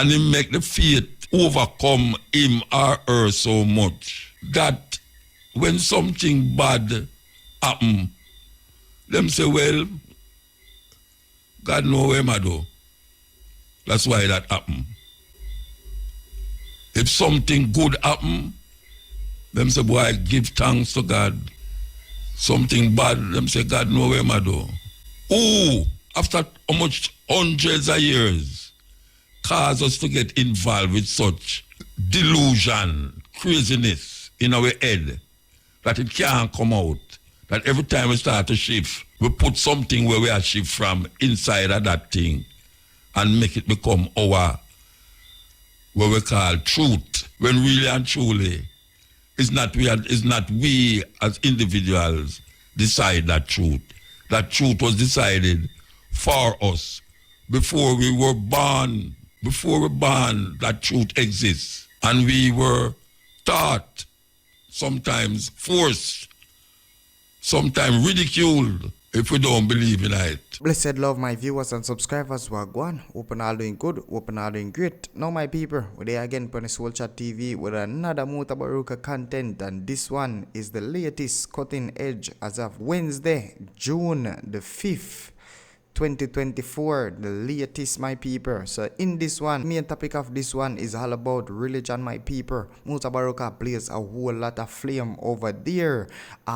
And him make the faith overcome him or her so much that when something bad happen, them say, well, God know where I do. That's why that happen. If something good happen, them say, boy, give thanks to God. Something bad, them say, God know where I do. Who, after how much hundreds of years, cause us to get involved with such delusion, craziness in our head, that it can't come out. That every time we start to shift, we put something where we are shift from inside of that thing and make it become our, what we call truth. When really and truly, it's not we as individuals decide that truth. That truth was decided for us before we were born. Before we were born, that truth exists. And we were taught, sometimes forced, sometimes ridiculed if we don't believe in it. Blessed love, my viewers and subscribers. Wagwan, open all doing good, open all doing great. Now, my people, we're there again on Soul Chat TV with another Mutabaruka content, and this one is the latest cutting edge as of Wednesday, June the 5th. 2024, the latest, my people. So in this one, main topic of this one is all about religion, my people. Mutabaruka plays a whole lot of flame over there.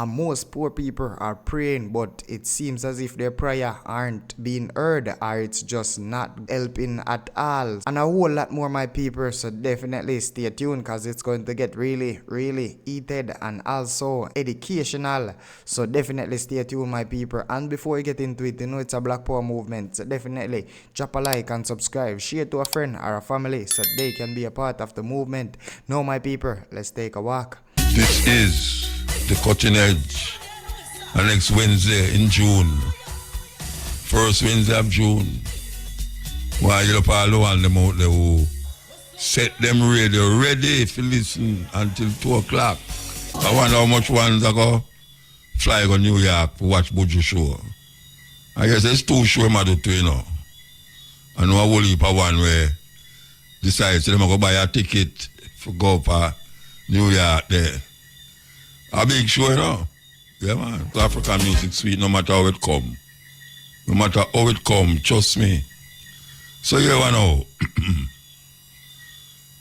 Most poor people are praying, but it seems as if their prayer aren't being heard, or it's just not helping at all. And a whole lot more, my people. So definitely stay tuned, because it's going to get really, really heated and also educational. So definitely stay tuned, my people. And before we get into it, you know it's a Black Power movement, so definitely drop a like and subscribe, share to a friend or a family so they can be a part of the movement. Now, my people, let's take a walk. This is the cutting edge. And next Wednesday in June, first Wednesday of June, while you're all on them out there who set them radio ready to listen until 2 o'clock. I wonder how much ones ago fly to New York to watch Buju show. I guess there's 2 shows I do too, you know. I know a whole heap of one where decides them go buy a ticket for go for New York there. A big show, you know. Yeah, man. African music sweet no matter how it come. No matter how it come, trust me. So you know.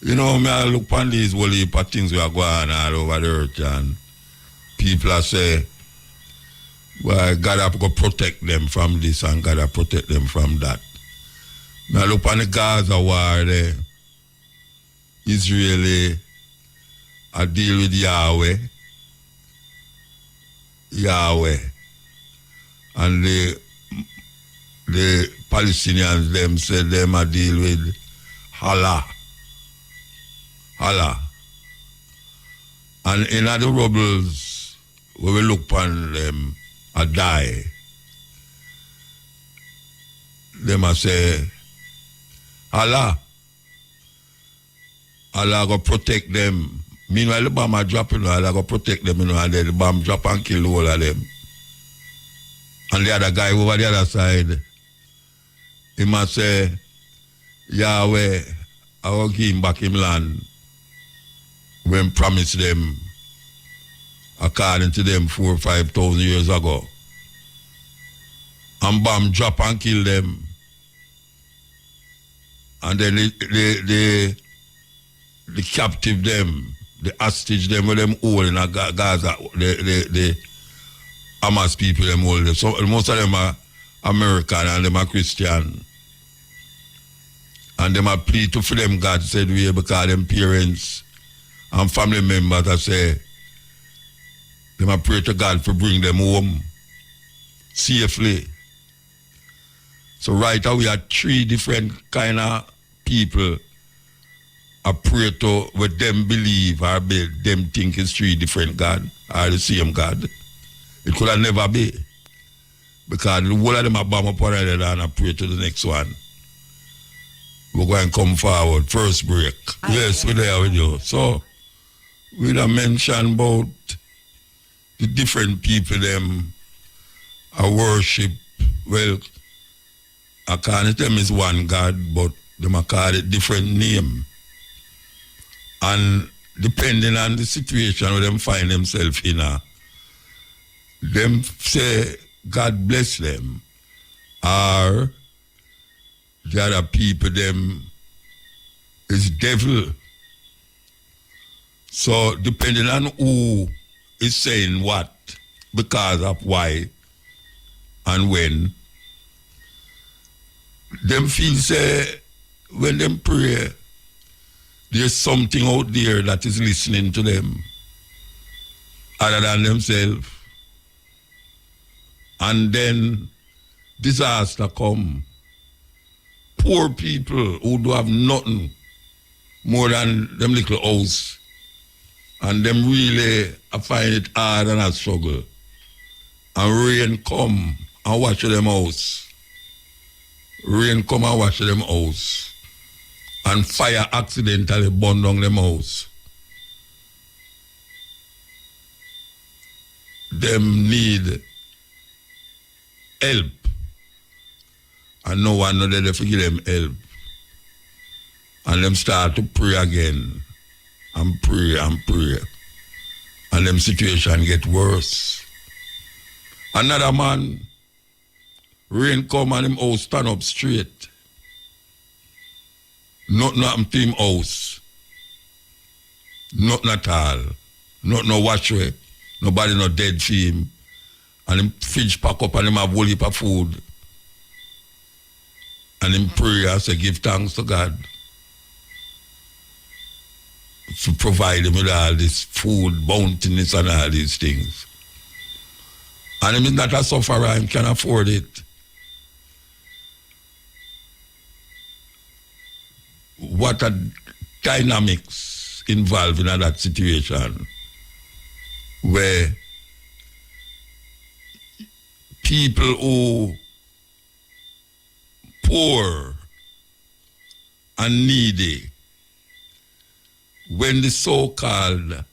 You know, me I look on these whole heap of things we are going all over the earth, and people are say, well, God have to protect them from this and God have to protect them from that. I look on the Gaza war there. Israeli, I deal with Yahweh. And the Palestinians, them said them I deal with Allah. And in other rebels, we will look upon them, I die. They must say, Allah go protect them. Meanwhile, the bomb are dropping, Allah go protect them, you know, and then the bomb drop and kill all of them. And the other guy over the other side, he must say, Yahweh, I will give him back him land when promised them according to them 4,000 or 5,000 years ago. And bomb drop and kill them. And then the captive them, the hostage them with them all in Gaza, the Hamas people them all. So most of them are American and them are Christian. And them are plead to for them God said we because them parents and family members that say them a pray to God for bring them home safely. So right now we have 3 different kind of people I pray to what them believe or them think is 3 different God or the same God. It could have never be. Because the whole of them are bomb up on it and I pray to the next one. We're going to come forward. First break. Yes, we're there with you. So we done mention about the different people them are worship. Well, according to them is one God, but They might call it different name. And depending on the situation where them find themselves in, them say, God bless them. Or the other people, them is devil. So depending on who is saying what, because of why and when, them feel say, when them pray, there's something out there that is listening to them other than themselves. And then disaster come. Poor people who do have nothing more than them little house. And them really find it hard and a struggle. And rain come and wash them house. Rain come and wash them house. And fire accidentally burn down them house. Them need help. And no one know that they give them help. And them start to pray again. And pray and pray. And them situation get worse. Another man, rain come and him house stand up straight. Nothing happen to him house. Nothing at all. Not no washway. Nobody no dead for him. And him fridge pack up and him have whole heap of food. And him pray and say give thanks to God to provide him with all this food, bountiness and all these things. And him is not a sufferer, him can afford it. What are dynamics involved in that situation where people who poor and needy, when the so-called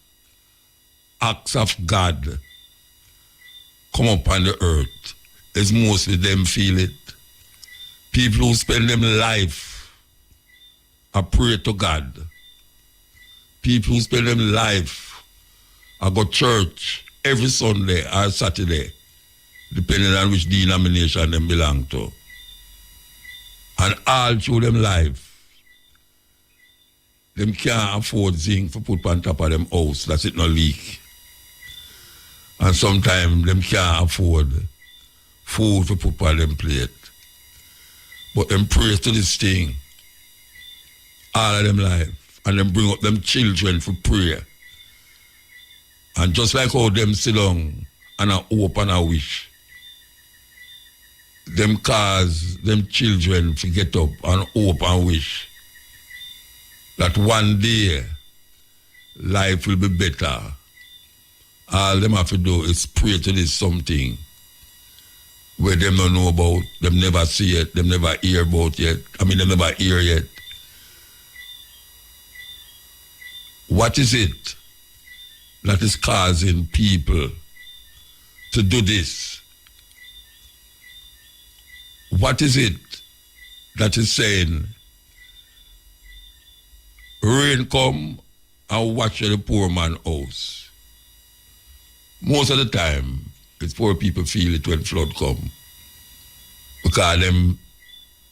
acts of God come upon the earth, it's mostly them feel it. People who spend them life I pray to God. People who spend their life, I go to church every Sunday or Saturday, depending on which denomination they belong to. And all through them life, them can't afford zinc to put on top of them house, that's it no leak. And sometimes them can't afford food to put on them plate. But them pray to this thing all of them life, and them bring up them children for prayer. And just like how them sit down and a hope and a wish, them cause them children to get up and hope and wish that one day life will be better. All them have to do is pray to this something where them don't know about, them never see it, them never hear about yet. Them never hear yet. What is it that is causing people to do this? What is it that is saying, rain come and watch the poor man house? Most of the time, it's poor people feel it when flood come. Because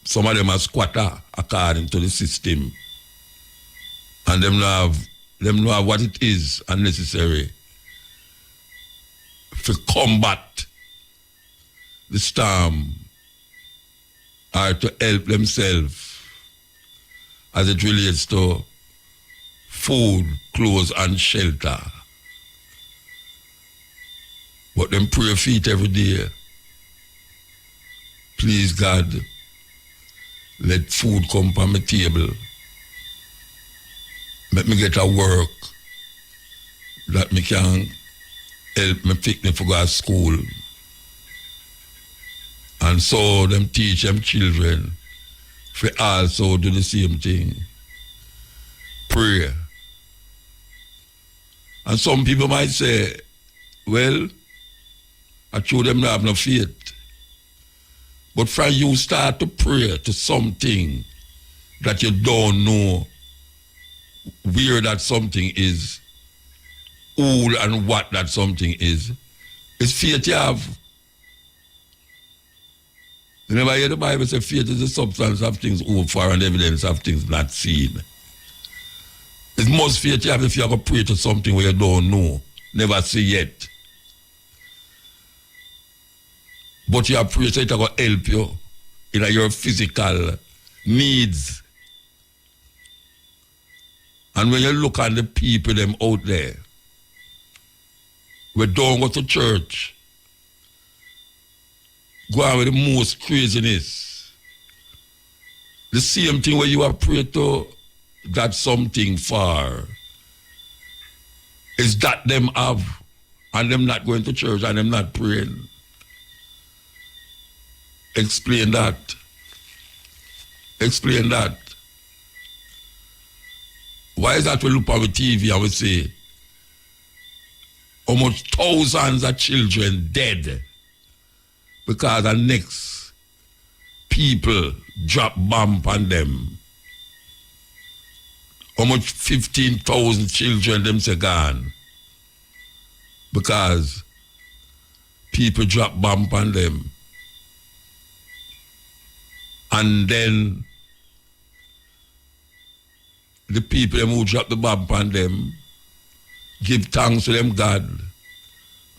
some of them are squatter according to the system. And them know what it is and necessary to combat the storm or to help themselves as it relates to food, clothes and shelter. But them pray feet every day. Please God, let food come on my table. Let me get a work that me can help me pick me for go to school. And so them teach them children for also do the same thing. Pray. And some people might say, well, I told them not have no faith. But from you start to pray to something that you don't know where that something is, who and what that something is. It's faith you have. You never hear the Bible say faith is the substance of things hoped for and evidence of things not seen. It's most faith you have if you have to pray to something where you don't know, never see yet. But you have prayed so it's going to help you in your physical needs. And when you look at the people them out there, we don't go to church, go on with the most craziness. The same thing where you have prayed to that something for is that them have and them not going to church and them not praying. Explain that. Explain that. Why is that we look on the TV and we say almost thousands of children dead because the next people drop bomb on them? Almost 15,000 children them say gone because people drop bomb on them. And then the people them who drop the bomb on them give thanks to them God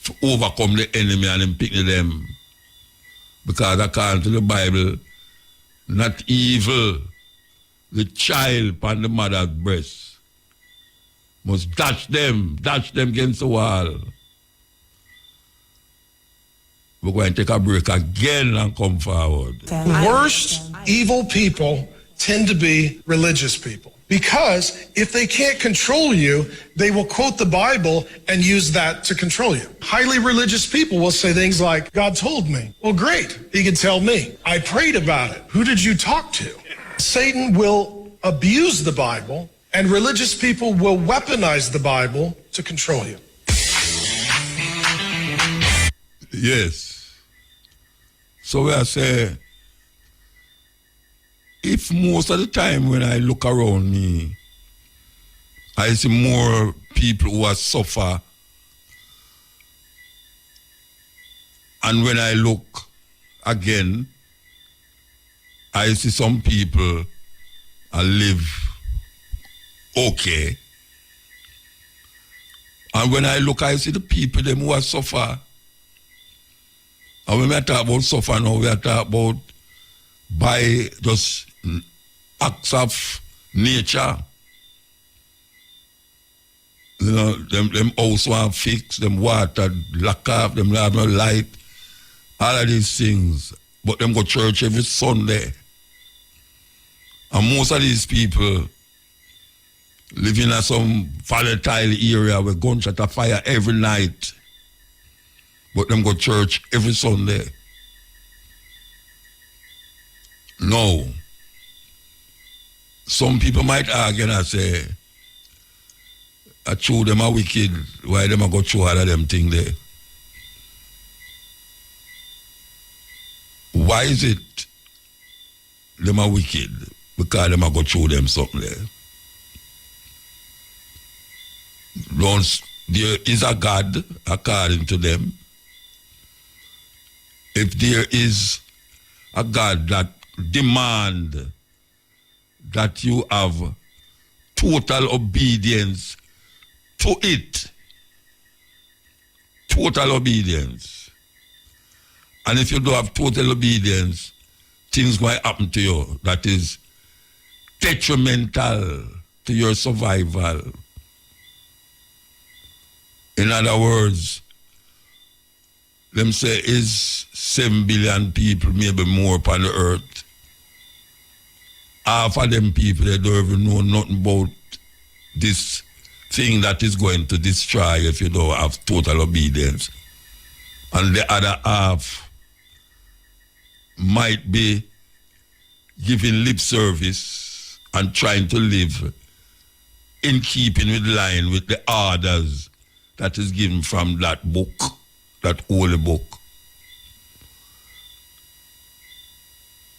to overcome the enemy and them pick them. Because according to the Bible, not evil, the child upon the mother's breast must dash them against the wall. We're going to take a break again and come forward. The worst evil people tend to be religious people. Because if they can't control you, they will quote the Bible and use that to control you. Highly religious people will say things like, God told me. Well, great. He could tell me. I prayed about it. Who did you talk to? Satan will abuse the Bible, and religious people will weaponize the Bible to control you. Yes. So I say, if most of the time when I look around me, I see more people who are suffer, and when I look again, I see some people live okay. And when I look, I see the people them who are suffer. And when we talk about suffer now, we are talking about by just acts of nature. You know, them house want fix, them water lock off, them have no light, all of these things. But them go to church every Sunday. And most of these people live in some volatile area where gunshot are fire every night. But them go to church every Sunday. No. Some people might argue and say, I true them are wicked, why them are go through all of them things there? Why is it them are wicked? Because them are go through them something there. There is a God according to them. If there is a God that demand that you have total obedience to it, total obedience, and if you don't have total obedience, things might happen to you that is detrimental to your survival. In other words, them say is 7 billion people, maybe more upon the earth. Half of them people, they don't even know nothing about this thing that is going to destroy if you don't have total obedience. And the other half might be giving lip service and trying to live in keeping with line with the orders that is given from that book, that holy book.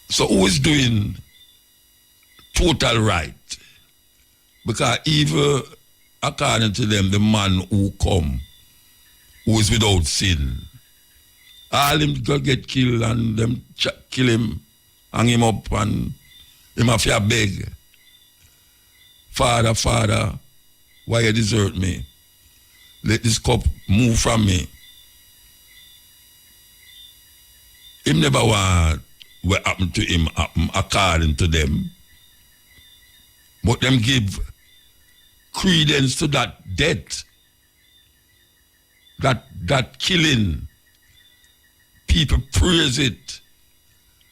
So who is doing total right. Because even according to them, the man who come, who is without sin, all him go get killed and them kill him, hang him up and him have to beg. Father, Father, why you desert me? Let this cup move from me. Him never want what happened to him happen according to them. But them give credence to that death, that killing. People praise it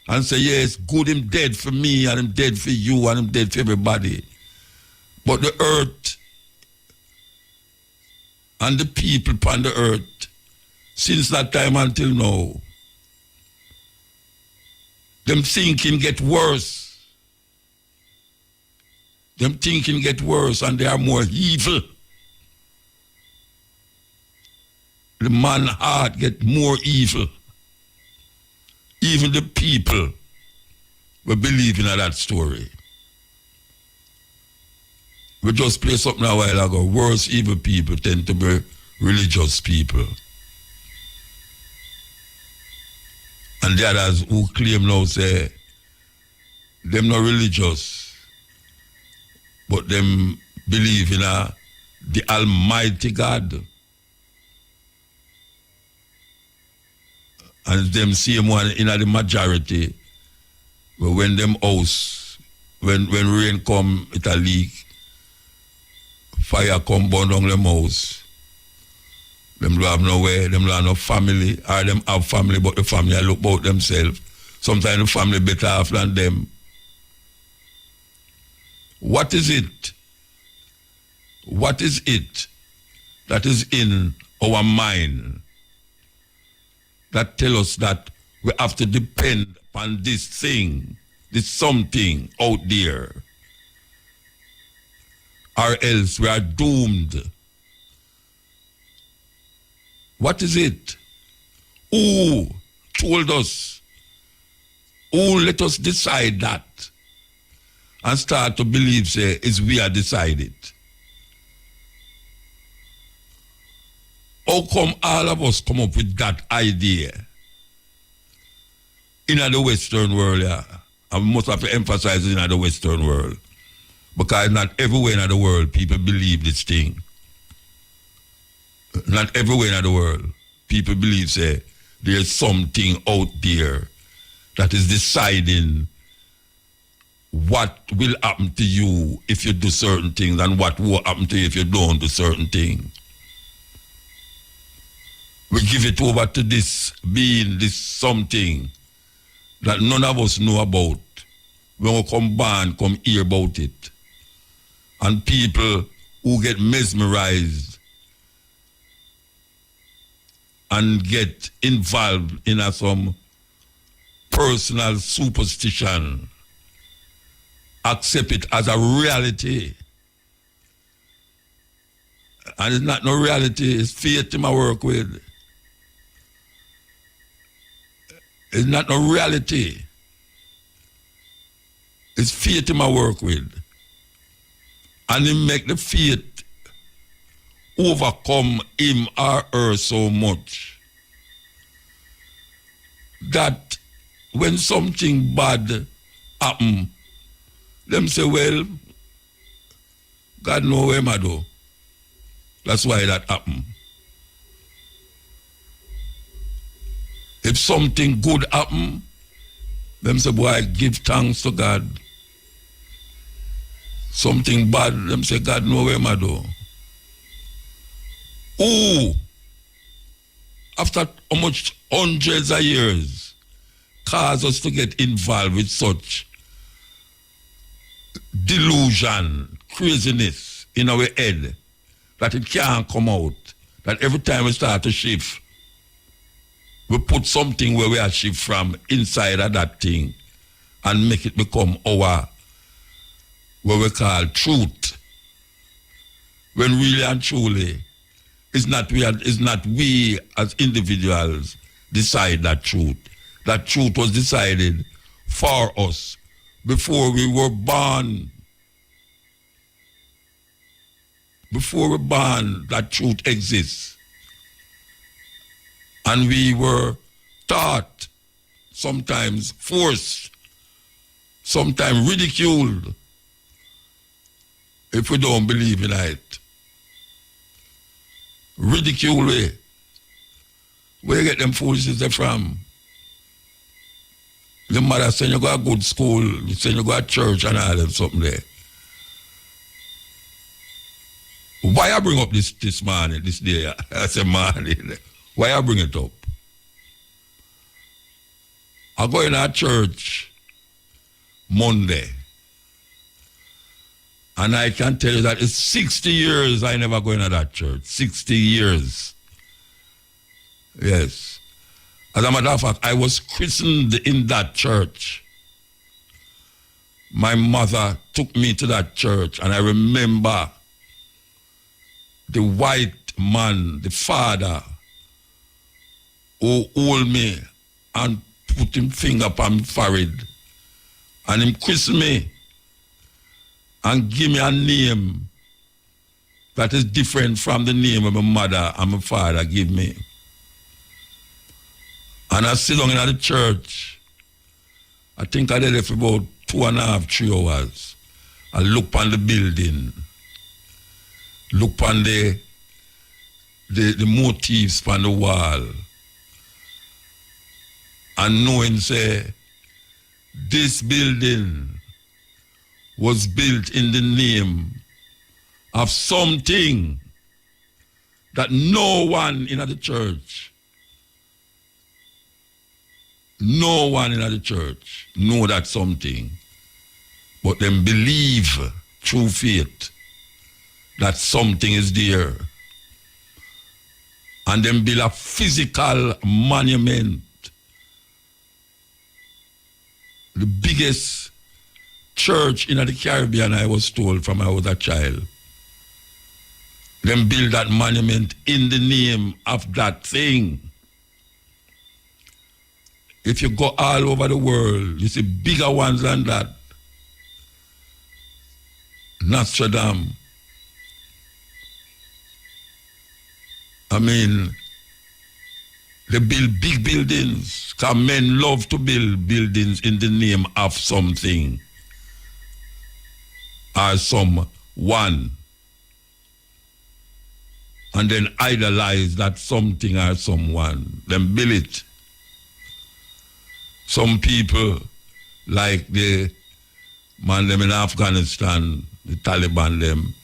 and say, yes, good him dead for me and him dead for you and him dead for everybody. But the earth and the people upon the earth, since that time until now, them thinking get worse. Them thinking get worse and they are more evil. The man heart get more evil. Even the people were believing in that story. We just played something a while ago. Worse evil people tend to be religious people. And the others who claim now say, them not religious, but them believe in the Almighty God. And them same one in the majority, but when them house, when rain come, it a leak, fire come burn down them house. Them don't have nowhere, them don't have no family, or them have family, but the family look about themselves. Sometimes the family better off than them. What is it? What is it that is in our mind that tell us that we have to depend upon this thing, this something out there, or else we are doomed? What is it? Who told us? Who let us decide that? And start to believe, say, is we are decided. How come all of us come up with that idea? In the Western world, yeah. And we must have to emphasize it in the Western world. Because not everywhere in the world people believe this thing. Not everywhere in the world people believe, say, there's something out there that is deciding what will happen to you if you do certain things and what will happen to you if you don't do certain things. We give it over to this being, this something that none of us know about. When we come hear about it. And people who get mesmerized and get involved in some personal superstition, accept it as a reality. And it's not no reality, it's faith in my work with. It's not no reality. It's faith in my work with. And it make the faith overcome him or her so much that when something bad happen, them say, well, God know where I do. That's why that happened. If something good happen, them say, boy, give thanks to God. Something bad, them say, God know where I do. Who, after how much hundreds of years, cause us to get involved with such delusion, craziness in our head, that it can't come out, that every time we start to shift, we put something where we are shift from inside of that thing and make it become our, what we call truth. When really and truly, it's not we as individuals decide that truth. That truth was decided for us before we were born. Before we were born, that truth exists. And we were taught, sometimes forced, sometimes ridiculed if we don't believe in it. Ridicule we. Where you get them foolishness from? The mother saying you go to good school, saying you go to church and all them something there. Why I bring up this morning, this day? I say morning. Why I bring it up? I go in our church Monday. And I can tell you that it's 60 years I never go into that church. 60 years. Yes. As a matter of fact, I was christened in that church. My mother took me to that church, and I remember the white man, the father, who hold me and put him finger upon my forehead, and him christen me and give me a name that is different from the name of my mother and my father give me. And I sit down in the church. I think I did it for about 2.5, 3 hours. I look on the building, look on the motifs on the wall, and knowing, say, this building was built in the name of something that no one in the church, no one in the church know that something, but them believe through faith that something is there. And them build a physical monument, the biggest church in the Caribbean, I was told from I was a child. Them build that monument in the name of that thing. If you go all over the world, you see bigger ones than that. Nostradam. I mean, they build big buildings, because men love to build buildings in the name of something or someone, and then idolize that something or someone, then build it. Some people, like the man them in Afghanistan, the Taliban them,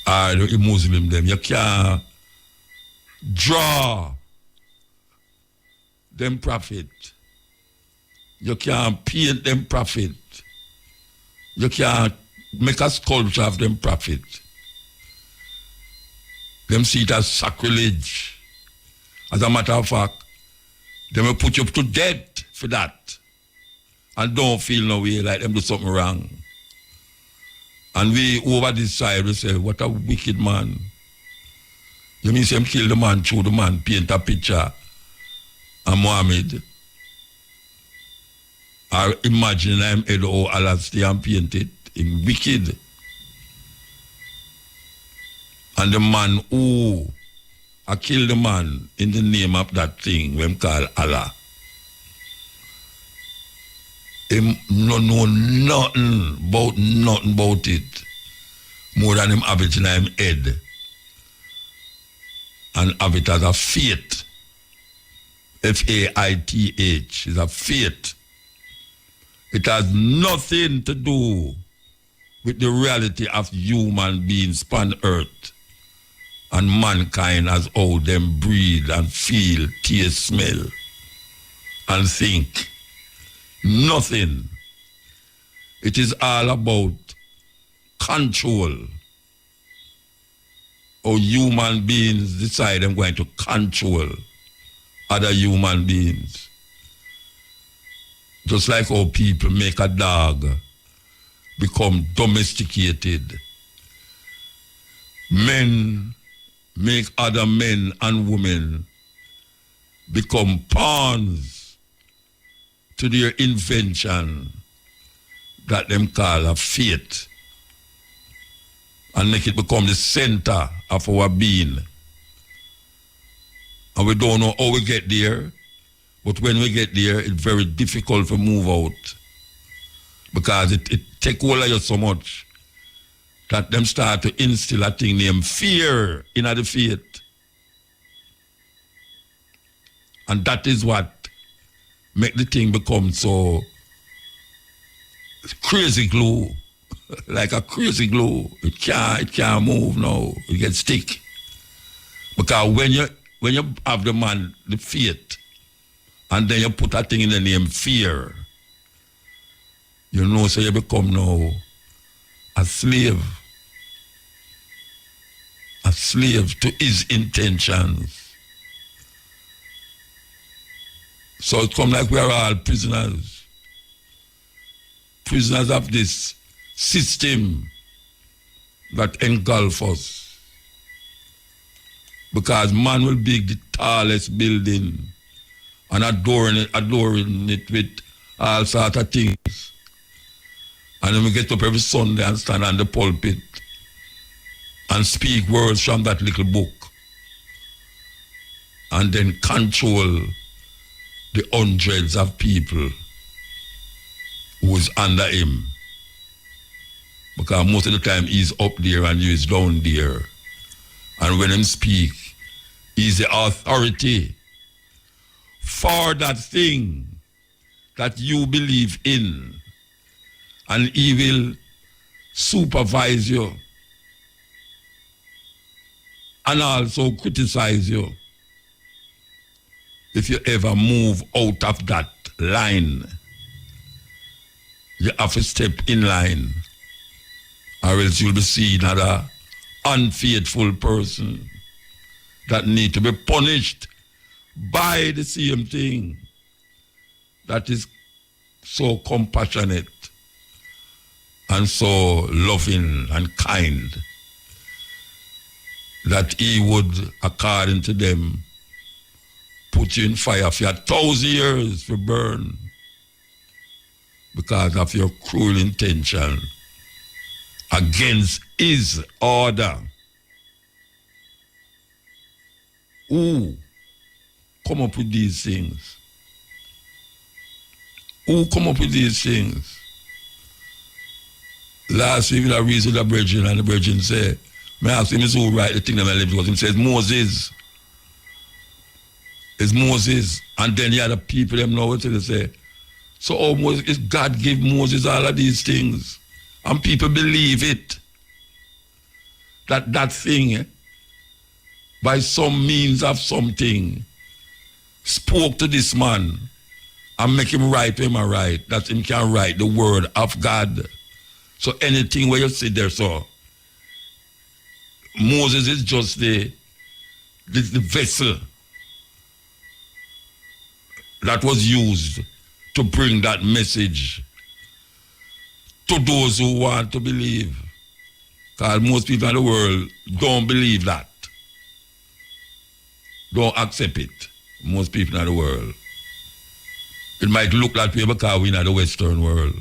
or the Muslim them, you can't draw them prophet. You can't paint them prophet. You can't make a sculpture of them prophet. Them see it as sacrilege. As a matter of fact, they will put you to death for that. And don't feel no way like them do something wrong. And we over this side, we say, what a wicked man. You mean him kill the man, through the man, paint a picture of Muhammad? Or imagine him head or Allah stay and paint it? In wicked. And the man who killed the man in the name of that thing we call Allah, him no know nothing about it more than him have it in him head and have it as a faith. Faith is a faith. It has nothing to do with the reality of human beings upon earth and mankind as how them breathe and feel, taste, smell, and think. Nothing. It is all about control. How human beings decide they're going to control other human beings. Just like how people make a dog become domesticated. Men make other men and women become pawns to their invention that them call a faith and make it become the center of our being. And we don't know how we get there, but when we get there, it's very difficult to move out because it take hold of you so much that them start to instill a thing named fear in the faith. And that is what make the thing become so crazy glue, like a crazy glue. It can't move now. It gets stick. Because when you have the faith, and then you put a thing in the name fear, you know, so you become now a slave to his intentions. So it come like we are all prisoners of this system that engulf us. Because man will build the tallest building and adorning it with all sorts of things. And then we get up every Sunday and stand on the pulpit and speak words from that little book. And then control the hundreds of people who is under him. Because most of the time he's up there and you is down there. And when him speak, he's the authority for that thing that you believe in. And he will supervise you and also criticize you if you ever move out of that line. You have to step in line, or else you'll be seen as an unfaithful person that need to be punished by the same thing that is so compassionate and so loving and kind that he would, according to them, put you in fire for 1,000 years to burn because of your cruel intention against his order. Who come up with these things? Who come up with these things? Last week I read with the brethren, and the brethren say, I ask him, who write the thing that I live, because he says Moses. It's Moses. And then the other people them know what they say. So is God give Moses all of these things? And people believe it. That thing, by some means of something, spoke to this man and make him write him a write, that him can write the word of God. So anything where you sit there, so Moses is just the vessel that was used to bring that message to those who want to believe. Because most people in the world don't believe that. Don't accept it. Most people in the world. It might look that way because we're in the Western world.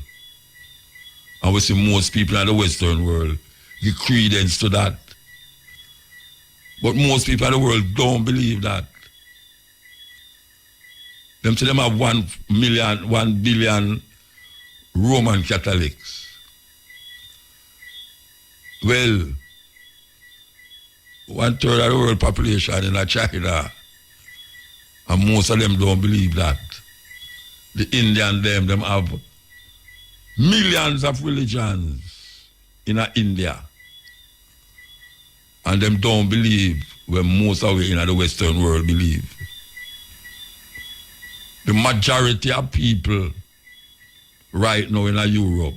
And we see most people in the Western world give credence to that. But most people in the world don't believe that. Them say them have 1 billion Roman Catholics. Well, 1/3 of the world population in China, and most of them don't believe that. The Indian them have millions of religions in India. And them don't believe when most of we in the Western world believe. The majority of people right now in Europe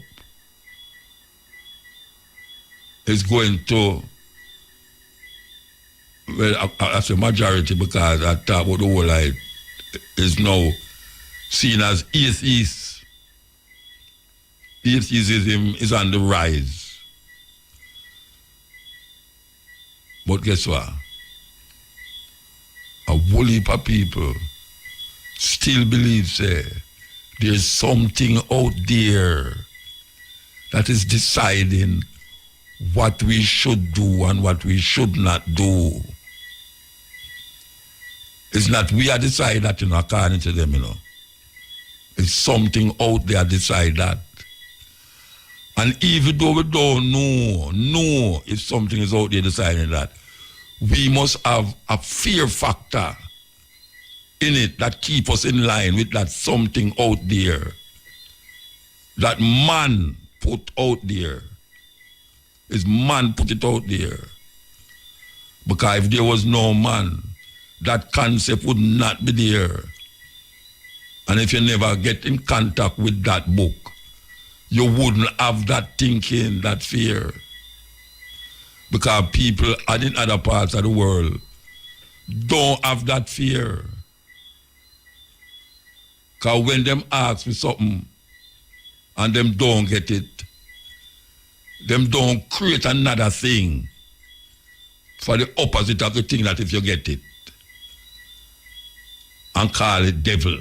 is going to, well, I say majority because I talk about the whole life is now seen as atheists. Atheism is on the rise. But guess what? A whole heap of people still believe, say, There's something out there that is deciding what we should do and what we should not do. It's not we are decide that, according to them, It's something out there decide that. And even though we don't know if something is out there deciding that, we must have a fear factor in it that keep us in line with that something out there that man put out there. Is man put it out there. Because if there was no man, that concept would not be there. And if you never get in contact with that book, you wouldn't have that thinking, that fear. Because people in other parts of the world don't have that fear. Because when them ask for something and them don't get it, them don't create another thing for the opposite of the thing that if you get it. And call it devil.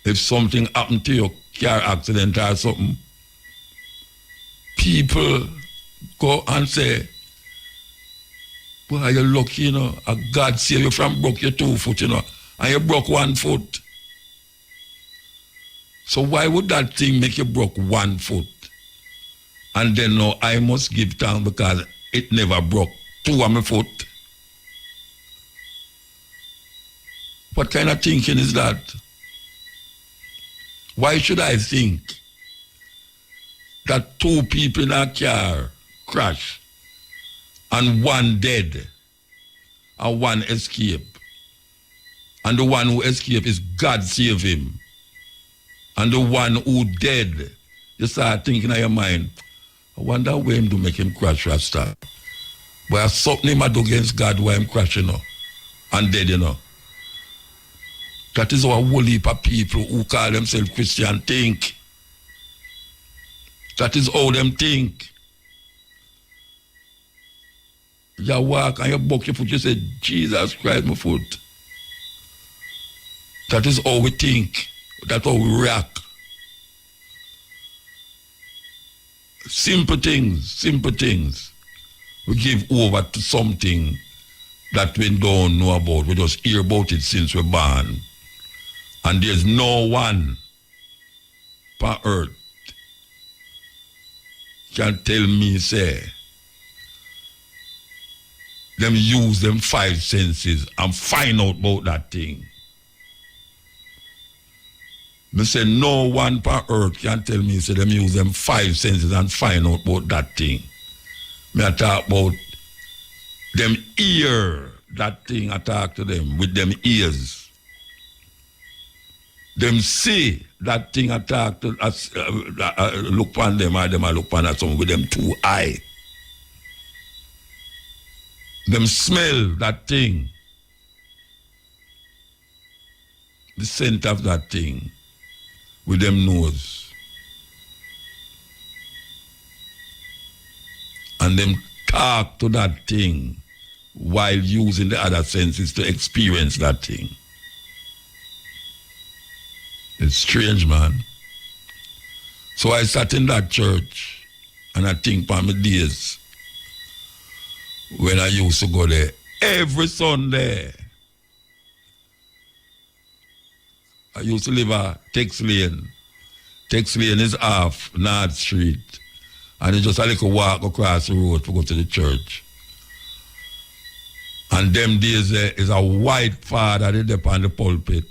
If something happened to your car accident or something, people go and say, boy, you're lucky, and God save you from broke your 2 foot, and you broke 1 foot. So why would that thing make you broke 1 foot? And then now I must give thanks because it never broke 2 of my foot. What kind of thinking is that? Why should I think that 2 people in a car crash and 1 dead and 1 escape? And the one who escaped is God save him. And the one who dead, you start thinking in your mind, I wonder where him to make him crash Rasta. But I something him do against God why him crashing and dead, That is how a whole heap of people who call themselves Christian think. That is how them think. You walk and you buck your foot, you say, Jesus Christ, my foot. That is how we think. That's how we react. Simple things. We give over to something that we don't know about. We just hear about it since we're born. And there's no one on earth can tell me, say, them use them 5 senses and find out about that thing. Me say no one on earth can tell me, say, them use them 5 senses and find out about that thing. Me I talk about them hear that thing, I talk to them with them ears. Them see that thing, I talk to, look upon them, or them I look upon someone with them 2 eyes. Them smell that thing. The scent of that thing with them nose. And them talk to that thing while using the other senses to experience that thing. It's strange, man. So I sat in that church and I think about my days when I used to go there every Sunday. I used to live at Tex Lane. Tex Lane is off North Street. And it's just a little walk across the road to go to the church. And them days there is a white father there on the pulpit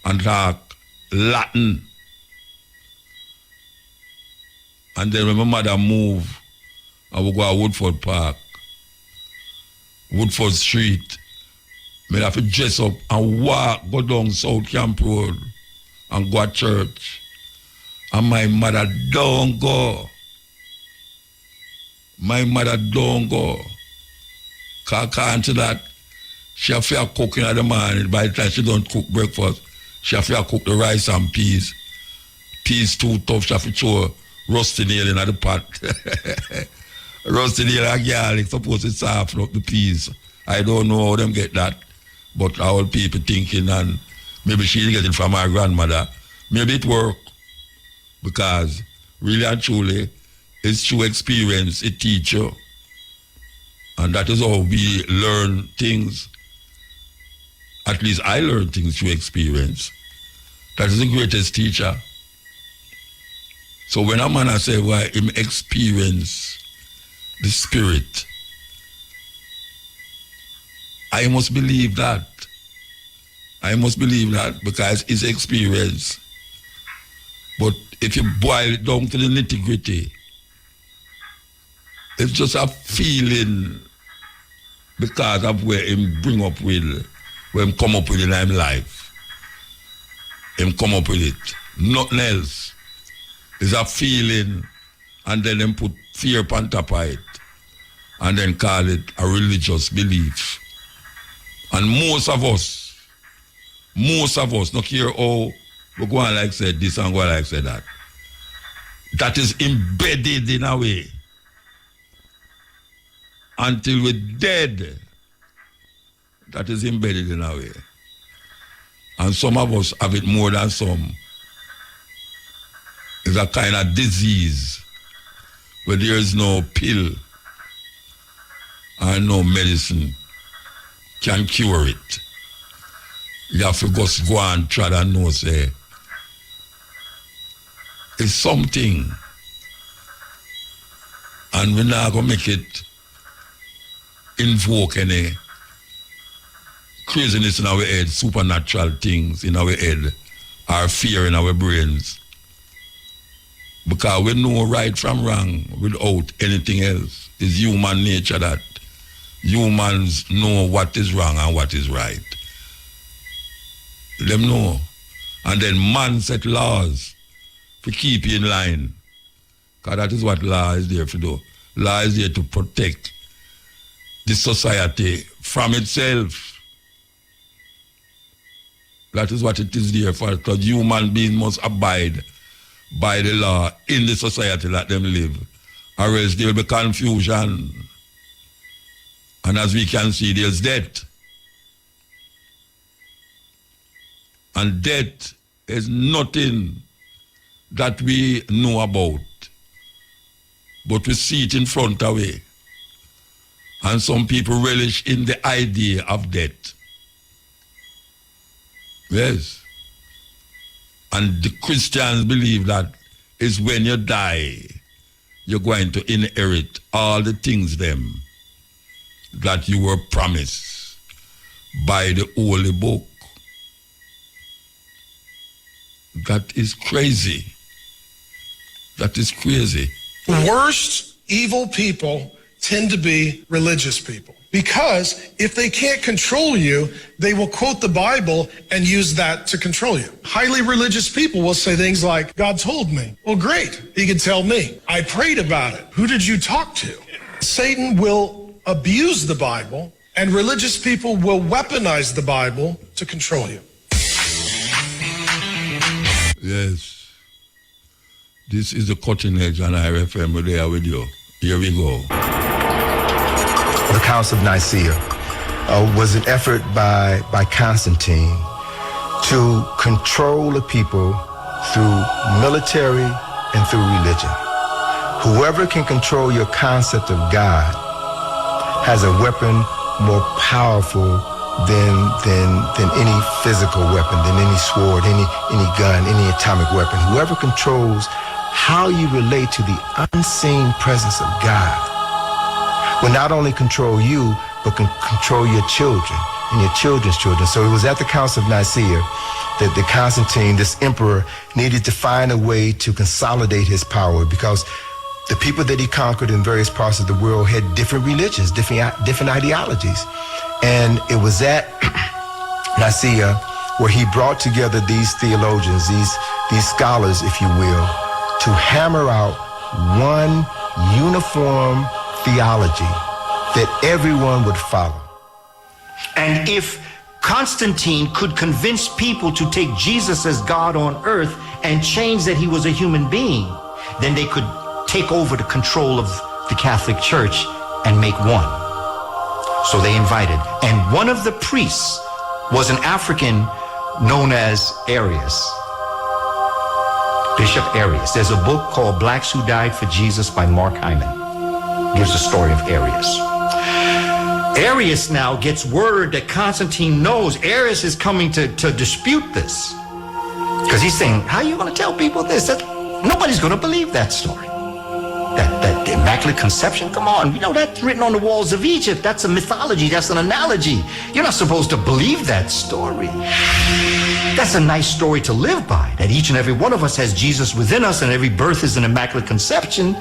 and talk Latin. And then when my mother moved, I would go to Woodford Park, Woodford Street. I have to dress up and walk, go down South Camp Road and go to church. And my mother don't go. My mother don't go. Can't to that. She have to cook in the morning. By the time she don't cook breakfast, she have to cook the rice and peas. Peas too tough. She have to throw rusty nail in the pot. Rusty nail and garlic supposed to soften up the peas. I don't know how them get that. But our people thinking, and Maybe she didn't get it from her grandmother. Maybe it worked because really and truly, it's through experience it teaches you. And that is how we learn things. At least I learn things through experience. That is the greatest teacher. So when a man say, why him experience the spirit, I must believe that. I must believe that because it's experience. But if you boil it down to the nitty-gritty, it's just a feeling because of where him bring up with, where him come up with in his life. Him come up with it. Nothing else. It's a feeling, and then him put fear on top of it, and then call it a religious belief. And most of us, not care how we go on like said this and go on like said that. That is embedded in a way. Until we're dead, that is embedded in a way. And some of us have it more than some. It's a kind of disease where there is no pill and no medicine can cure it. You have to just go and try and know, say, it's something. And we're not going to make it invoke any craziness in our head, supernatural things in our head, or fear in our brains. Because we know right from wrong without anything else. It's human nature that humans know what is wrong and what is right. Them know. And then man set laws to keep you in line. Because that is what law is there to do. Law is there to protect the society from itself. That is what it is there for. Because human beings must abide by the law in the society that them live. Or else there will be confusion. And as we can see, there's death. And death is nothing that we know about. But we see it in front of us. And some people relish in the idea of death. Yes. And the Christians believe that is when you die, you're going to inherit all the things them that you were promised by the Holy Book. That is crazy. That is crazy. Worst evil people tend to be religious people. Because if they can't control you, they will quote the Bible and use that to control you. Highly religious people will say things like, God told me. Well, great. He could tell me. I prayed about it. Who did you talk to? Satan will abuse the Bible, and religious people will weaponize the Bible to control you. Yes. This is the cutting edge on IRFM. We're there with you. Here we go. The Council of Nicaea was an effort by Constantine to control the people through military and through religion. Whoever can control your concept of God has a weapon more powerful than any physical weapon, than any sword, any gun, any atomic weapon. Whoever controls how you relate to the unseen presence of God will not only control you, but can control your children and your children's children. So it was at the Council of Nicaea that the Constantine, this emperor, needed to find a way to consolidate his power, because the people that he conquered in various parts of the world had different religions, different ideologies. And it was at Nicaea where he brought together these theologians, these scholars, if you will, to hammer out one uniform theology that everyone would follow. And if Constantine could convince people to take Jesus as God on earth and change that he was a human being, then they could take over the control of the Catholic Church and make one. So they invited. And one of the priests was an African known as Arius. Bishop Arius. There's a book called Blacks Who Died for Jesus by Mark Hyman. Gives the story of Arius. Arius now gets word that Constantine knows Arius is coming to dispute this. Because he's saying, how are you going to tell people this? Nobody's going to believe that story. That Immaculate Conception, come on, you know, that's written on the walls of Egypt. That's a mythology, that's an analogy. You're not supposed to believe that story. That's a nice story to live by, that each and every one of us has Jesus within us and every birth is an Immaculate Conception.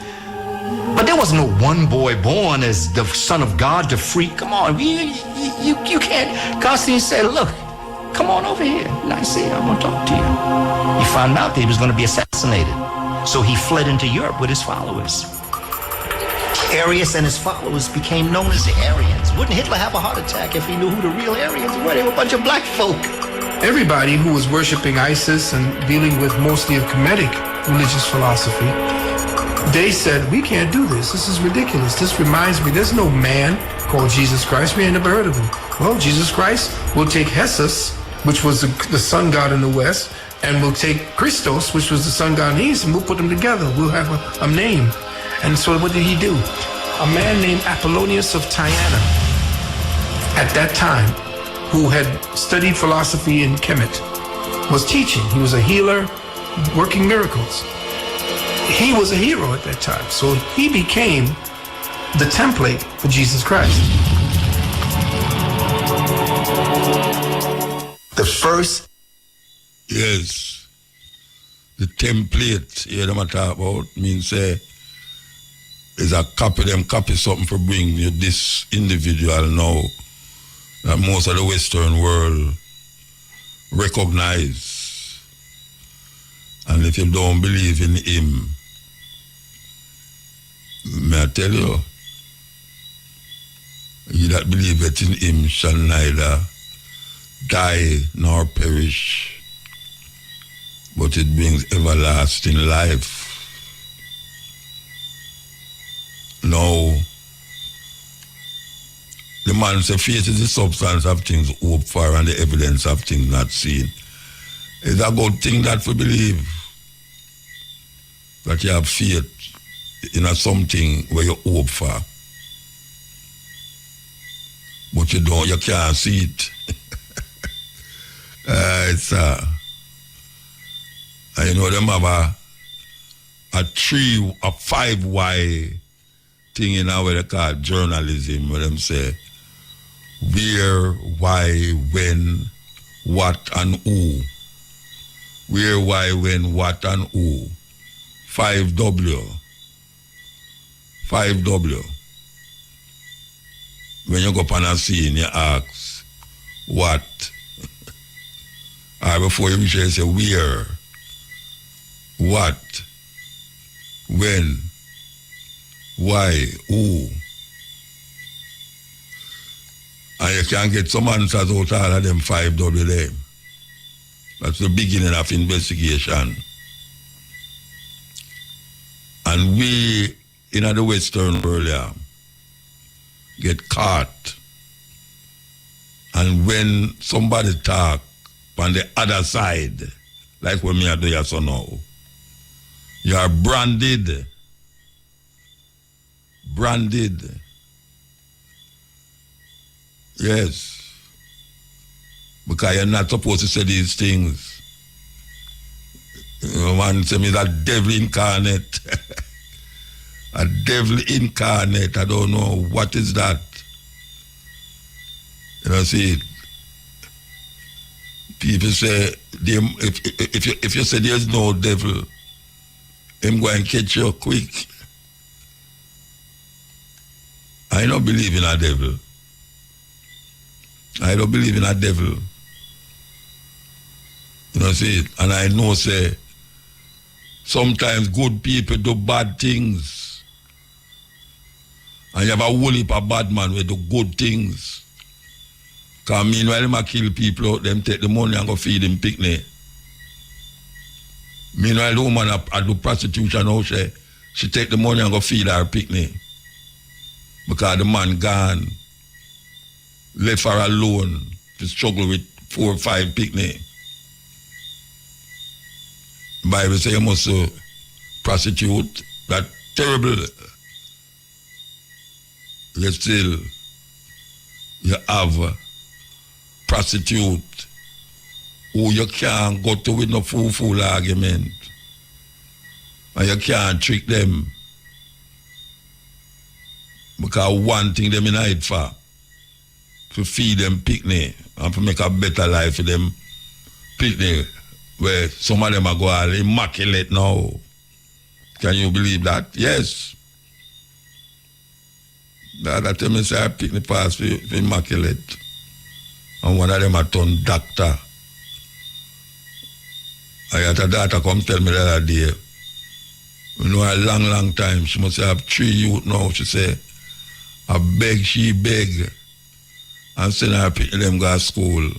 But there was no one boy born as the Son of God, the freak. Come on, you can't. Constantine said, look, come on over here. Nicaea, I want to talk to you. He found out that he was going to be assassinated. So he fled into Europe with his followers. Arius and his followers became known as the Arians. Wouldn't Hitler have a heart attack if he knew who the real Arians were? They were a bunch of black folk. Everybody who was worshiping Isis and dealing with mostly a Kemetic religious philosophy, they said, we can't do this. This is ridiculous. This reminds me, there's no man called Jesus Christ. We ain't never heard of him. Well, Jesus Christ will take Jesus, which was the sun god in the West, and we'll take Christos, which was the sun god in the East, and we'll put them together. We'll have a name. And so what did he do? A man named Apollonius of Tyana, at that time, who had studied philosophy in Kemet, was teaching. He was a healer, working miracles. He was a hero at that time. So he became the template for Jesus Christ. The first. Yes. The template, you know what I talk about, means say, is a copy something for bring you this individual now that most of the Western world recognize. And if you don't believe in him, may I tell you, he that believeth in him shall neither die nor perish, but it brings everlasting life. Now, the man says faith is the substance of things hoped for and the evidence of things not seen. It's a good thing that we believe, that you have faith in something where you hope for. But you can't see it. And you know them have a 5Y thing in our way they call journalism, where them say where, why, when, what, and who. Where, why, when, what, and who. 5W. 5W. When you go up on a scene, you ask, what? Or before you reach there, you say, where? What? When? Why? Who? And you can get some answers out of all of them 5W there. That's the beginning of investigation. And we, in the Western world, get caught. And when somebody talk on the other side, like when me I do so now, you are branded. Branded. Yes. Because you're not supposed to say these things. You know, man say me that devil incarnate. A devil incarnate. I don't know what is that. You know, see, people say, if you say there's no devil, him go and catch you quick. I don't believe in a devil. I don't believe in a devil. You know, see, and I know, say, sometimes good people do bad things. And you have a whole heap of bad man who do good things. Because meanwhile, them a kill people out, them take the money and go feed them picnic. Meanwhile, the woman a do prostitution out, she take the money and go feed her picnic. Because the man gone, left her alone to struggle with 4 or 5 picnic. Bible says you must prostitute. That terrible. Yet still, you have prostitute who you can't go to with no fool argument. And you can't trick them. Because one thing them in it for, to feed them picnic and to make a better life for them picnic, where some of them are going immaculate now. Can you believe that? Yes. The other time I say I picnic pass for immaculate. And one of them a turned doctor. I had a daughter come tell me the other day, you know, a long time, she must have 3 youth now, she say, she beg, and send her people them go to school.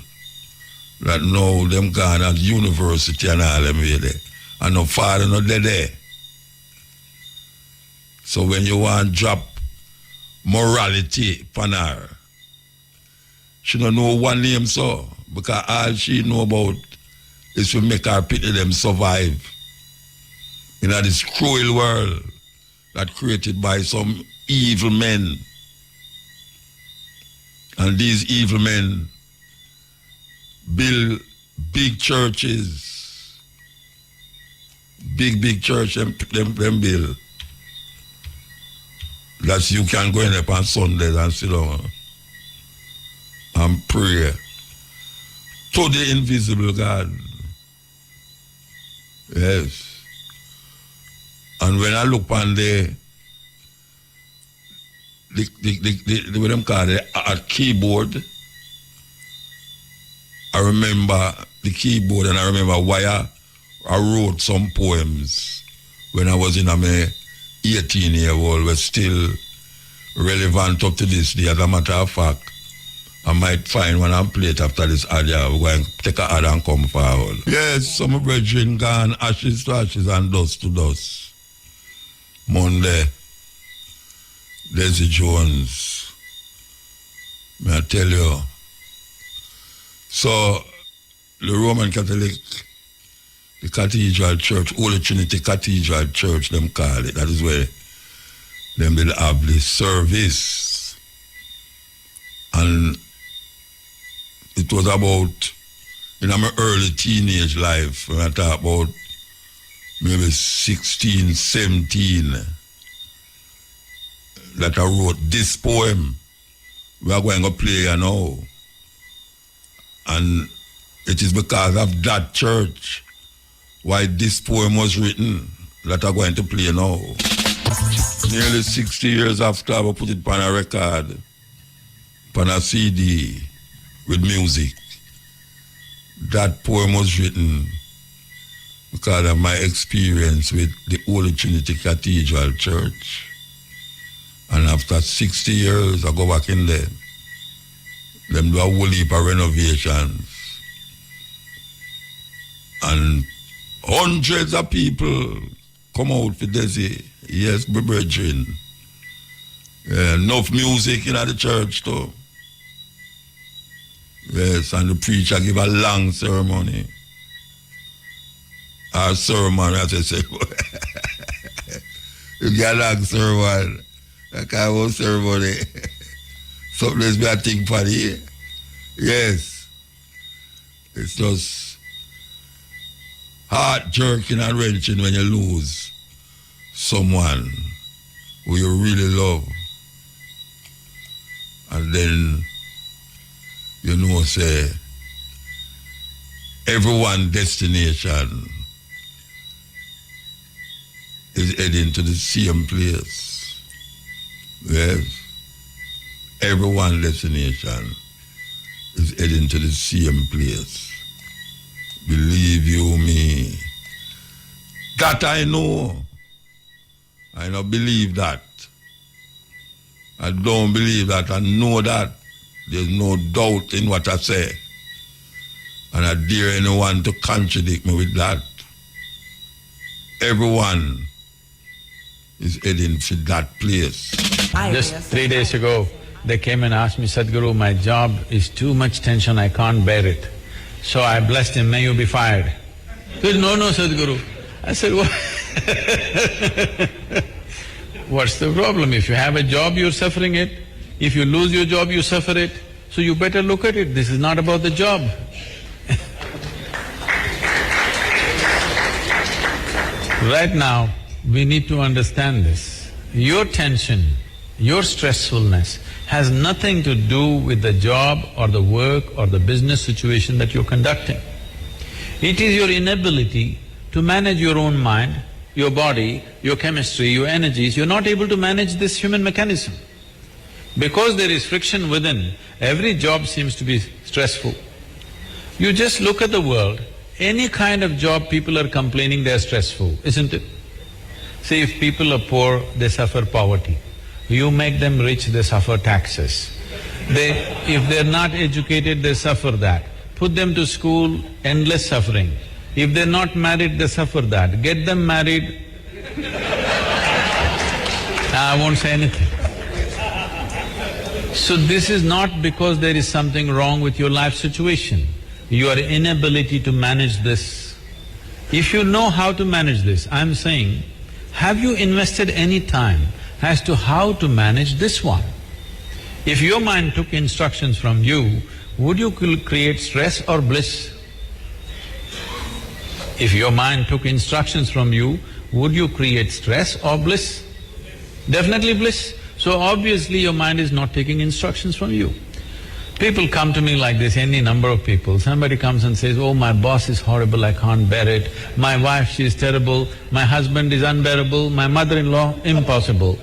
That now them gone at university and all them way there. And no father no there. So when you want to drop morality upon her, she don't know one name so, because all she know about is to make her people them survive in this cruel world that created by some evil men. And these evil men build big churches, big church them build. That you can go in up on Sundays and sit down and pray to the invisible God. Yes. And when I look on the what them call it, a keyboard, I remember the keyboard and I remember why I wrote some poems when I was in my 18-year-old, were still relevant up to this day. As a matter of fact, I might find when I'm play it after this ad, we're going to take an ad and come forward. Yes, some brethren gone ashes to ashes and dust to dust. Monday, Desi Jones, may I tell you. So, the Roman Catholic, the Cathedral Church, Holy Trinity Cathedral Church, them call it. That is where them will have the service. And it was about, in my early teenage life, when I talk about maybe 16, 17, that I wrote this poem. We are going to play now. And it is because of that church why this poem was written that I'm going to play now. Nearly 60 years after, I put it on a record, on a CD with music. That poem was written because of my experience with the Holy Trinity Cathedral Church. And after 60 years, I go back in there. Them do a whole heap of renovations. And hundreds of people come out for Desi. Yes, my brethren. Enough music in the church too. Yes, and the preacher give a long ceremony. Our sermon, as I say. You get a long sermon. I can't hold ceremony. Something else be a thing for the yes. It's just heart jerking and wrenching when you lose someone who you really love. And then, you know, say, everyone's destination is heading to the same place. Yes. Everyone's destination is heading to the same place. Believe you me. That I know. I don't believe that. I don't believe that. I know that. There's no doubt in what I say. And I dare anyone to contradict me with that. Everyone is heading to that place. Just 3 days ago, they came and asked me, Sadhguru, my job is too much tension, I can't bear it. So I blessed him, may you be fired. He said, no, Sadhguru. I said, what? What's the problem? If you have a job, you're suffering it. If you lose your job, you suffer it. So you better look at it. This is not about the job. Right now, we need to understand this. Your tension, your stressfulness has nothing to do with the job or the work or the business situation that you're conducting. It is your inability to manage your own mind, your body, your chemistry, your energies. You're not able to manage this human mechanism. Because there is friction within, every job seems to be stressful. You just look at the world, any kind of job people are complaining they're stressful, isn't it? See, if people are poor, they suffer poverty. You make them rich, they suffer taxes. If they're not educated, they suffer that. Put them to school, endless suffering. If they're not married, they suffer that. Get them married, I won't say anything. So this is not because there is something wrong with your life situation, your inability to manage this. If you know how to manage this, I'm saying, have you invested any time as to how to manage this one? If your mind took instructions from you, would you create stress or bliss? If your mind took instructions from you, would you create stress or bliss? Definitely bliss. So obviously your mind is not taking instructions from you. People come to me like this, any number of people. Somebody comes and says, oh, my boss is horrible, I can't bear it. My wife, she is terrible. My husband is unbearable. My mother-in-law, impossible.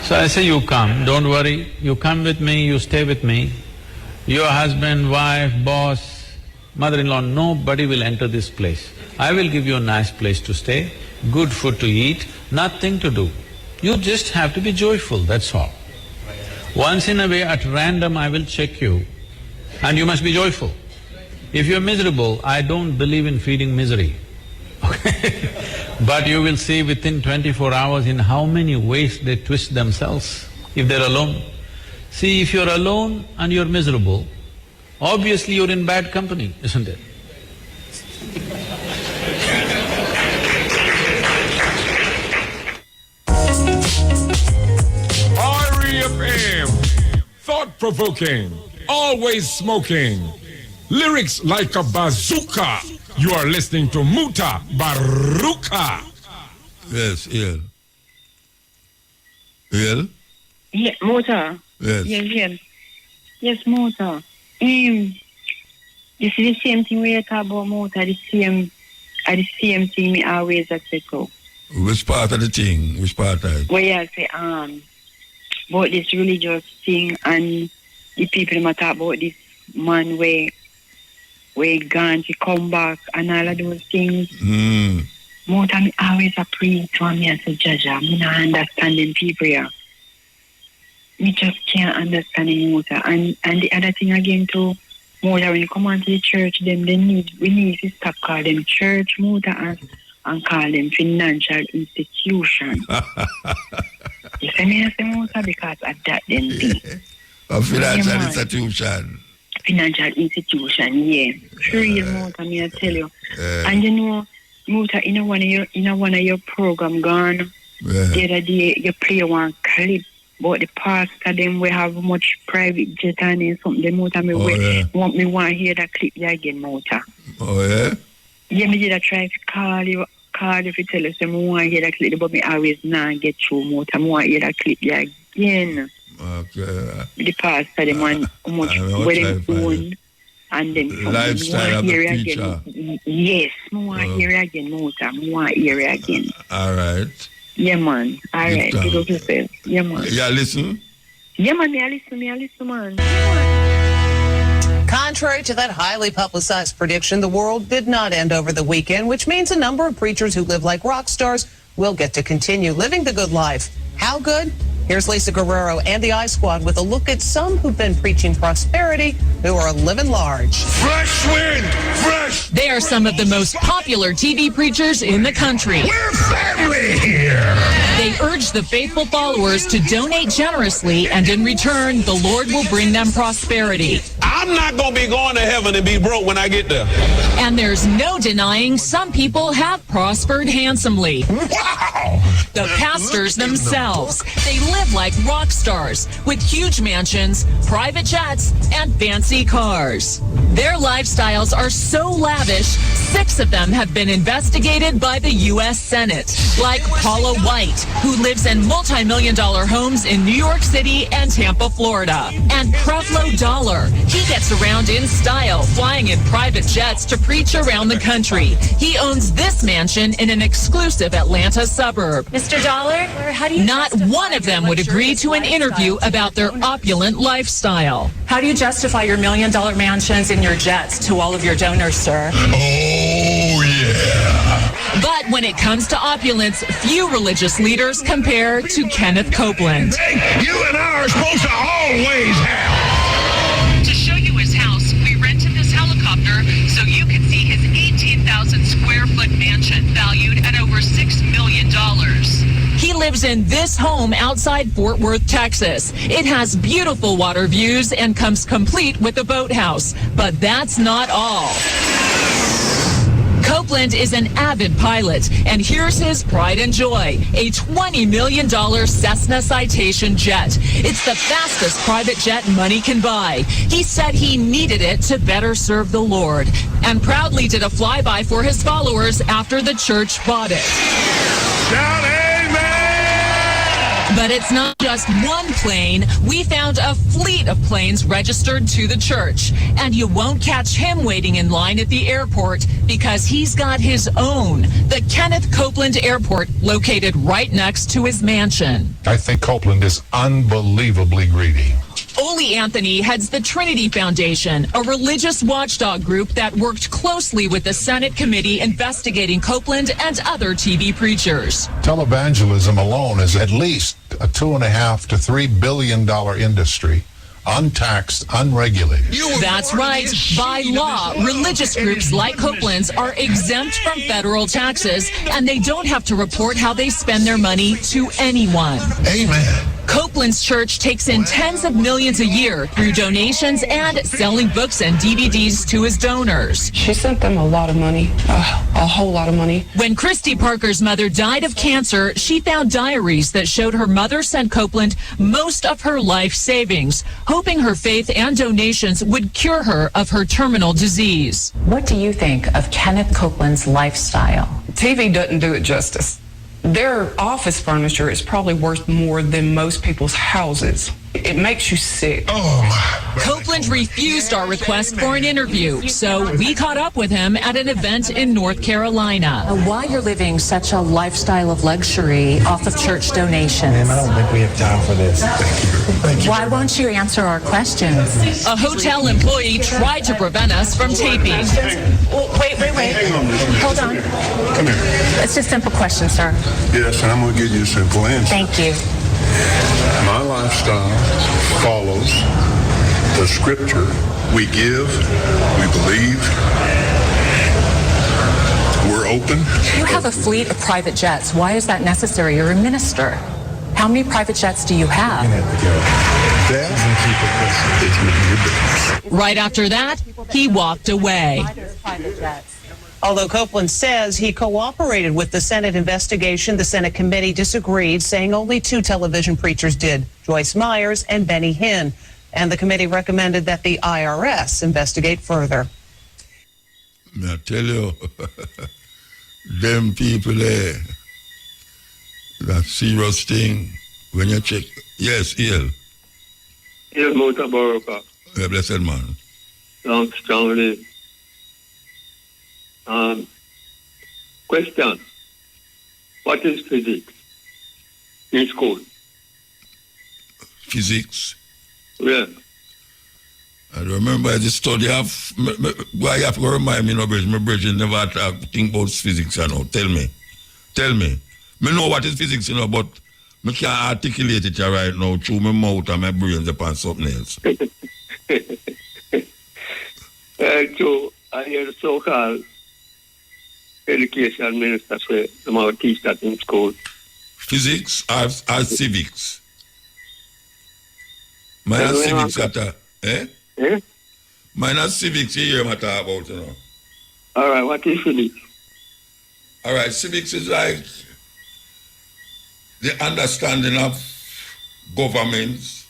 So I say, you come, don't worry. You come with me, you stay with me. Your husband, wife, boss, mother-in-law, nobody will enter this place. I will give you a nice place to stay, good food to eat, nothing to do. You just have to be joyful, that's all. Once in a way, at random, I will check you and you must be joyful. If you're miserable, I don't believe in feeding misery, okay? But you will see within 24 hours in how many ways they twist themselves if they're alone. See, if you're alone and you're miserable, obviously you're in bad company, isn't it? REFM, thought-provoking, always smoking, lyrics like a bazooka. You are listening to Mutabaruka. Yes, ill. Ill? Yeah, muta. Yes. Yes, muta. This is the same thing we talk about muta, the same thing me always say so. Which part of the thing? Which part of it? Where I say, about this religious thing and the people might talk about this man where gone to come back and all of those things. More time I always pray to me as a judge. I'm not understanding people here. Me just can't understand anymore. And the other thing again too, more when you come onto the church, we need to stop calling them church more and call them financial institution. You see me as a motor because of that then be. A financial institution. Financial institution, yeah. Real motor, me I tell you. And you know, motor in one of your program gone, the other day you play one clip about the pastor them we have much private jet and something the motor me want to hear that clip again, motor. Oh yeah? Yeah, me did I try to call you if you tell us I want to hear that clip, but me always not get through motor. I want to hear that clip again. Okay. The pastor, the man, how much well own, and then lifestyle of the preacher. Yes, I want to hear it again, motor. I want to hear it again. All right. Yeah, man. All right. Big up yourself. Yeah, man. Yeah, listen. Yeah, man. I listen, man. Contrary to that highly publicized prediction, the world did not end over the weekend, which means a number of preachers who live like rock stars will get to continue living the good life. How good? Here's Lisa Guerrero and the I Squad with a look at some who've been preaching prosperity who are living large. Fresh wind, fresh. They are some of the most popular TV preachers in the country. We're family here. They urge the faithful followers to donate generously, and in return, the Lord will bring them prosperity. I'm not going to be going to heaven and be broke when I get there. And there's no denying some people have prospered handsomely. Wow! The pastors themselves, they live like rock stars with huge mansions, private jets, and fancy cars. Their lifestyles are so lavish, 6 of them have been investigated by the U.S. Senate, like Paula White, who lives in multi-million-dollar homes in New York City and Tampa, Florida. And Creflo Dollar, he gets around in style, flying in private jets to preach around the country. He owns this mansion in an exclusive Atlanta suburb. Mr. Dollar, how do you Not one of them would agree to an interview about their opulent lifestyle. How do you justify your $1 million mansions and your jets to all of your donors, sir? Oh, yeah. But when it comes to opulence, few religious leaders compare to Kenneth Copeland. Hey, you and I are supposed to always have. To show you his house, we rented this helicopter so you can see his 18,000 square foot mansion valued at over $6 million. He lives in this home outside Fort Worth, Texas. It has beautiful water views and comes complete with a boathouse. But that's not all. Copeland is an avid pilot, and here's his pride and joy, a $20 million Cessna Citation jet. It's the fastest private jet money can buy. He said he needed it to better serve the Lord, and proudly did a flyby for his followers after the church bought it. Shout amen! But it's not just one plane. We found a fleet of planes registered to the church. And you won't catch him waiting in line at the airport because he's got his own, the Kenneth Copeland Airport, located right next to his mansion. I think Copeland is unbelievably greedy. Ole Anthony heads the Trinity Foundation, a religious watchdog group that worked closely with the Senate committee investigating Copeland and other TV preachers. Televangelism alone is at least a $2.5 to $3 billion industry, untaxed, unregulated. That's right. By law, religious groups like Copeland's are exempt from federal taxes, and they don't have to report how they spend their money to anyone. Amen. Copeland's church takes in tens of millions a year through donations and selling books and DVDs to his donors. She sent them a lot of money, a whole lot of money. When Christy Parker's mother died of cancer, she found diaries that showed her mother sent Copeland most of her life savings, hoping her faith and donations would cure her of her terminal disease. What do you think of Kenneth Copeland's lifestyle? TV doesn't do it justice. Their office furniture is probably worth more than most people's houses. It makes you sick. Oh, my. Copeland refused our request for an interview, so we caught up with him at an event in North Carolina. Why you're living such a lifestyle of luxury off of church donations? Ma'am, I don't think we have time for this. Thank you. Why won't you answer our questions? A hotel employee tried to prevent us from taping. Wait. Hold on. Come here. It's just a simple question, sir. Yes, and I'm going to give you a simple answer. Thank you. My lifestyle follows the scripture. We give, we believe, we're open. You have a fleet of private jets. Why is that necessary? You're a minister. How many private jets do you have? That is none of your business. Right after that, he walked away. Although Copeland says he cooperated with the Senate investigation, the Senate committee disagreed, saying only 2 television preachers did, Joyce Myers and Benny Hinn. And the committee recommended that the IRS investigate further. I tell you, them people there, that serious thing, when you check, yes, ill. Yes, Mutabaruka. Yeah, blessed man. Strongly. Question. What is physics in school? Physics? Yeah. I remember I just study of, why you have to remind me, my bridge never think about physics, you know. Tell me. Me know what is physics, you know, but I can't articulate it right now through my mouth and my brains upon something else. So I hear so-called education minister say the more teach that in school. Physics or civics? Mine civics at mine civics you hear me talk about, you know. All right, what is civics? All right, civics is like the understanding of governments,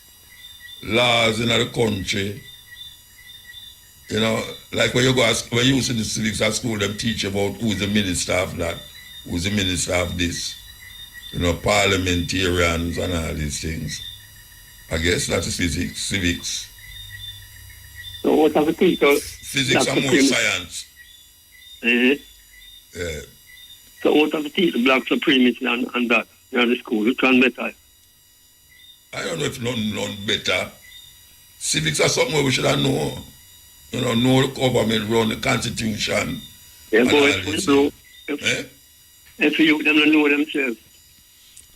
laws in the country. You know, like when you see the civics at school, them teach about who's the minister of that, who's the minister of this, you know, parliamentarians and all these things. I guess that is civics. So what have the teacher? Physics and more science. Yeah. So what have the teacher black supremacy and that in the school? Which one better? I don't know if none better. Civics are something we should have know. You know the government run the constitution. Yeah, but if you them don't know themselves.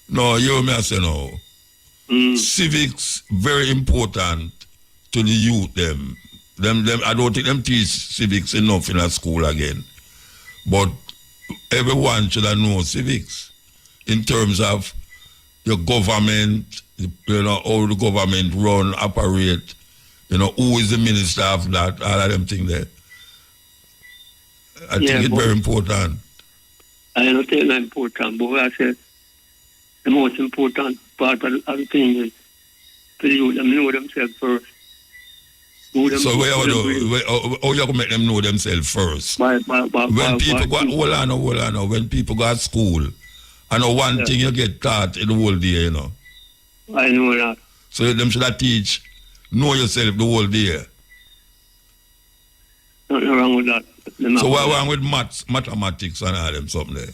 No, you hear me I say no. Civics very important to the youth them. I don't think them teach civics enough in a school again. But everyone should have known civics in terms of your government, you know, how the government run, operate, you know, who is the minister of that, all of them things there. I think it's very important. I don't think it's important, but I said the most important part of the thing is to you them know themselves first. So how you make them know themselves first? When people go to school, I know one thing you get taught in the whole day, you know. I know that. So them should teach, know yourself the whole day. Nothing wrong with that. So what wrong with mathematics and all them something there?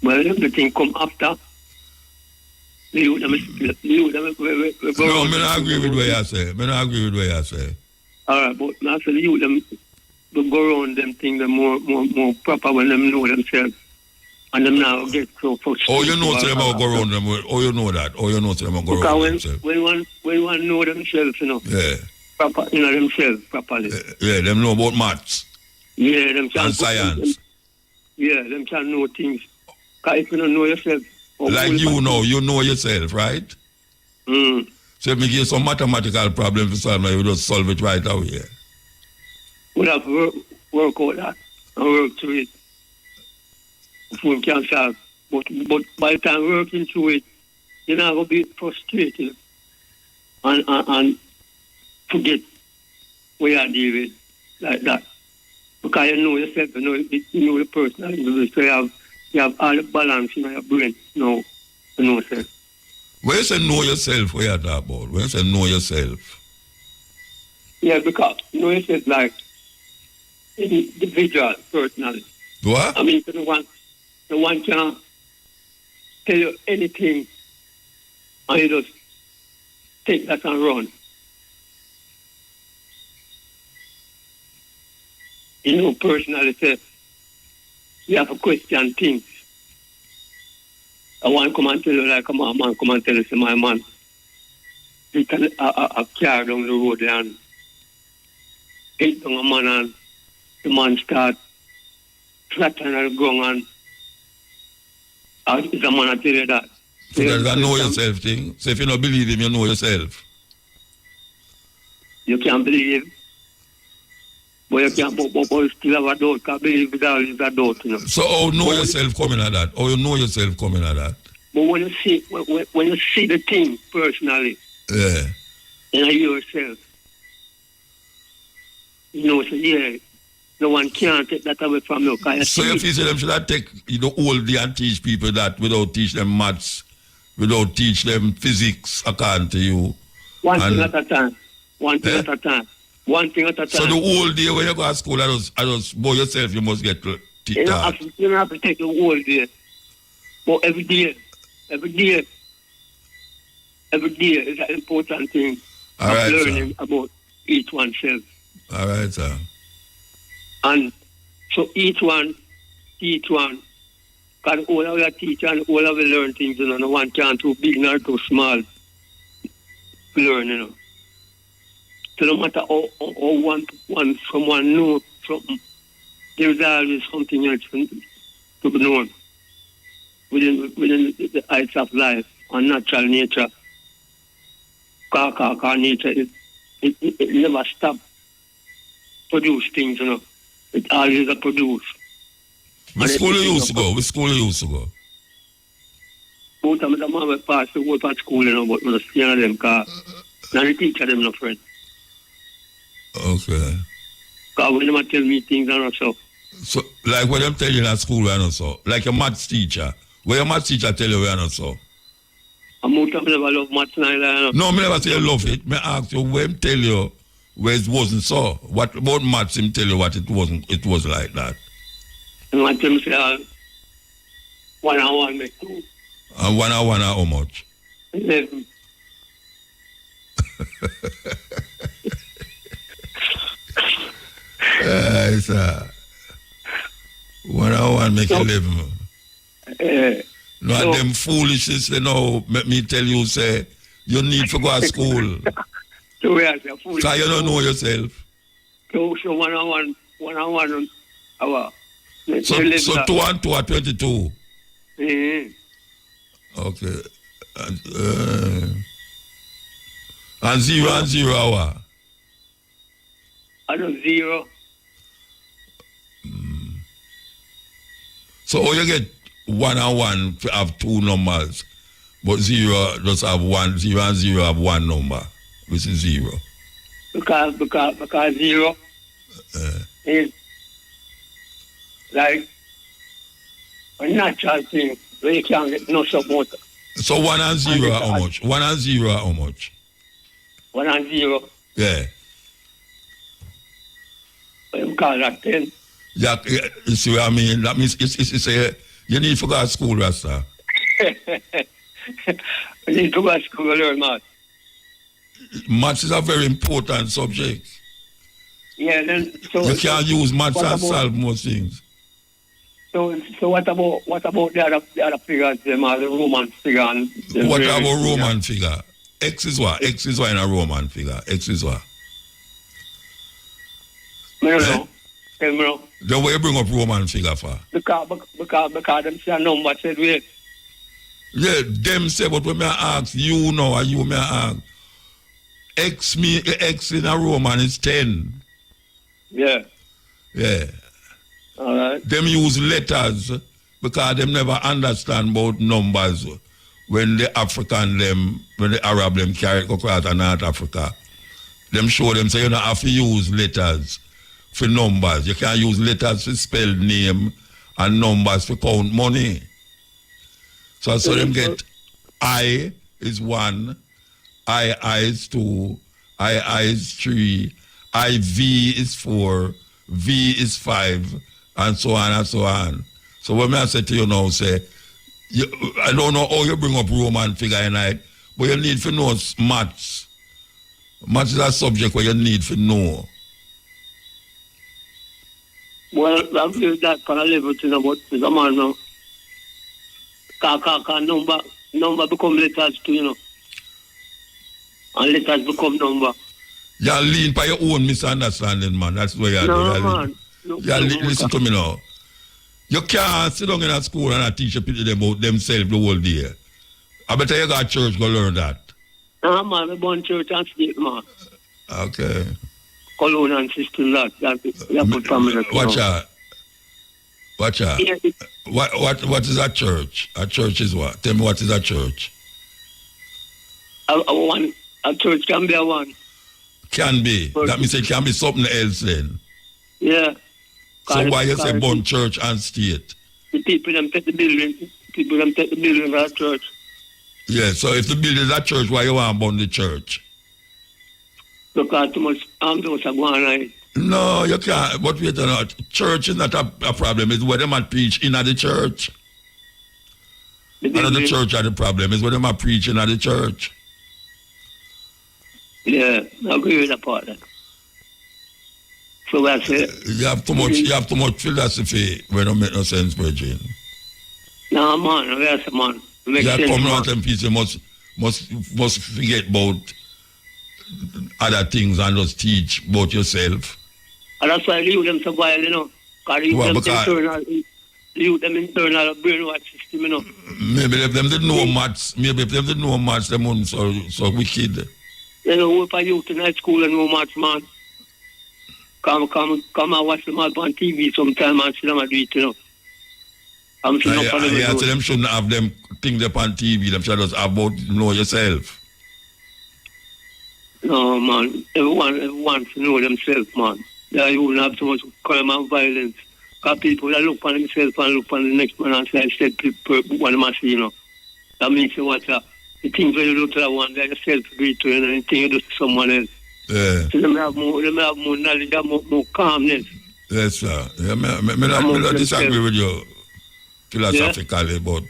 Well, everything come after. No, I don't agree with what you say. All right, but I say you them go around them things more proper when them know themselves. And them now get so frustrated. Oh, you know them how go around them. Oh, you know that. Oh, you know them how go around themselves. When one know themselves, you know. Yeah. Proper, you know themselves properly. Yeah, them know about maths. Yeah, them can and science. Them can know things. Because if you don't know yourself. Like you know yourself, right? So if you get some mathematical problem to solve, you just solve it right away. We have to work out that and work through it. If we can solve. But by the time working through it, you're not going to be frustrated and forget what you deal with like that. Because you know yourself, you know the person, so you have all the balance in your brain now, you know yourself. When you say know yourself, what you talk about? When you say know yourself? Yeah, because know yourself like individual, personally. What? I mean, the one can tell you anything and you just take that and run. You know, personally, say, you have to question things. I want to come and tell you, like a man come and tell you, say, my man, he can a car down the road and hit down a man and the man start flattering the ground and the man I tell you that. So that's a know yourself thing. So if you don't believe him, you know yourself. You can't believe. But you can't but still have a doubt, because believe is always a doubt, you know. So how know yourself coming at that? How you know yourself coming at that? But when you see the thing personally, yeah, and yourself, you know, so yeah, no one can take that away from you. So if you say them should I take the whole day and teach people that without teach them maths, without teach them physics according to you? One thing at a time. One thing at a time. So the whole day when you go to school, I just by yourself, you must get to teach that. You don't have to take the whole day. But every day is an important thing of learning about each oneself. All right, sir. And so each one, because all of your teach and all of you learn things, you know, no one can too big nor too small to learn, you know. So no matter how someone knows something, there's always something else to be known within the heights of life and natural nature. Because nature, it never stops produce things, you know. It always a produce. Which school you used to go? Which school you used to go? Both of them have passed the whole part school, you know, but I'm staying on them because now the teacher them no friend. Okay. Because when they tell me things and so. So, like what them tell you in school, we not so. Like your maths teacher. What your maths teacher tell you, we not so. I'm out of never love maths neither. No, me never say you love it. Me ask you, when tell you where it wasn't so. What about maths him tell you what it wasn't, it was like that. And what them say, 1 and 1 make 2. And 1 and 1 are how much? 11. It's 1 and 1 make 11. No, them foolishness, they know, make me tell you, say, you need to go to school. So we are foolish. Because you don't know yourself. So 1 and 1 hour. So 2 and 2 are 22. Okay. And 0 and 0 hour. I know 0. So how you get 1 and 1 to have 2 numbers, but 0 just have 1, 0 and 0 have 1 number, which is 0. Because 0 is like a natural thing where you can't get no support. So 1 and 0 are how much? 1 and 0 are how much? 1 and 0. Yeah. You call that 10. Yeah, you see what I mean? That means it's you need to go to school, Rasta. You need to go to school to learn maths. Maths is a very important subject. Yeah, then you can't use maths and solve most things. So what about the other figures, the Roman figure? What about Roman figure? X is what? X is what in a Roman figure? X is what? I don't know. Tell me now. Then why you bring up Roman figure for? Because them say a number said wait. Yeah, them say, but when I ask you know, and you may ask, X in a Roman is 10. Yeah. Yeah. All right. Them use letters because them never understand about numbers when the Arab them carry across North Africa. Them show them say you don't have to use letters for numbers. You can't use letters to spell name and numbers to count money. So them get I is 1, I is 2, I is 3, IV is 4, V is 5, and so on and so on. So when I say to you now, say, I don't know how you bring up Roman figure in it, but you need to know maths. Maths is a subject where you need to know. Well, I believe that kind of level to know about the man now. Number become letters too, you know. And letters become number. You lean by your own misunderstanding, man. That's where you no, do. Man. Listen to me now. You can't sit down in a school and teach people about themselves the whole day. I better you go to church go learn that. No, man. I born church and state, man. Okay. Colonial system, that put family. Watch out. Watch out. Yeah, what is a church? A church is what? Tell me what is a church? A church can be a one. Can be. That means it can be something else then. Yeah. So why you say born church and state? The people them take the building. People them take the building of the church. Yeah, so if the building is a church, why you want to burn the church? Because too much those are going on. No, you can't. But wait a minute. Church is not a problem. It's where they might preach in the church. Not the church are the problem. It's where they might preach in the church. Yeah, I agree with that part. So that's it. You have too much philosophy when it make no sense, Virgin. No, man. Yes, man. You have come out and people must forget about other things and just teach about yourself. And that's why I leave them survive, you know. Because leave them internal brainwash system, you know. Maybe if them didn't know maths, them wouldn't so wicked. You know, if I youth in high school and no maths, man. Come and watch them up on TV sometime and see them do it, you know. I'm sure so them shouldn't have them things up on TV. Them should just about know yourself. No, man. Everyone should know themselves, man. They wouldn't have so much crime and violence. Because people that look on themselves and look on the next man and say, I said people want to see, you know. That means you watch the things when you do to that one, they're self-agreed to, and anything you do to someone else. Yeah. So they may have more knowledge, they have more calmness. Yes, sir. Yeah, I disagree with you philosophically, but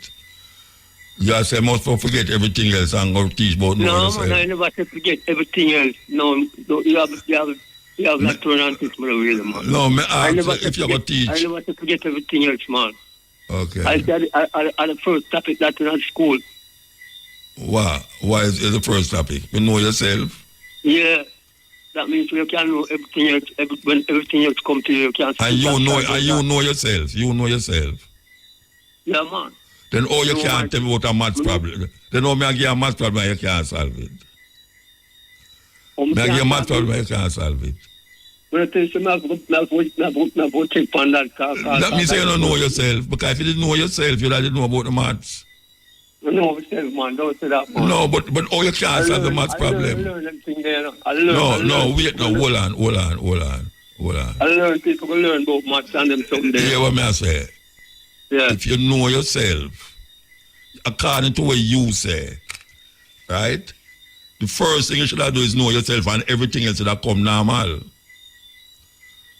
you say most people forget everything else and go teach about no, man, I never say forget everything else. No, you have that turn on this, man. No, I ask if you go teach. I never say forget everything else, man. Okay. I said at the first topic that in school. Why is the first topic? You know yourself? Yeah. That means you can know everything else. When everything else comes to you, you can. And you know yourself. You know yourself. Yeah, man. Then you can't tell me about a maths problem. Then I give you a maths problem and you can't solve it. I give you a maths problem and you can't solve it. That means you don't know yourself. Because if you didn't know yourself, you didn't know about the maths. I know myself, man. Don't say that, man. No, but you can't solve the maths problem. Wait, hold on. I learn people can learn about maths and them something there. You hear what I say? Yeah. If you know yourself, according to what you say, right? The first thing you should do is know yourself and everything else should come normal.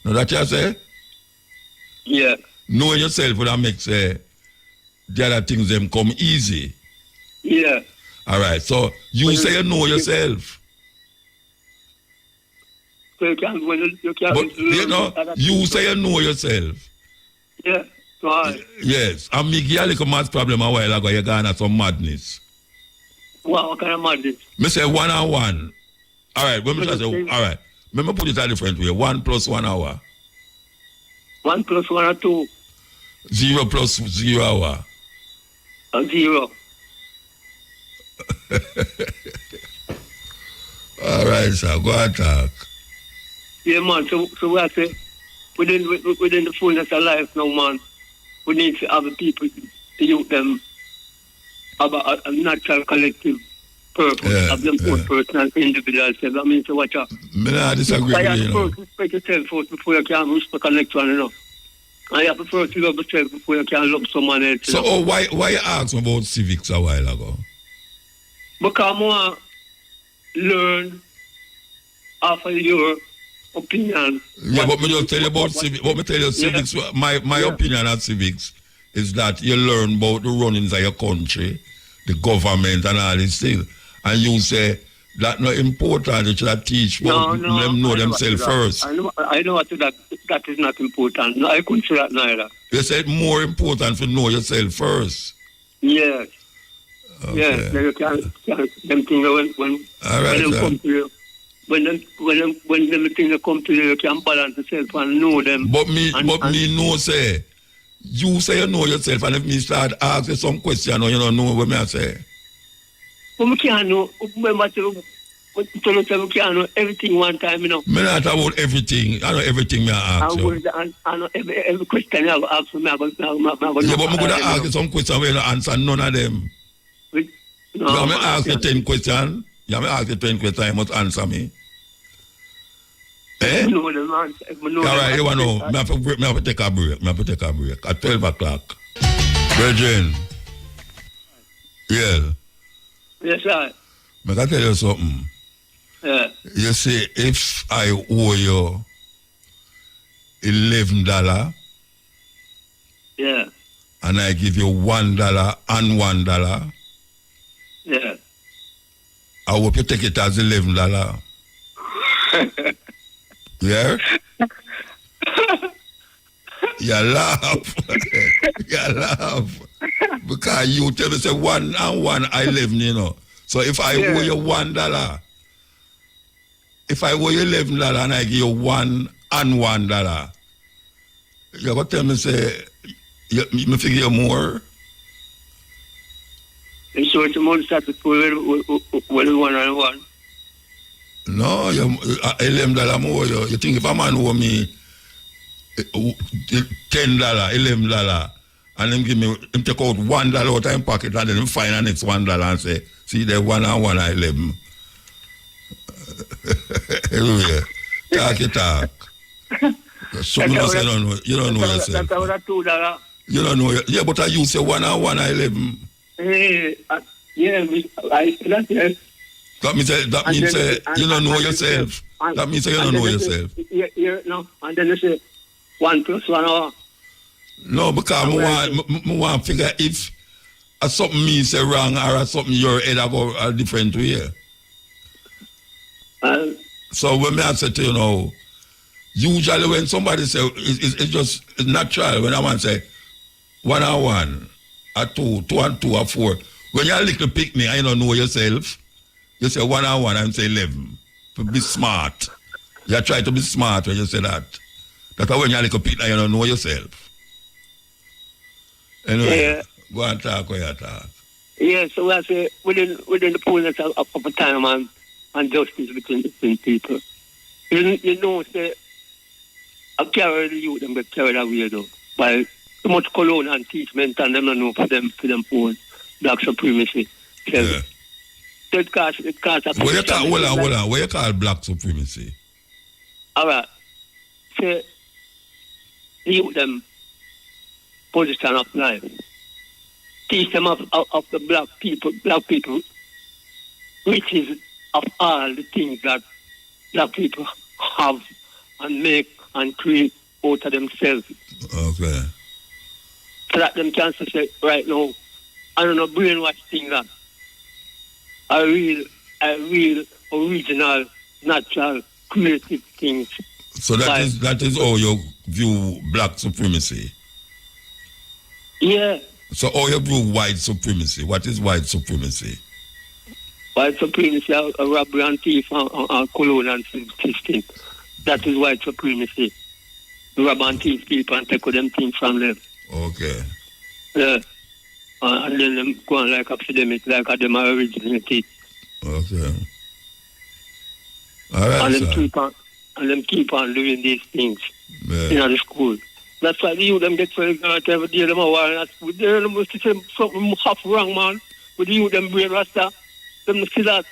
Know that you say? Yeah. Knowing yourself would make the other things them come easy. Yeah. All right. So you say you know yourself. So you can't. But you say you know yourself. Yeah. Right. Yes. And me give you a little maths problem a while ago. You're going at some madness. What kind of madness? Me say 1 and 1. All right. When me say all right. Let me put it a different way. 1 plus 1 hour. 1 plus 1 or 2. 0 plus 0 hour. 0. All right, sir. Go and talk. Yeah, man. So what I say, within the fullness of life now, man, we need to have the people to use them have a natural collective purpose of them own personal individual self. I mean, so what you... I disagree with you, first respect yourself first before you can respect the next one, you know. And you have to first love yourself before you can love someone else. So why you asked me about civics a while ago? Because I want to learn after your opinion. Yeah, but me just tell you about civics. What me tell you, civics, my opinion on civics is that you learn about the runnings of your country, the government and all these things. And you say that's not important, you should teach them know themselves first. I know what that is not important. No, I couldn't say that neither. You said more important to know yourself first. Yes. Okay. Yes, you can't them things when them come to you. When them things come to you, you can balance yourself and know them. But me know say you say you know yourself, and if me start asking some question, you don't know what I say. But we can't know. Remember, we can't know everything one time, you know. Me not about everything. I know everything me ask you. I know every question you ask me. Yeah, but I'm going to ask you some questions where you answer none of them. No, I'm going to ask you 10 questions. You may ask you 10 questions, you must answer me. Eh? No, the answer. All right, you want to know. I have to take a break. At 12 o'clock. Virgin. Yeah. Yes, sir. I can tell you something. Yeah. You see, if I owe you $11, yeah, and I give you $1 and $1, yeah, I hope you take it as $11. Yeah? You laugh. You laugh. Because you tell me, say 1 and 1, I live, you know. So if I owe you $1, if I owe you $11 and I give you $1 and $1, you're going to tell me, say, me figure more? And so it's more satisfying when 1 and 1. No, $11 more. You think if a man owe me $10, $11, and him give me, him take out $1 out of his pocket, and then him find the next $1 and say, see, there 1 and 1 and 11. Anyway, talk your talk. Some of us, you don't know yourself. That's $2. You don't know. Yeah, but I use say 1 and 1 and 11. Yeah, that's it. That means you don't know yourself. That means you don't know yourself. Yeah, no. And then you say 1 + 1 hour. No, because I want to figure if something me say wrong or something your head go a different way. So when I say to you know, usually when somebody say it's just natural when I want to say 1 and 1, or 2, 2 and 2 or 4. When you're a little pick me and you don't know yourself, you say 1 and 1 and say 11. To be smart. You try to be smart when you say that. That's when you're a little pick and you don't know yourself. Anyway, go and talk where you talk. Yeah, so I say within the fullness of time and justice between people. You know, say, I carry the youth and get carried away though. By too much cologne and teachment and them don't know for them own black supremacy. Yeah. It cause what you call, hold on. What you call black supremacy? Alright. Say the youth them position of life. Teach them of the black people, which is of all the things that black people have and make and create out of themselves. Okay. So that them can say right now, I don't know, brainwash thing that a real original, natural, creative things. So that is how you view black supremacy? Yeah. So how you view white supremacy? What is white supremacy? White supremacy, a robbery and thief and colonial system. That is white supremacy. Rob and thief people and take them things from them. Okay. Yeah. And then them go on like epidemic, like them originated. Okay. All right, and them keep on doing these things in the school. That's why the youth them get very good every day. Them are warning at school. They must say something half wrong, man. With the youth them brain rasta, them see that.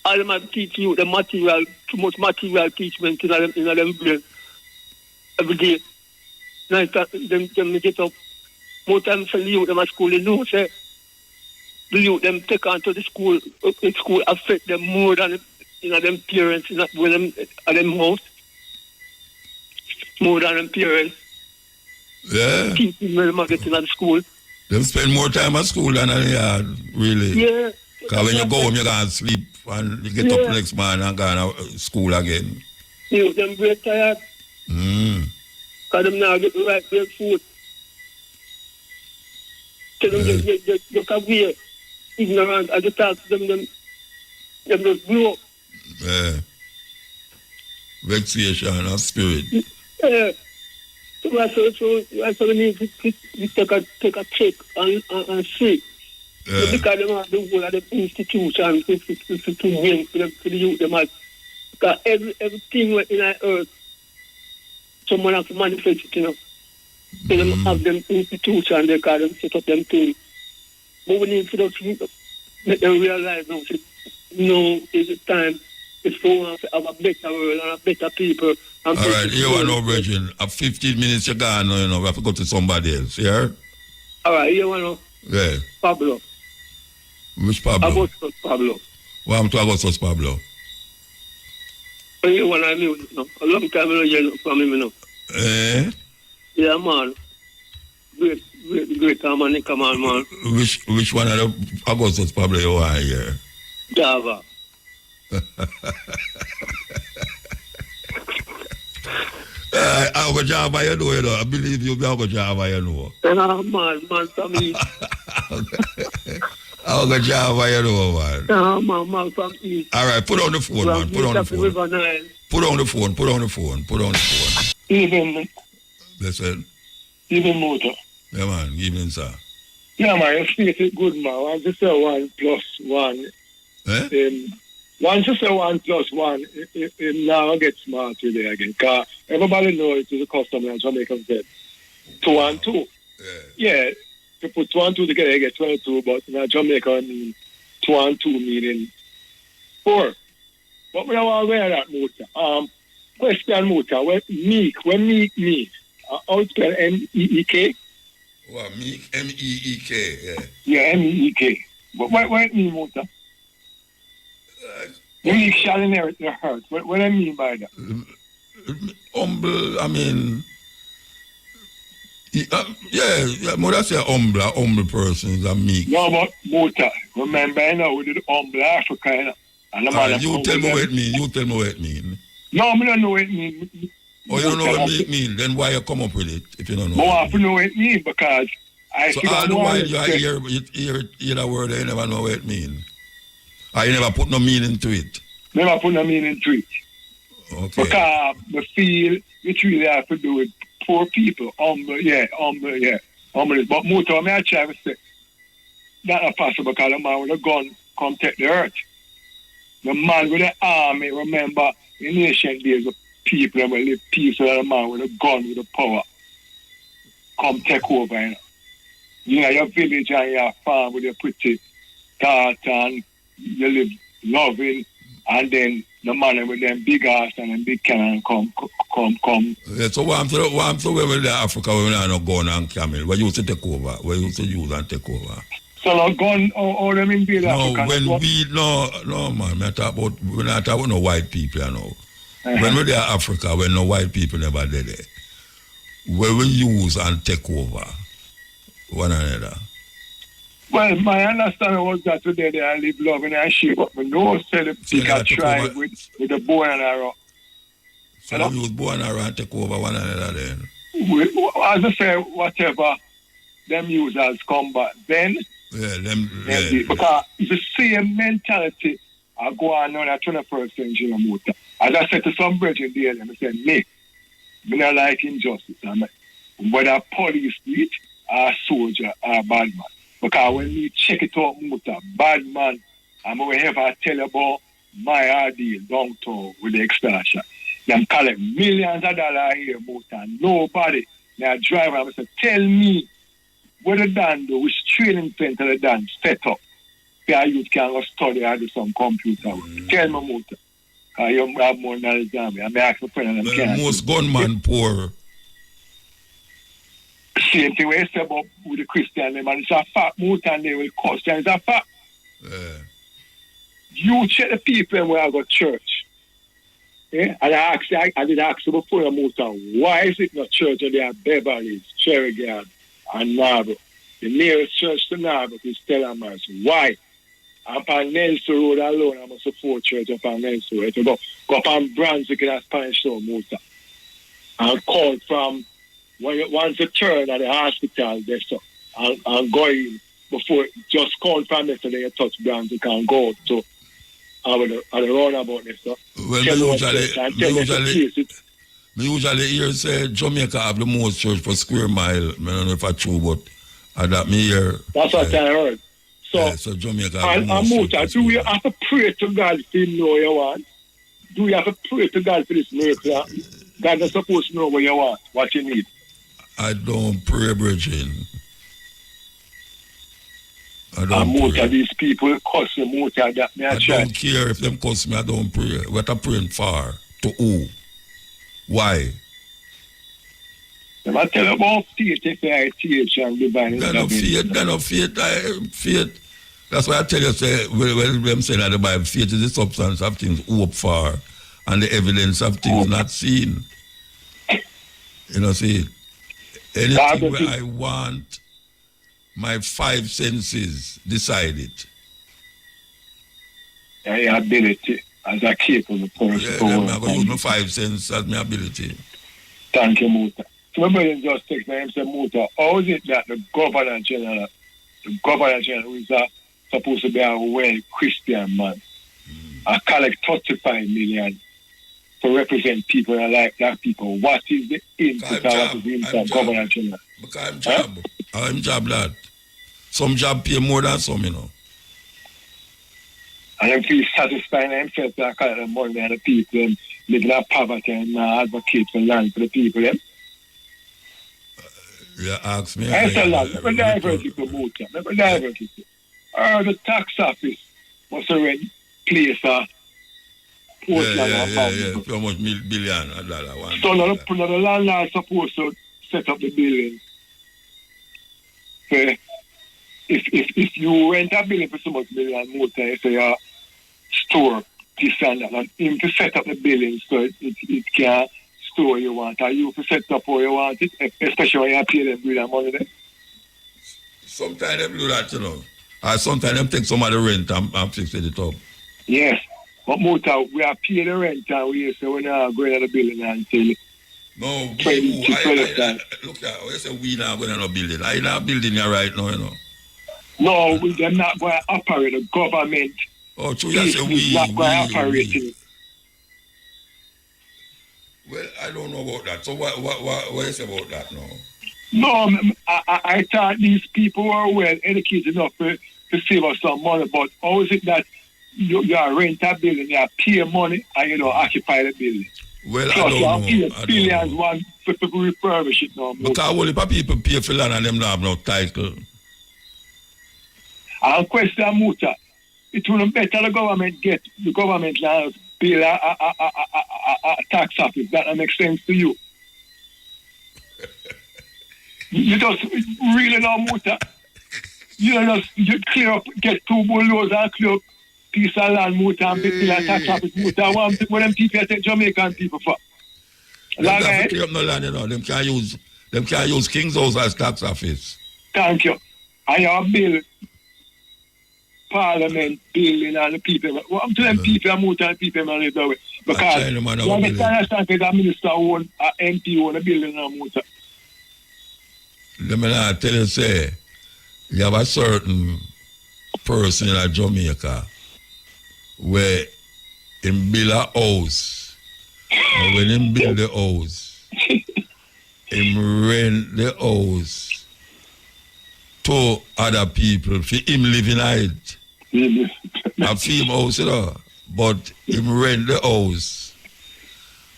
All them have to teach you the material, too much material teachment in them brain every day. Night them get up. More times for the youth them at school, they know say the youth them take on to the school affect them more than them parents in them house. More than them parents. Yeah. Teaching when them get in the school. Them spend more time at school than in the yard, really. Yeah. Because when you go home, you can't sleep and you get up next morning and go to school again. You them great tired. Because them now get the right great food. Tell them you can be ignorant. I just talk to them just grow up. Yeah. Vexation of spirit. Yeah. So we need to take a check and see. Yeah. Because them have the whole of the institution to win for the youth. Because everything in our earth, someone has to manifest it, you know. So them have them institution, they call them set up them things. But we need to make them realize now, is it time if we want to have a better world and a better people. All right, you are no virgin. At 15 minutes you're gone, you know, we have to go to somebody else, yeah? All right, you want to? Yeah. Pablo. Which Pablo? Augustus Pablo. What happened to Augustus Pablo? You want to music, no? A long time I don't hear from him, you know. Eh? Yeah, man. Great harmonica man. Which one of the Augustus Pablo you want here? Java. I'll go Java, you know. I believe you'll be I'll go Java, you know. Man, from East. I'll go Java, you know, man. Man, from East. All right, put on the phone, man. Put on the phone. Put on the phone. Evening. Listen. Evening, Muta. Yeah, man. Evening, sir. Yeah, man. You speak it good, man. I just say 1 + 1 Once you say 1 + 1, it now gets smart today again. Because everybody knows it is a custom in Jamaican said 2 and 2. Yeah, to put 2 and 2 together, you get 22, but in Jamaica, I mean 2 and 2 meaning 4. But we don't want to wear that, Muta. Question, Muta, when meek means, how it spell M-E-E-K? Well, meek, M-E-E-K, yeah. Yeah, M-E-E-K. But what it mean, Muta? Meek shall inherit the hurt. What do I mean by that? Humble, I mean... yeah, Mother say humble persons are meek. No, but Muta, remember, you know, we did humble Africa, you know. And the man you tell me what it mean. You tell me what it mean. No, I don't know what it mean. Oh, you don't know what it mean? Then why you come up with it if you don't know? But I have to know what it mean because I so all the while you hear the word, you never know what it mean. Or you never put no meaning to it. Never put no meaning to it. Okay. Because I feel it really have to do with poor people. Humble. But Muta, I try to say that's not possible because the man with a gun come take the earth. The man with the army, remember, in ancient days, the people that will live peaceful, the man with a gun, with the power, come take over, you know. You know, your village and your farm with your pretty daughter and you live loving, and then the man with them big ass and them big cannon come. Yeah, so what I'm saying with Africa, we don't have no gun and camel. What you used to take over? What you used to use and take over? So no gun or them invade Africa? No, man. We're not talking about no white people, you know. When we're there in Africa, when no white people never did it, where we use and take over one another. Well, my understanding was that today they live loving and shit, but we know say the people try with the bow and arrow. So they use bow and arrow and take over one another then? As I say, whatever them use as combat then. Because it's the same mentality I go on in the 21st century Muta. As I said to some brethren there, I said, me not like injustice. Whether police do it, or soldier, or bad man. Because when we check it out, Muta, bad man, I'm going to ever tell you about my ordeal downtown with the extortion. Them collect millions of dollars here, Muta. Nobody, now driver, I say, tell me, what the Dan do, which training center the Dan set up, where you can go study or do some computer work. Tell me, Muta. Because you have more knowledge than me. I may ask my friend and them most gunman poor. Same thing we say about with the Christian, and it's a fact, Muta, and they will cost, and it's a fact. You check the people where I go to church. Yeah? And I did ask you before, Muta, why is it not church and they are Beverly's, Cherry and Narbo? The nearest church to Narbo is Telemars. Why? Up on Nelson Road alone, I'm a support church up on Nelson Road. Go up on Brunswick and Spanish Town, Muta. And call from once you turn at the hospital, there, so, and go in before, just call from there so then you touch Brunswick and go to the roundabout there, so. Well, me usually hear say Jamaica have the most church for square mile. I don't know if it's true, but that me hear. That's what I heard. So Jamaica have the most Muta, do we have to pray to God if you know you want? Do we have to pray to God for this miracle? God is supposed to know what you want, what you need. I don't pray, Bridget. I don't Muta, these people cuss you, Muta, that me I don't care if them cuss me, I don't pray. What I praying for? To who? Why? I tell you about faith, if you are TH and divine. Faith. That's why I tell you, say, when them say that the Bible, faith is the substance of things hoped for and the evidence of things not seen. You know, see, anything where I want, my 5 senses decide it. Your ability as a capable person. I'm going to use my 5 senses as my ability. Thank you, Muta. So my brother just text me and say, Muta, how is it that the Governor General who is supposed to be a well Christian man, collect 35 million to represent people and like black people? What is the input and what is the input of Governor General? Because I'm job that. Some job pay more than some, you know. And them feel satisfied in themselves to collect the money and the people them living in poverty and advocate for land for the people them. You ask me. I tell them, never divert it to Muta. Never divert it. The tax office must already place a Portland and yeah. How much billion $1? So now the landlord is supposed to set up the building. So if you rent a building for so much million Muta, you say you store this and that, and him to set up the building so it can store you want, or you to set up how you want it, especially when you pay them with that money there. Sometimes them do that, you know. Or sometimes them take some of the rent and fix it up. Yes. But Muta, we are paying the rent and we say we're not going to the building until no, look, you say we not going to no building. I not building here right now, you know. No, they're not going to operate. The government oh, true, you say we not going to operate it. Well, I don't know about that. So what you say about that now? No, I thought these people were well educated enough to save us some money, but how is it that you rent a building, you pay money, and you don't occupy the building? Well, plus, I don't know. Billions want to refurbish it now. Because only people pay for land and them don't have no title. And question Muta, it would be better the government lands bill a tax office. That makes sense to you. You just really know Muta. You clear up, get 2 bulldozers and clear up piece of land Muta and bill a tax office Muta. What them people take Jamaican people for? Them can't clear up no land, you know. Them can't use King's House as tax office. Thank you. And your bill Parliament building and the people. What I'm telling people, I'm Muta and people and live that way. Because you understand that minister own, MP own a building and Muta. Let me not tell you, say, you have a certain person in Jamaica where him build a house, and when him build the house, him rent the house to other people for him living in it. A film house, you know, but him rent the house,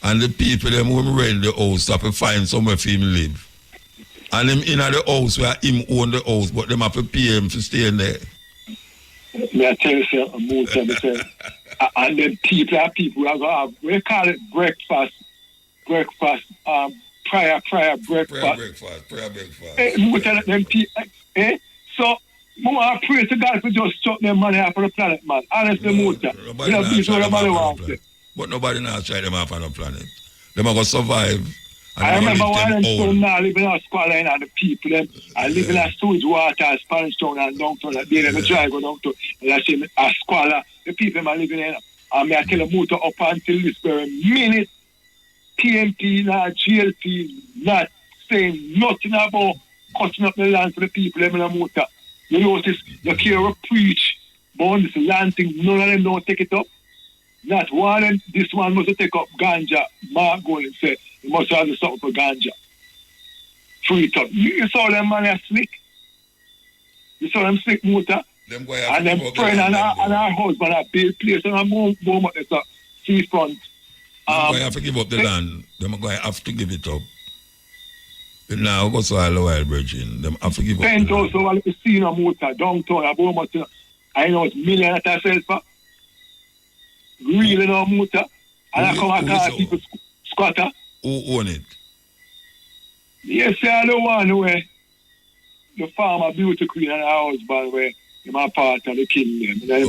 and the people them who rent the house have to find somewhere for him live. And him in the house where him own the house, but them have to pay him for staying there. May I tell you something, and then people are going to have, we call it breakfast, prayer breakfast. So, I pray to God to just chuck them money off of the planet, man. Honestly, Muta. But nobody now try them off on the planet. Them are going to survive. I remember one of them still now living in a squalor and the people them and living in sewage water, Spanish Town and downtown. They never try to go down to a squalor. The people are living in. And I tell them Muta up until this very minute, PMP, not GLP, not saying nothing about cutting up the land for the people them in Muta. You notice the care preach about this land thing, none of them don't take it up. Not one of them, this one must take up ganja. Mark go and say, you must have something for ganja. Free it up. You saw them man are slick. You saw them slick Muta. And them friend and our husband are build place and a boom at the seafront. They're going to have to give up the land. They're going to have to give it up. Now, go to all the wild virgin. Them have to give up. Penthouse, so I'll be seeing a Muta downtown, a boom at I know it's million at herself. Really no Muta. And I come and call people squatter. Who own it? Yes, I the one where the farmer beauty queen and her husband where them are part of the kingdom. And then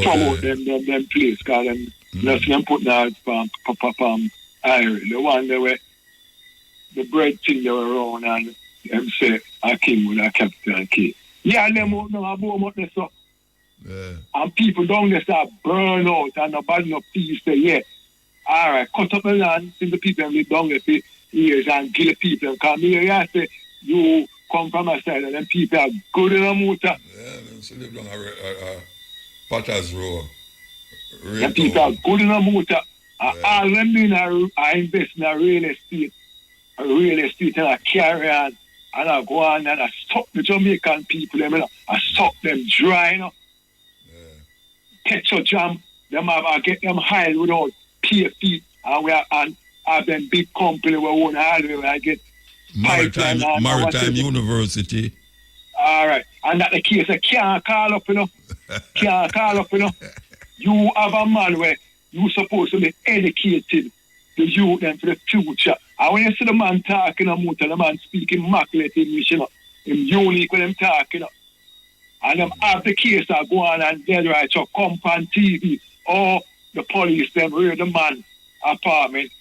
promote them place because them put out iron. The one there where the bread thing they were around and them say a king with a capital K. Yeah, and them out now boom up there so. Yeah. And people down there start burn out and nobody no peace say, yeah. Alright, cut up the land since the people live down there for years and kill the people. Because me say you come from a side and then people are good in a Muta. Yeah, so live down a Potter's Row. The people are good in a Muta. All them doing are invest in a real estate and a carry on and I go on and I stop the Jamaican people, I stop them dry, you know. petrol jam, them have get them high without pay feet, and we have them big company we own highway where I get Maritime University. All right, and that the case I can't call up, can't call up, You have a man where you supposed to be educated the youth and for the future. And when you see the man talking about the man speaking immaculate English, him unique when them talking, and them have the case that go on and dead right so come on TV or the police them read the man apartment.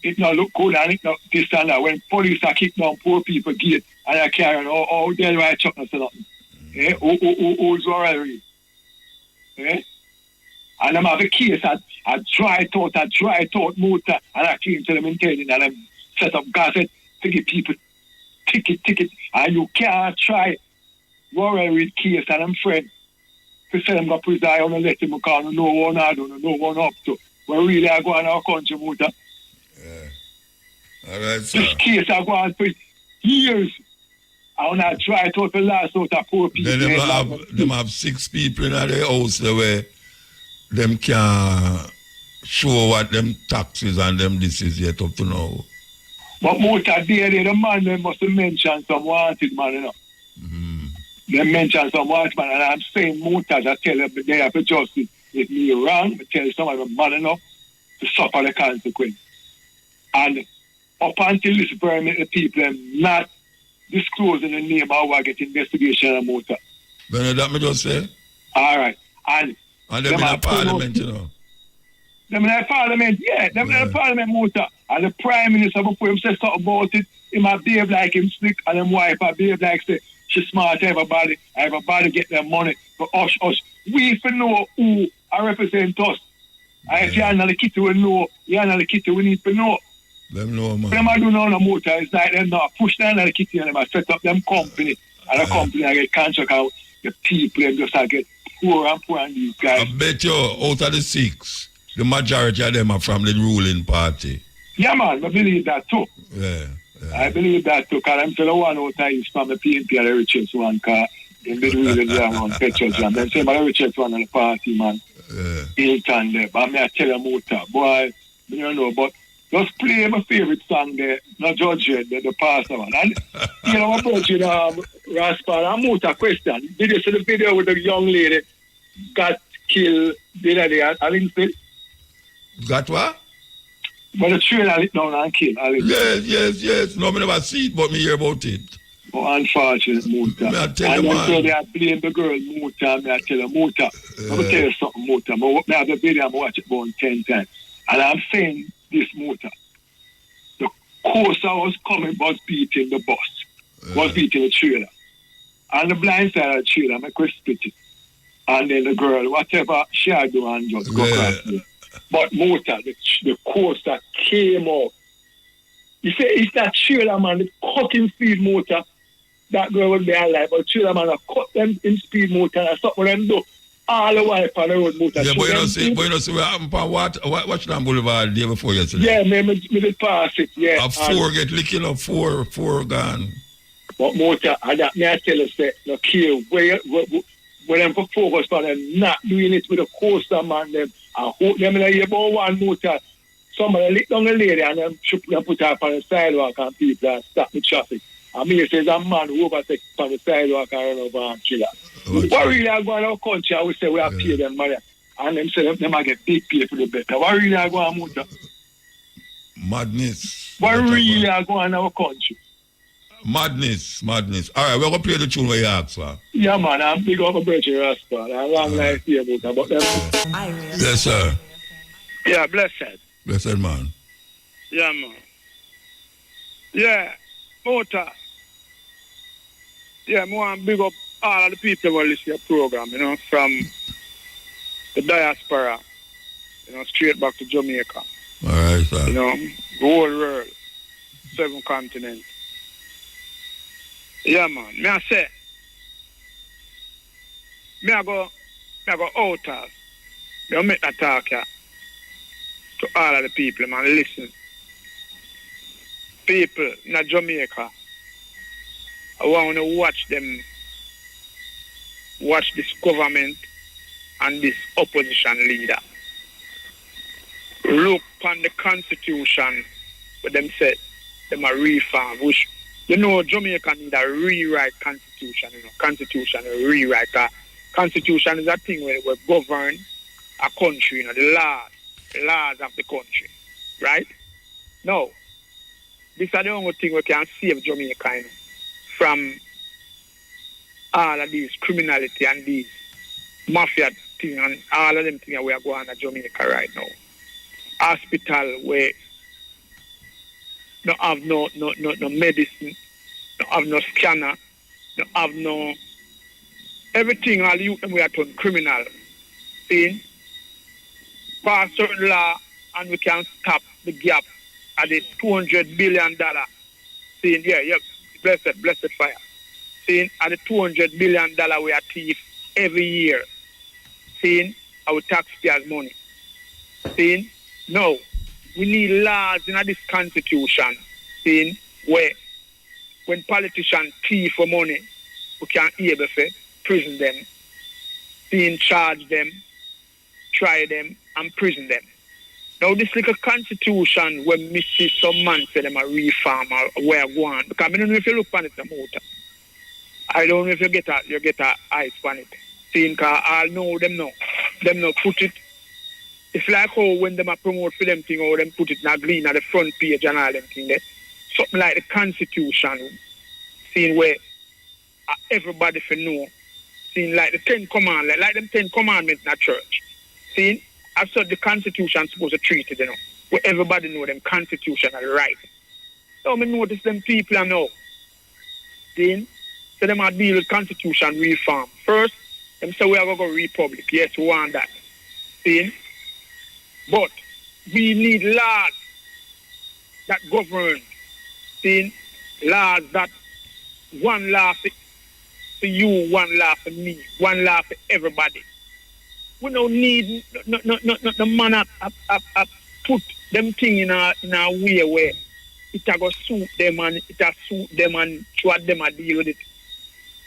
It not look good and it not this and that. When police are kick down poor people gate and they carry on all dead right chuck and nothing. Who's already? And them have a case I dry thought muta, and I came to them in telling and them set up gazette to give people ticket, and you can't try worry with case and them friend to say them go preside on and let them because no one I don't know one up to. Where really I go in our country muta. All right, sir. This case I go on for years. I want to try to the last out of poor people. Then them have 6 people in their house the way them can show what them taxes and them this is yet up to now. But muta there, the man they must mention some wanted man, They mention some wanted man, and I'm saying muta that tell them they have to justice. If me wrong, I tell some of them man enough to suffer the consequence. And up until this permit the people not disclosing the name of what get investigation and muta. Then that me just say? All right. And them in a parliament, you know. Them in a parliament, yeah. Them in a parliament muta. And the prime minister before him say something about it, he might behave like him slick, and them wife might behave like say she smart everybody get their money. But us. We for know who I represent us. And if you're not the kitty we know, you're not the kitty we need to know. Them know, man. Them I do know no motor. It's like them not push down the kitty and them set up them company. And the company I get contract out. The people them just get poor and these guys. I bet you out of the 6, the majority of them are from the ruling party. Yeah, man. I believe that too. Yeah. I believe that too. Because I'm the one out is from the PNP and the richest one. Because in the ruling one petrol jam. Them say the richest one on the party, man. Hilton there. But I tell you motor. Boy, you don't know, but just play my favorite song there, not judge it, the pastor one. And you know, about you Raspa, and motor question. Did you see the video with the young lady got killed the other day at Allenfield? Got what? But the trailer lit down and killed Allenfield. Yes. No, I never see it, but me hear about it. Oh, unfortunate Muta. I tell you, man. So they are blame the girl Muta, and I tell her Muta. Let me tell you something, Muta. I have the video, I watch it about 10 times. And I'm saying this Muta. The course I was coming was beating the bus. Was beating the trailer. And the blind side of the trailer, I could split it. And then the girl, whatever she had do and just go across me. But Muta, the course that came out. You say it's that trailer, man, the cutting speed motor. That girl would be alive, but trailer man, I cut them in speed motor and stop what them do. All the way on the road motor. Yeah, but you know, see what happened on Watchdown Boulevard the day before yesterday? Yeah, me did pass it, yeah. 4 get licking up, 4 gone. But motor, and that me I tell you, say, no kill, where them for focus on them not doing it with a coaster man, them, I hope them in a year about one motor. Somebody lick down the lady and them put her up on the sidewalk and people and stop the traffic. And me says a man who overtakes on the sidewalk and run over and kill her. What really are going on our country, I would say we have paid them money. And them say them might get big pay for the better. What really are going on with Madness. What really are going on our country? Madness. All right, we're going to play the tune where you ask for. Yeah, man, I'm big up a Virgin Raspa. I'm long life here, but them. Yes, sir. Yeah, blessed. Blessed man. Yeah, man. Yeah, Muta. Yeah, I want to big up all of the people who listen to your program, you know, from the diaspora, you know, straight back to Jamaica. All right, sir. You know, the whole world, 7 continents. Yeah, man. Me I say, me I go out. Me make that talk here. To all of the people, man, listen. People in Jamaica, I want to watch this government and this opposition leader. Look on the constitution where them said them a reform, which Jamaica need a rewrite constitution, constitution a rewrite. Constitution is a thing where we govern a country, the laws of the country, right? No. This is the only thing we can save Jamaica from all of these criminality and these mafia things and all of them things we are going to Jamaica right now. Hospital where no have no medicine, no have no scanner, no have no everything. All you we are done criminal. See, pass certain law and we can stop the gap at the $200 billion. See, yeah, blessed fire. See, at the $200 billion we are thief every year. See, our taxpayers' money. See, no, we need laws in this constitution. See, where when politicians thief for money, we can able to prison them, charge them, try them, and prison them. Now, this little constitution where me see some man say them a reform or where I go on, because I don't know if you look on it, muta. I don't know if you get a eyes on it. See, because I know them now. Them now put it. It's like how when them a promote for them thing, or them put it in a green at the front page and all them thing there. Something like the constitution, seeing where everybody for know, seeing like the 10 commandments, like them 10 commandments in a church. Seeing, I've said the constitution supposed to treat it, where everybody know them constitutional right. So I notice them people I know. Then, so them are deal with constitution reform. First, them say we are going to go republic. Yes, we want that. See? But we need laws that govern. See? Laws that one law for you, one law for me, one law for everybody. We don't need the man up put them thing in a way where it a go suit them and it a suit them and what them a deal with it.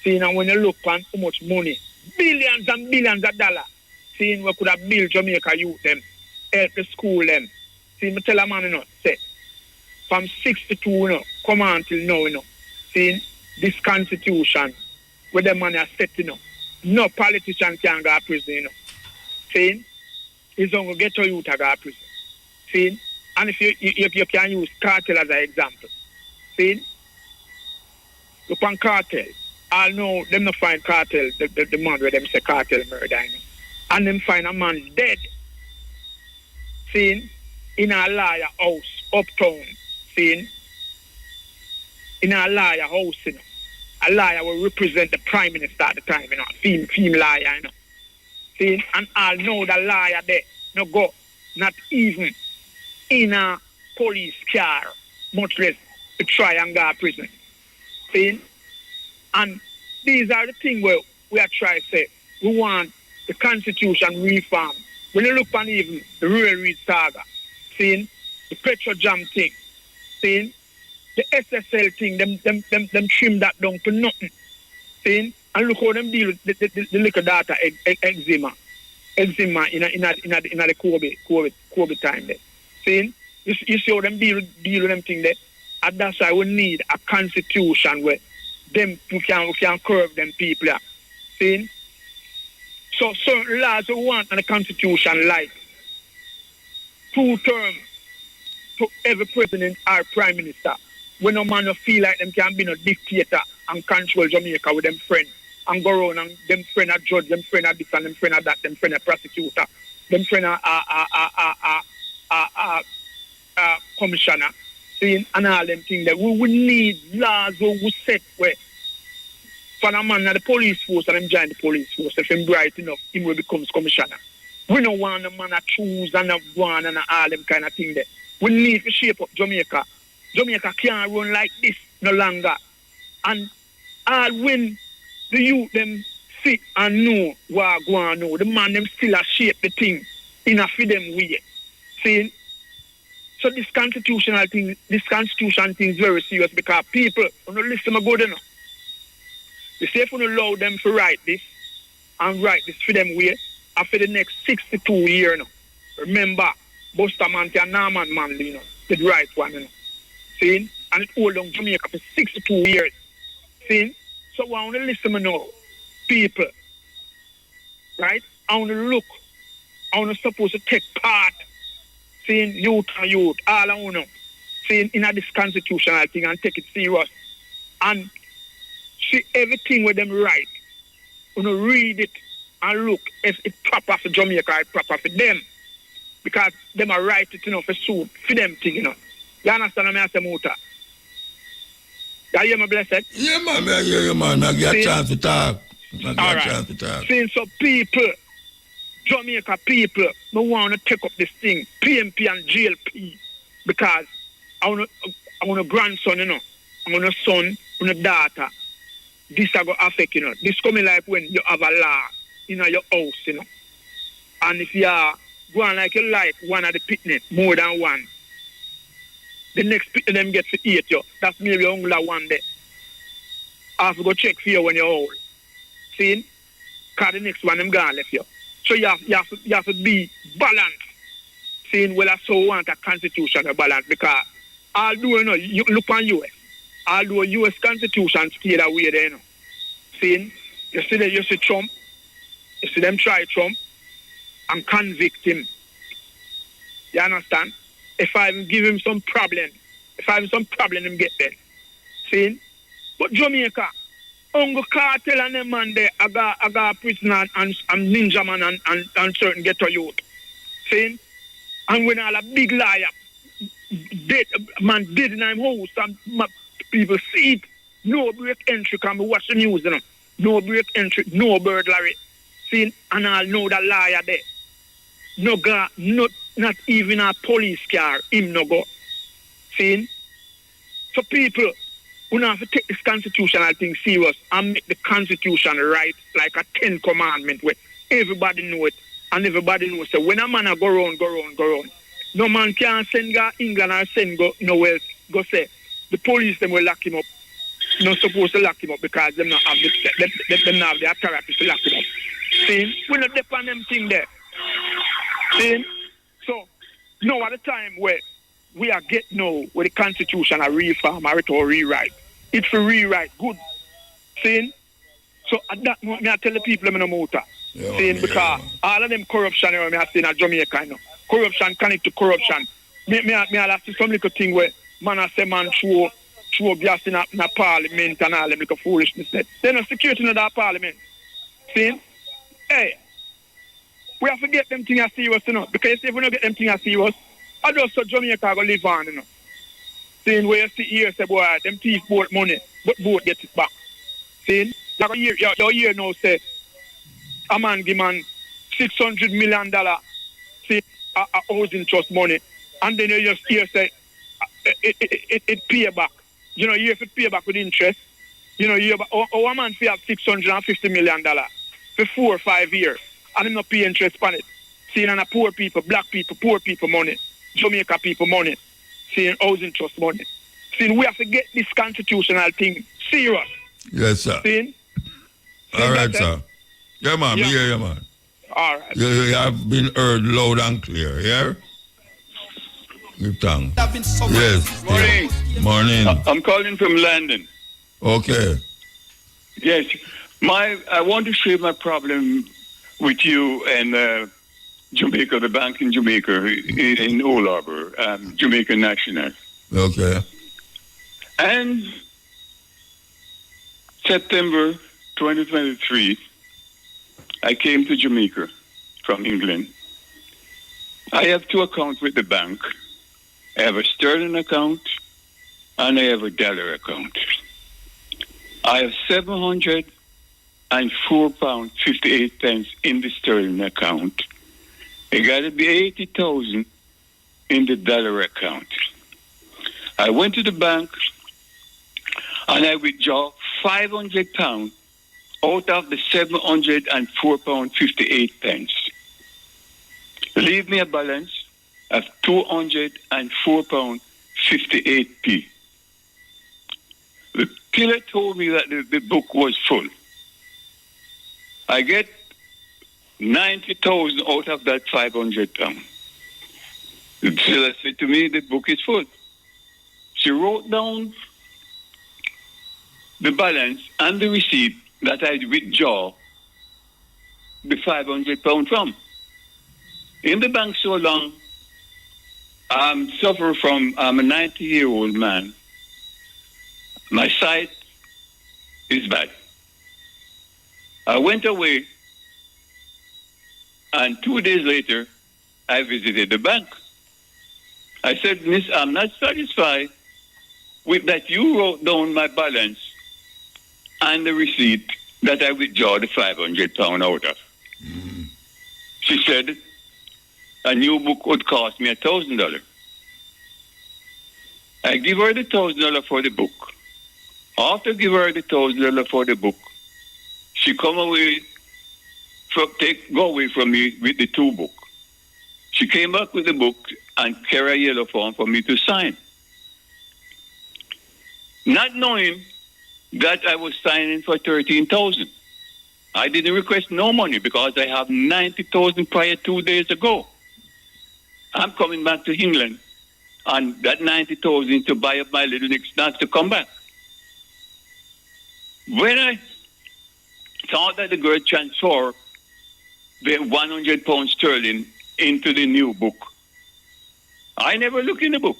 See, now when you look on how much money, billions and billions of dollars, seeing we could have built Jamaica youth them, help the school them. See, me tell a man, say, from 62, come on till now, seeing this constitution, where the money are set, no politician can go to prison, See, it's only get to youth to go to prison. See, and if you can use cartel as an example, see, look on cartel. I know them not find cartel, the man where them say cartel murder, and them find a man dead, see, in a liar house, uptown, see, in a liar house, a liar will represent the prime minister at the time, female liar, See, and I'll know the liar there, no go, not even in a police car, much less to try and go to prison. See? And these are the things where we are trying to say, we want the constitution reform. When you look on even the railroad saga, see, the petro jam thing, see, the SSL thing, them trim that down to nothing. See? And look how them deal with the little data eczema in the COVID time there. See? You see how them deal with them thing there? And that's why we need a constitution where them we can curb them people. See? So certain laws we want in the constitution like 2 terms to every president or prime minister. When no man feel like them can be no dictator and control Jamaica with them friends and go around and them friend a judge, them friend a this and them friend a that, them friend a prosecutor, them friend a commissioner, see, and all them things that we need laws where we set where for a man at the police force and them join the police force, if him bright enough, him will becomes commissioner. We don't want a man to choose and a one and all them kind of thing there. We need to shape up Jamaica. Jamaica can't run like this no longer. And all when the youth them see and know what go on now, the man them still a shape the thing in a for them way. See? So this constitution thing is very serious because people when you listen to good enough. You say if you allow them to write this and write this for them way, after the next 62 years, remember, Buster Manti and Norman Manley, the right one, See? And it hold on Jamaica for 62 years. See? So I want to listen to now, people. Right? I want to look. I want to supposed to take part. Seeing youth and youth, all I want to know. Seeing in this constitutional thing and take it serious. And see everything with them right. You know, read it and look if it's proper for Jamaica, it's proper for them. Because them are right it, for soon, for them thing, You understand what I say, Muta? You hear me, blessed? Yeah, man, I hear you, man. I get a chance to talk. Seeing some people, Jamaica people, no want to take up this thing, PMP and GLP, because I want a grandson, I want a son, I want a daughter. This are going to affect, This coming like when you have a law in your house, And if you are going like you like one of the picnic, more than one, the next picnic them get to eat you. That's maybe only one day. I have to go check for you when you're old. See? Because the next one them gone left you. So you have to be balanced. Seeing well I so want a constitutional balance because although you look on US. Although US Constitution stay that way there, Seeing you see Trump, you see them try Trump and convict him. You understand? If I give him some problem, him get there. See? But Jamaica, Uncle Cartel and them man there, I got prisoner and ninja man and certain ghetto youth. See? And when all a big liar, dead in my house, and people see it, no break entry, can be watch the news, No break entry, no burglary. See? And I'll know the liar there. No God, not even a police car, him no go. See? So people, we have to take this constitutional thing serious and make the constitution right like a 10 commandment where everybody know it and everybody knows. So when a man go round, no man can send go England or send go nowhere, go say, the police them will lock him up. Not supposed to lock him up because them not have the authority to lock him up. See? We not depend on them thing there. See? So, now at the time where we are getting now with the constitution a reform or rewrite. It's a rewrite, good. See? So at that moment, I tell the people I'm in a motor. Because all of them corruption I see in Jamaica, Corruption connect to corruption. Me I see some little thing where man I say man throw gas in a parliament and all them little foolishness. There's no security in that parliament. See? Hey. We have to get them things serious, because if we don't get them things serious, I just so Jamaica go live on, Seeing where you see here, say, boy, them thief both money, but both get it back. Seeing? Like your year now say, a man give man $600 million, see, a housing trust money, and then you just hear say, it pay back. You have to pay back with interest. A man fee have $650 million for 4 or 5 years. And him not pay interest on it. Seeing on a poor people, black people, poor people money, Jamaica people money, seeing housing trust money. Seeing we have to get this constitutional thing serious. Yes, sir. Seeing? All right, sir. Yeah, man. Yeah. Yeah, man. All right. You have been heard loud and clear, yeah? Give thanks. Yes. Morning. Morning. I'm calling from London. Okay. Yes. I want to share my problem with you and Jamaica, the bank in Jamaica, in Old Harbour, Jamaica National. Okay. And September 2023, I came to Jamaica from England. I have 2 accounts with the bank. I have a sterling account and I have a dollar account. I have £704.58 in the sterling account. It got to be 80,000 in the dollar account. I went to the bank and I withdraw £500 out of the £704.58. Leave me a balance of £204.58. The killer told me that the book was full. I get 90,000 out of that 500 pounds. She said to me, the book is full. She wrote down the balance and the receipt that I withdraw the 500 pounds from. In the bank so long, I'm suffering from, I'm a 90-year-old man. My sight is bad. I went away, and 2 days later, I visited the bank. I said, Miss, I'm not satisfied with that you wrote down my balance and the receipt that I withdraw the 500 pounds out of. She said, a new book would cost me $1,000. I give her the $1,000 for the book. After give her the $1,000 for the book, she go away from me with the 2 books. She came back with the book and carry a yellow form for me to sign. Not knowing that I was signing for $13,000. I didn't request no money because I have $90,000 prior 2 days ago. I'm coming back to England, and that $90,000 to buy up my little next not to come back. When I thought that the girl transferred the 100 pounds sterling into the new book, I never looked in the book.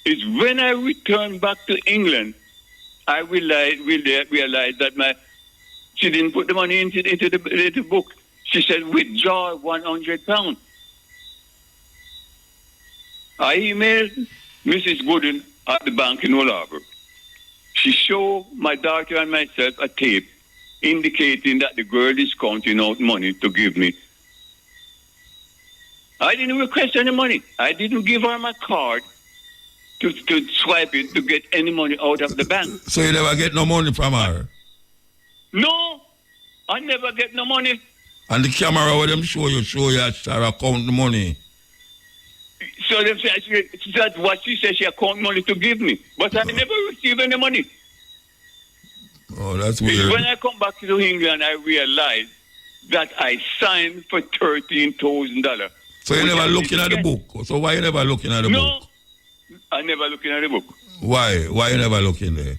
It's when I returned back to England, I realized that she didn't put the money into the book. She said, withdraw 100 pounds. I emailed Mrs. Gooden at the bank in Old Harbour. She showed my daughter and myself a tape indicating that the girl is counting out money to give me. I didn't request any money. I didn't give her my card to swipe it to get any money out of the bank. So you never get no money from her? No, I never get no money. And the camera where them show you her account the money. So them say, that's what she said, she account money to give me. But I never receive any money. Oh, that's weird. When I come back to England, I realized that I signed for $13,000. So you never looking at the book? So why you never looking at the book? No, I never looking at the book. Why? Why you never looking there?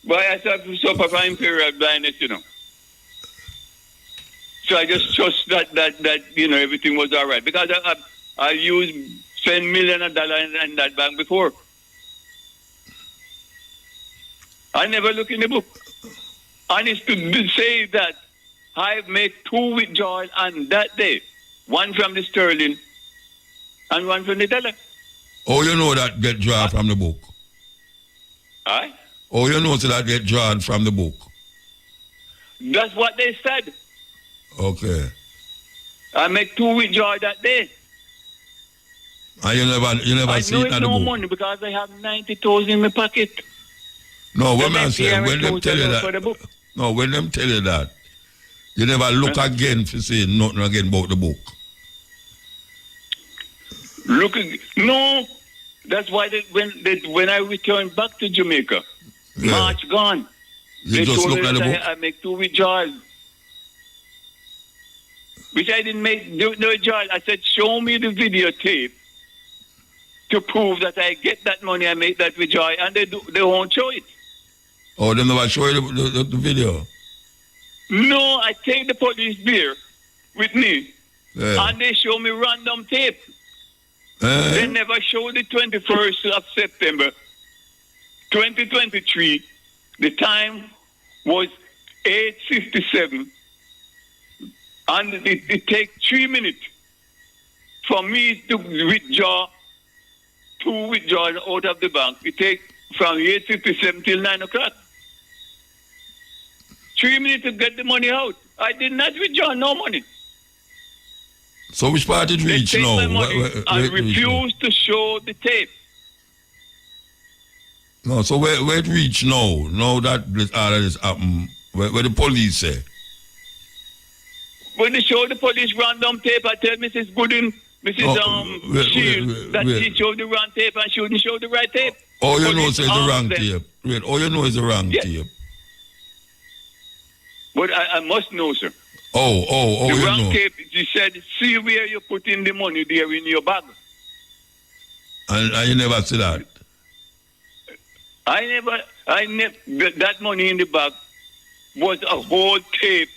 Why I suffer from imperial blindness, you know. So I just trust that you know, everything was all right. Because I spend millions of dollars in that bank before. I never look in the book. And it's to say that I make 2 withdrawals on that day. One from the sterling and one from the dollar. Oh, you know that get drawn from the book? Aye? Oh, you know that get drawn from the book? That's what they said. Okay. I make 2 withdrawals that day. And you never see it in the no book? money because I have 90,000 in my pocket. No, when I say, when them tell you that, no, when them tell you that, you never look again to say nothing again about the book. No, that's why when I returned back to Jamaica, March gone. You they just told look me at the that book? I make 2 withdrawals. Which I didn't make no withdrawal. I said, show me the videotape to prove that I get that money, I make that withdrawal, and they won't show it. Oh, they never show you the video? No, I take the police there with me, and they show me random tape. They never show the 21st of September, 2023. The time was 8:57, and it takes 3 minutes for me to withdraw 2 withdrawals out of the bank. It takes from 8:57 till 9 o'clock. 3 minutes to get the money out. I did not withdraw no money. So which part it reach they take now? my money and refuse to show the tape. No, so where it reach now? Now that all of this happen, where the police say? When they show the police random tape, I tell Mrs. Gooden, Shield, that she showed the wrong tape and she wouldn't show the right tape. Oh, you know it's the wrong tape. Wait, oh, you know it's the wrong tape. But I must know, sir. Oh, the you wrong know. tape, he said, see where you put in the money there in your bag. And you never see that? That money in the bag was a whole tape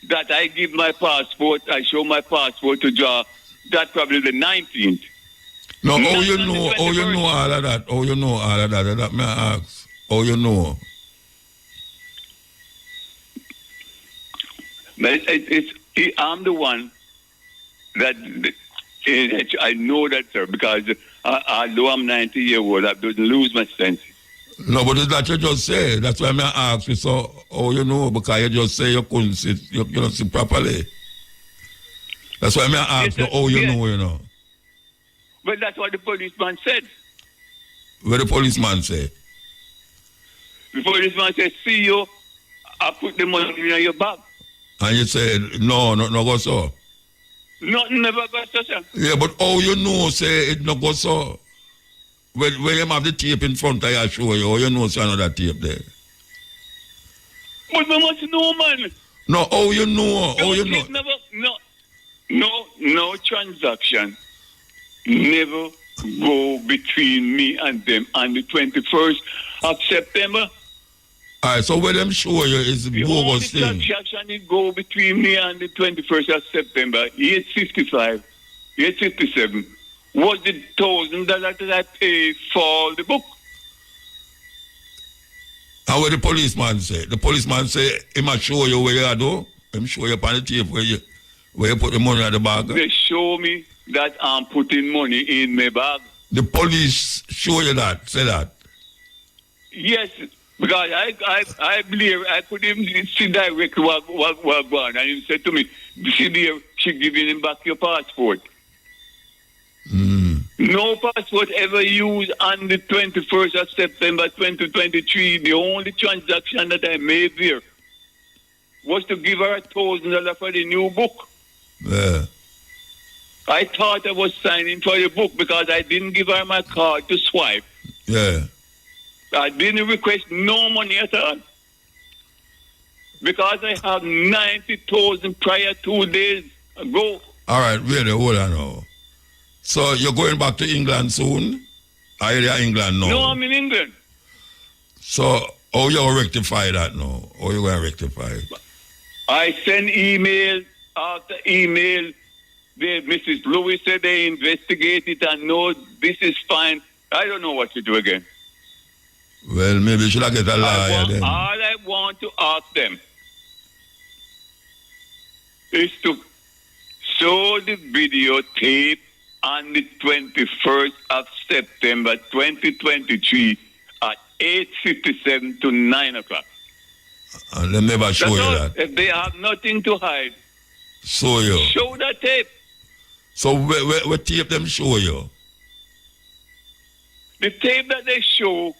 that I give my passport, I show my passport to draw. That probably the 19th. No, you know all of that? You know all of that? That may I ask. You know? I'm the one that I know that, sir, because although I'm 90 years old, I don't lose my sense. No, but that's what you just say. That's why I ask you, so, you know, because you just say you couldn't see, you don't see properly. That's why I ask you, you know, you know. But that's what the policeman said. What the policeman say? The policeman said, see you, I put the money in your bag. And you said, no go so. Nothing never go so, sir. Yeah, but you know, say it no go so. When you have the tape in front of you, I show you, you know, say another tape there. But we must know, man. No, you know, you know. No transaction never go between me and them on the 21st of September. All right, so what them show you is the bogus thing. The only transaction it go between me and the 21st of September, 855, 857, was the $1,000 that I paid for the book. And what the policeman say? The policeman say, he must show you where you do. Him show you on the tape where you put the money in the bag. They show me that I'm putting money in my bag. The police show you that, say that? Yes, because I believe I could even see directly what going, and he said to me, see there, she giving him back your passport. No passport ever used on the 21st of September 2023. The only transaction that I made there was to give her $1,000 for the new book. Yeah. I thought I was signing for the book because I didn't give her my card to swipe. Yeah. I didn't request no money at all. Because I have 90,000 prior 2 days ago. All right, really, hold on now. So you're going back to England soon? Are you in England now? No, I'm in England. So, how you rectify that now? How you going to rectify it? I send email after email. Mrs. Lewis said they investigate it and no, this is fine. I don't know what to do again. Well, maybe you should have get a lawyer then. All I want to ask them is to show the videotape on the 21st of September 2023 at 8:57 to 9 o'clock. And they never show you that. If they have nothing to hide, show you. Show the tape. So what tape them show you? The tape that they show,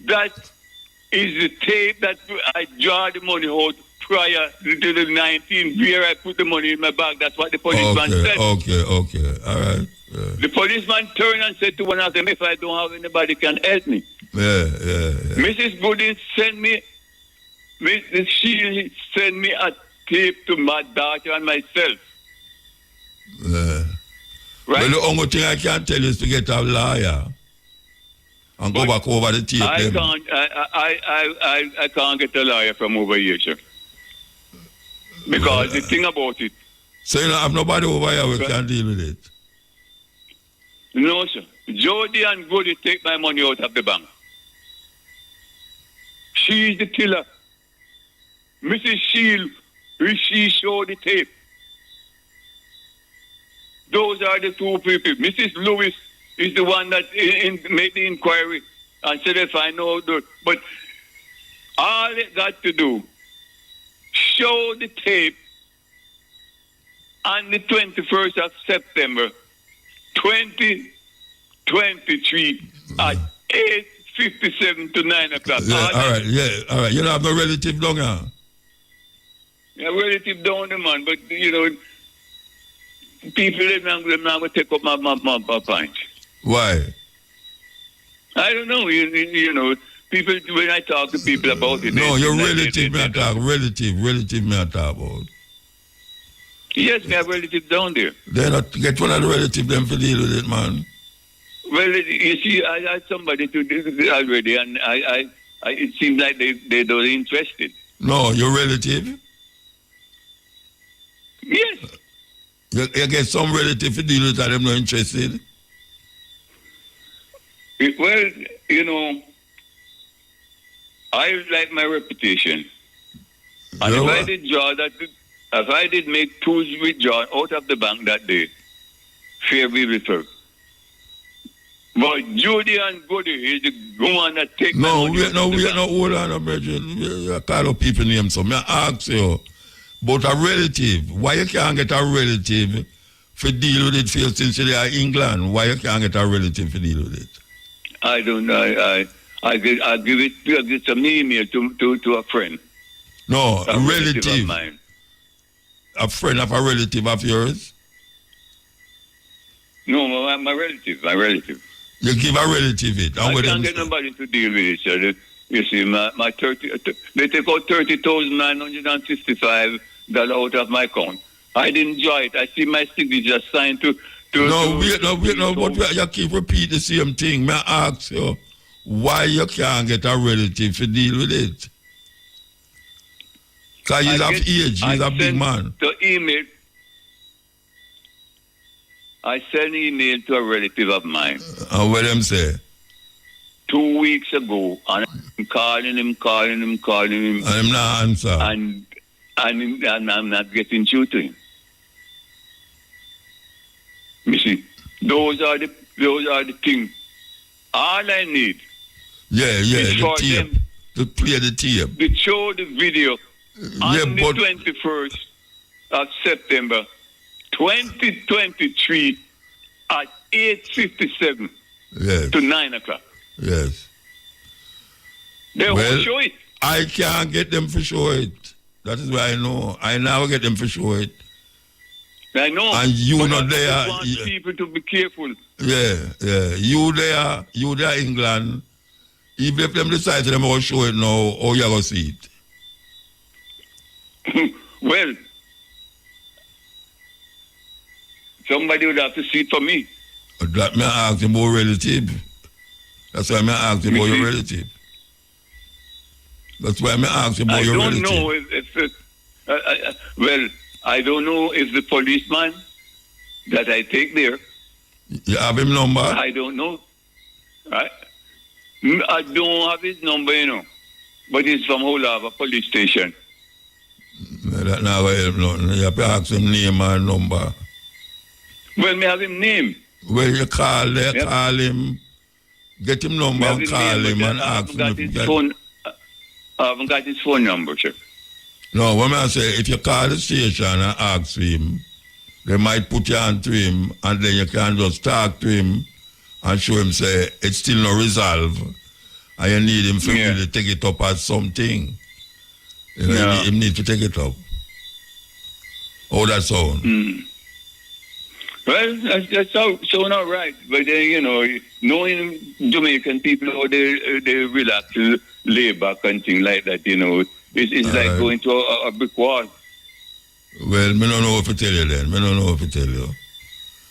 that is the tape that I draw the money out prior to the 19th, where I put the money in my bag. That's what the policeman said. Okay, all right. Yeah. The policeman turned and said to one of them, if I don't have anybody can help me. Yeah. Mrs. Gooding she sent me a tape to my daughter and myself. Yeah. Right? Well, the only thing I can tell you is to get a lawyer and go back over the tape. I can't get a lawyer from over here, sir. Because the thing about it. So you don't have nobody over here who can deal with it? No, sir. Jody and Goody take my money out of the bank. She's the killer. Mrs. Shield, she showed the tape. Those are the two people. Mrs. Lewis is the one that made the inquiry and said if I know. But all it got to do, show the tape on the 21st of September 2023 at 8:57 to 9 o'clock. Yeah, all right. You don't have no relative down here? Yeah, relative down the man, but people they're not going to take up my point. Why? I don't know. People, when I talk to people about it... No, your relative me talk. Relative me talk about. Yes, me have relatives down there. Then get one of the relatives them to deal with it, man. Well, you see, I had somebody to do this already, and it seems like they don't interested. No, your relative? Yes. You get some relative to deal with that, them not interested? Well, you know, I like my reputation. And if I did make two withdrawals out of the bank that day, fair be referred. But Judy and Goody is the woman that take hold on, Bridget. You call up people names, so I ask you about a relative. Why you can't get a relative to deal with it since they are England? Why you can't get a relative to deal with it? I don't know. I give some email to a friend. No, a relative of mine. A friend of a relative of yours? No, my relative. You give a relative it. I can't get nobody to deal with it, sir. You see, my 30, they take out $30,965 out of my account. I didn't enjoy it. I see my signature signed to wait, but you keep repeating the same thing. May I ask you why you can't get a relative to deal with it? Because he's of age, he's a big man. I sent email to a relative of mine. What them say? 2 weeks ago, and I'm calling him. And him not answer. And I'm not getting through to him. You see, those are the things. All I need. The tape. To play the tape. To show the video on the 21st of September 2023 at 8:57 to 9 o'clock. Yes. They won't show it. I can't get them for show it. That is why I know. I never get them for show it. I know. And you not there. I want people to be careful. Yeah. You there England. Even if them decide to them all show it now, or you going to see it? Well, somebody would have to see it for me. That may I ask about relative. That's why I ask about your relative. That's why I ask about your relative. I don't know if I don't know if the policeman that I take there. You have his number? I don't know. I don't have his number, you know. But he's from Holava police station. That never help nothing. You have to ask him name and number. Well, me have him name. Well, you call him, get him number and call him and ask him. I haven't got his phone number, sir. No, what I say, if you call the station and ask him, they might put you on to him, and then you can just talk to him and show him, say, it's still no resolve, and you need him to really take it up as something. You know, you need to take it up. How that sound? Well, that sound all right. But then, you know, knowing Jamaican people, how they relax, lay back and things like that, you know, it's like going to a brick wall. Well, I don't know what to tell you then. I don't know what to tell you.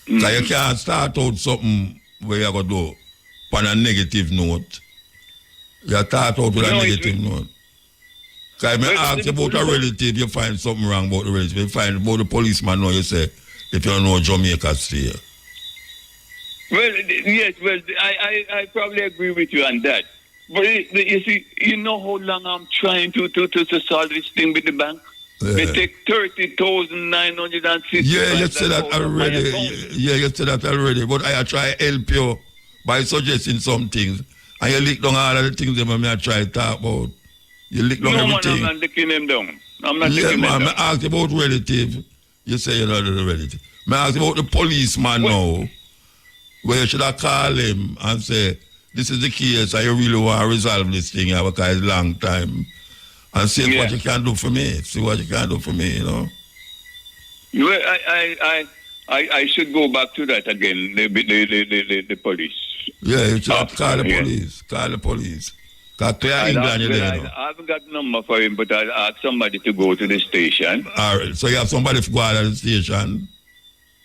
Because you can't start out something where you're going to do on a negative note. You start out with a negative note. Because if I ask you about a relative, you find something wrong about the relative. You find about the policeman, now you say, if you don't know Jamaica stay. Well, yes, I probably agree with you on that. But you see, you know how long I'm trying to solve this thing with the bank? Yeah. They take $30,960. Yeah, you said that already. Yeah, you said that already. But I try to help you by suggesting some things. And you lick down all of the things that I try to talk about. You lick down everything. I'm not licking them down. I'm not licking them down. I asked about relative. You say you're not the relative. I asked about the policeman now. Where you should have called him and say, this is the case, and you really want to resolve this thing because it's a long time. And see what you can do for me. See what you can do for me, you know. Well, I should go back to that again, the police. Yeah, you should have call the police. Call the police. England, you there, I haven't got a number for him, but I'll ask somebody to go to the station. All right. So you have somebody to go out of the station?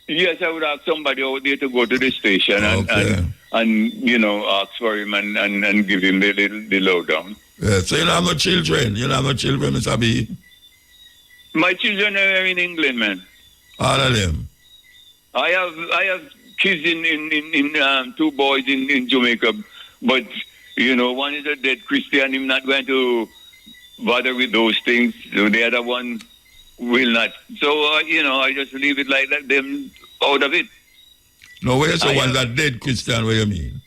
Yes, I would ask somebody out there to go to the station and you know, ask for him and give him the lowdown. Yeah, so you don't have no children? You don't have no children, Mr. B? My children are in England, man. All of them? I have kids in 2 boys in Jamaica, but, you know, one is a dead Christian. I'm not going to bother with those things. So the other one will not. So, you know, I just leave it like that, them out of it. No, where's the one that dead Christian, what you mean?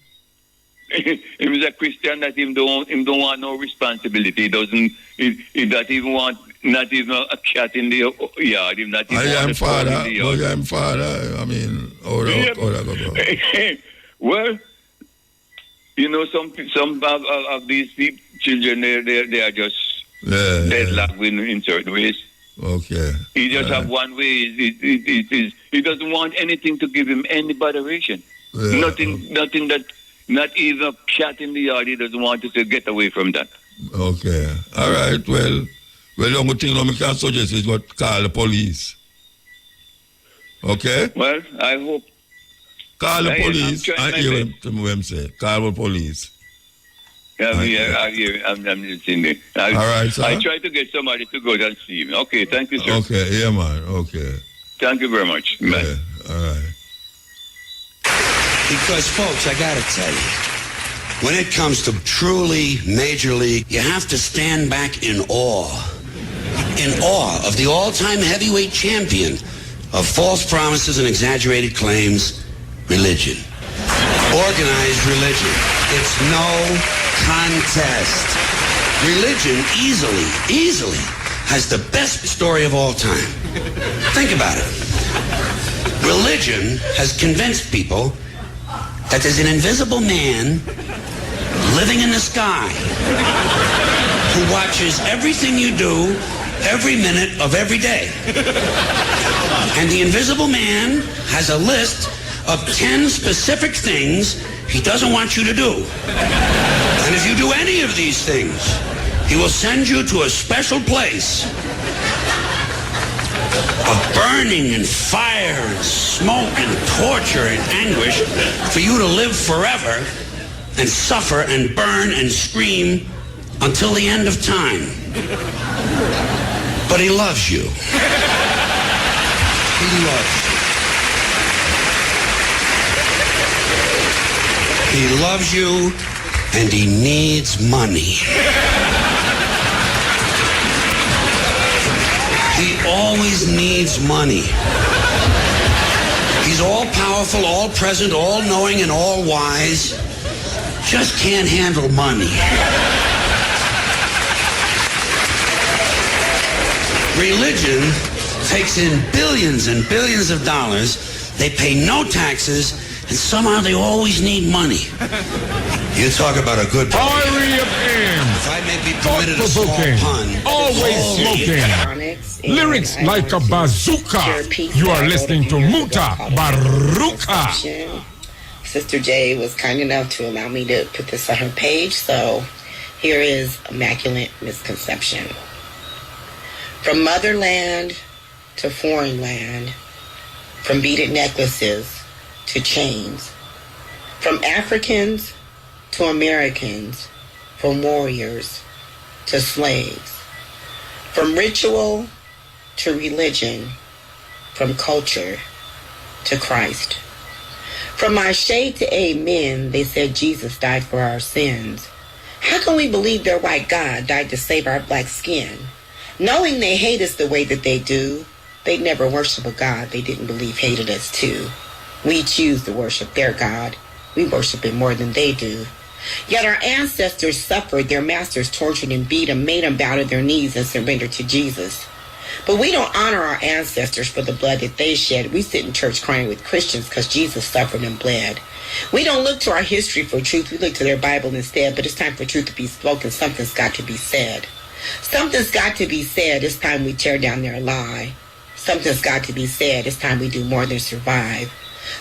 He was a Christian that him don't want no responsibility. He doesn't even want not even a cat in the yard. Him not even I'm father. I'm father. I mean, well, you know, some of these children they are just deadlocked in certain ways. Okay. He just have one way. He doesn't want anything to give him any botheration. Nothing that. Not even a cat in the yard. He doesn't want to get away from that. Okay. All right. Well, the only thing I can suggest is what call the police. Okay? Well, I hope. Call the police. I hear him say. Call the police. I hear. I'm listening. All right, sir. I try to get somebody to go and see him. Okay, thank you, sir. Okay, yeah, man. Okay. Thank you very much. Yeah. All right. Because, folks, I got to tell you, when it comes to truly major league, you have to stand back in awe of the all-time heavyweight champion of false promises and exaggerated claims, religion. Organized religion. It's no contest. Religion easily has the best story of all time. Think about it. Religion has convinced people that there's an invisible man living in the sky who watches everything you do every minute of every day. And the invisible man has a list of 10 specific things he doesn't want you to do. And if you do any of these things, he will send you to a special place of burning and fire and smoke and torture and anguish for you to live forever and suffer and burn and scream until the end of time. But he loves you. He loves you. He loves you and he needs money. He always needs money. He's all-powerful, all-present, all-knowing, and all-wise. Just can't handle money. Religion takes in billions and billions of dollars. They pay no taxes, and somehow they always need money. You talk about a good point. If I may be permitted a small pun. Always smoking. Lyrics like a bazooka. You are listening to Mutabaruka. Sister J was kind enough to allow me to put this on her page, so here is Immaculate Misconception. From motherland to foreign land, from beaded necklaces to chains, from Africans to Americans, from warriors to slaves, from ritual to religion, from culture to Christ. From my shade to amen, they said Jesus died for our sins. How can we believe their white God died to save our black skin? Knowing they hate us the way that they do, they'd never worship a God they didn't believe hated us too. We choose to worship their God. We worship him more than they do. Yet our ancestors suffered, their masters tortured and beat them, made them bow to their knees and surrender to Jesus. But we don't honor our ancestors for the blood that they shed. We sit in church crying with Christians because Jesus suffered and bled. We don't look to our history for truth. We look to their Bible instead. But it's time for truth to be spoken. Something's got to be said. Something's got to be said. It's time we tear down their lie. Something's got to be said. It's time we do more than survive.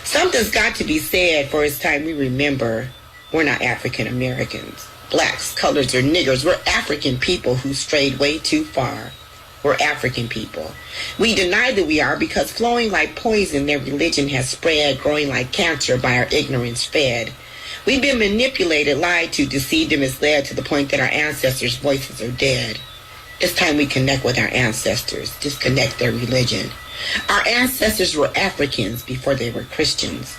Something's got to be said, for it's time we remember we're not African Americans. blacks, colors, or niggers. We're African people who strayed way too far. We're African people. We deny that we are because flowing like poison, their religion has spread, growing like cancer by our ignorance fed. We've been manipulated, lied to, deceived, and misled to the point that our ancestors' voices are dead. It's time we connect with our ancestors, disconnect their religion. Our ancestors were Africans before they were Christians.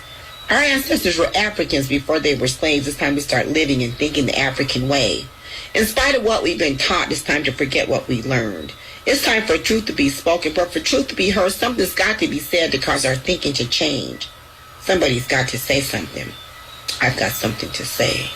Our ancestors were Africans before they were slaves. It's time we start living and thinking the African way. In spite of what we've been taught, it's time to forget what we learned. It's time for truth to be spoken, but for truth to be heard, something's got to be said to cause our thinking to change. Somebody's got to say something. I've got something to say.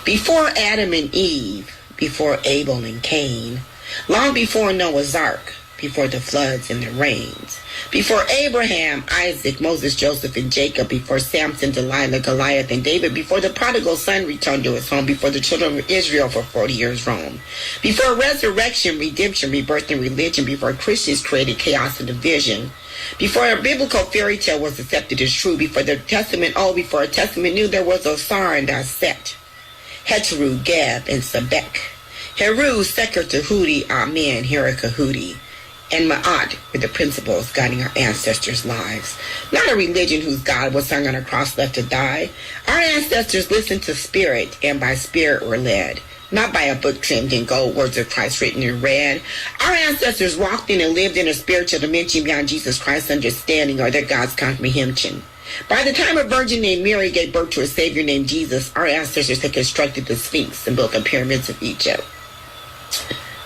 Before Adam and Eve, before Abel and Cain, long before Noah's Ark, before the floods and the rains, before Abraham, Isaac, Moses, Joseph, and Jacob, before Samson, Delilah, Goliath, and David, before the prodigal son returned to his home, before the children of Israel for 40 years roamed, before resurrection, redemption, rebirth, and religion, before Christians created chaos and division, before a biblical fairy tale was accepted as true, before the Testament old, before a Testament new, there was Osar and Aset, Heteru, Gab, and Sebek, Heru, Seker, Tahudi, Amen, Herikahudi, and Ma'at were the principles guiding our ancestors' lives. Not a religion whose God was hung on a cross left to die. Our ancestors listened to spirit, and by spirit were led. Not by a book trimmed in gold, words of Christ written in red. Our ancestors walked in and lived in a spiritual dimension beyond Jesus Christ's understanding or their God's comprehension. By the time a virgin named Mary gave birth to a Savior named Jesus, our ancestors had constructed the Sphinx and built the pyramids of Egypt.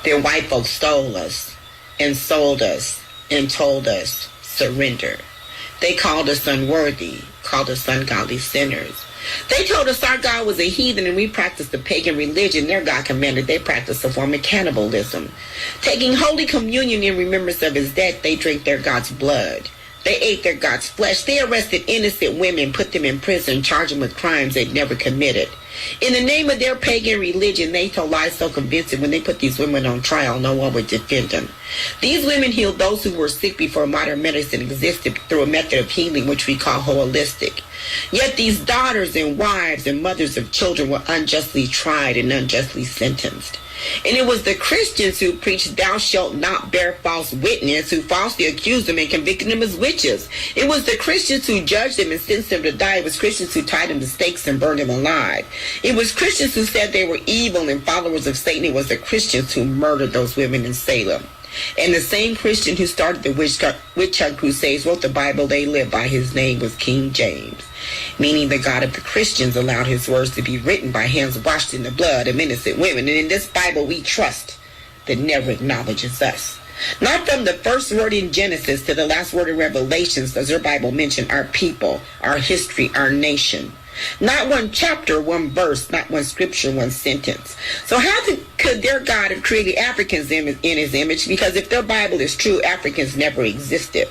Their white folks stole us and sold us and told us, surrender. They called us unworthy, called us ungodly sinners. They told us our God was a heathen and we practiced the pagan religion their God commanded. They practiced a form of cannibalism. Taking Holy Communion in remembrance of his death, they drank their God's blood. They ate their God's flesh. They arrested innocent women, put them in prison, charged them with crimes they'd never committed. In the name of their pagan religion, they told lies so convincing when they put these women on trial, no one would defend them. These women healed those who were sick before modern medicine existed through a method of healing which we call holistic. Yet these daughters and wives and mothers of children were unjustly tried and unjustly sentenced. And it was the Christians who preached thou shalt not bear false witness, who falsely accused them and convicted them as witches. It was the Christians who judged them and sentenced them to die. It was Christians who tied them to stakes and burned them alive. It was Christians who said they were evil and followers of Satan. It was the Christians who murdered those women in Salem. And the same Christian who started the witch hunt crusades wrote the Bible they lived by. His name was King James, meaning the God of the Christians allowed his words to be written by hands washed in the blood of innocent women. And in this Bible we trust that never acknowledges us. Not from the first word in Genesis to the last word in Revelations does their Bible mention our people, our history, our nation. Not one chapter, one verse, not one scripture, one sentence. So how could their God have created Africans in his image? Because if their Bible is true, Africans never existed.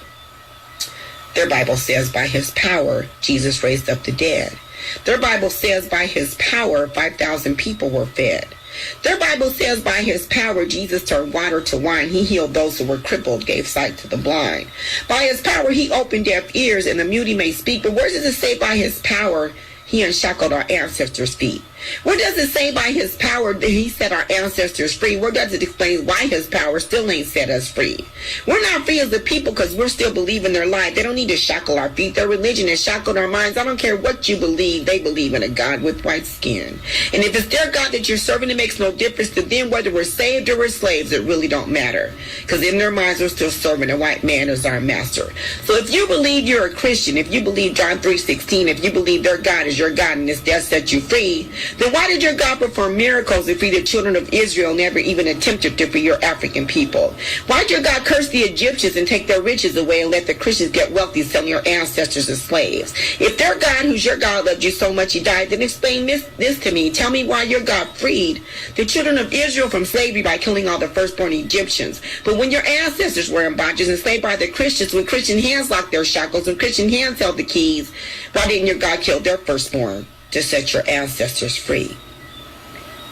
Their Bible says by his power, Jesus raised up the dead. Their Bible says by his power, 5,000 people were fed. Their Bible says by his power, Jesus turned water to wine. He healed those who were crippled, gave sight to the blind. By his power, he opened deaf ears and the mute may speak. But where does it say by his power, he unshackled our ancestors' feet? Where does it say by his power that he set our ancestors free? Where does it explain why his power still ain't set us free? We're not free as a people because we're still believing their lie. They don't need to shackle our feet. Their religion has shackled our minds. I don't care what you believe. They believe in a God with white skin. And if it's their God that you're serving, it makes no difference to them whether we're saved or we're slaves. It really don't matter. Because in their minds, we're still serving a white man as our master. So if you believe you're a Christian, if you believe John 3:16, if you believe their God is your God and his death set you free, then why did your God perform miracles and free the children of Israel, never even attempted to free your African people? Why did your God curse the Egyptians and take their riches away and let the Christians get wealthy selling your ancestors as slaves? If their God, who's your God, loved you so much he died, then explain this to me. Tell me why your God freed the children of Israel from slavery by killing all the firstborn Egyptians. But when your ancestors were in bondage, enslaved by the Christians, when Christian hands locked their shackles, when Christian hands held the keys, why didn't your God kill their firstborn to set your ancestors free?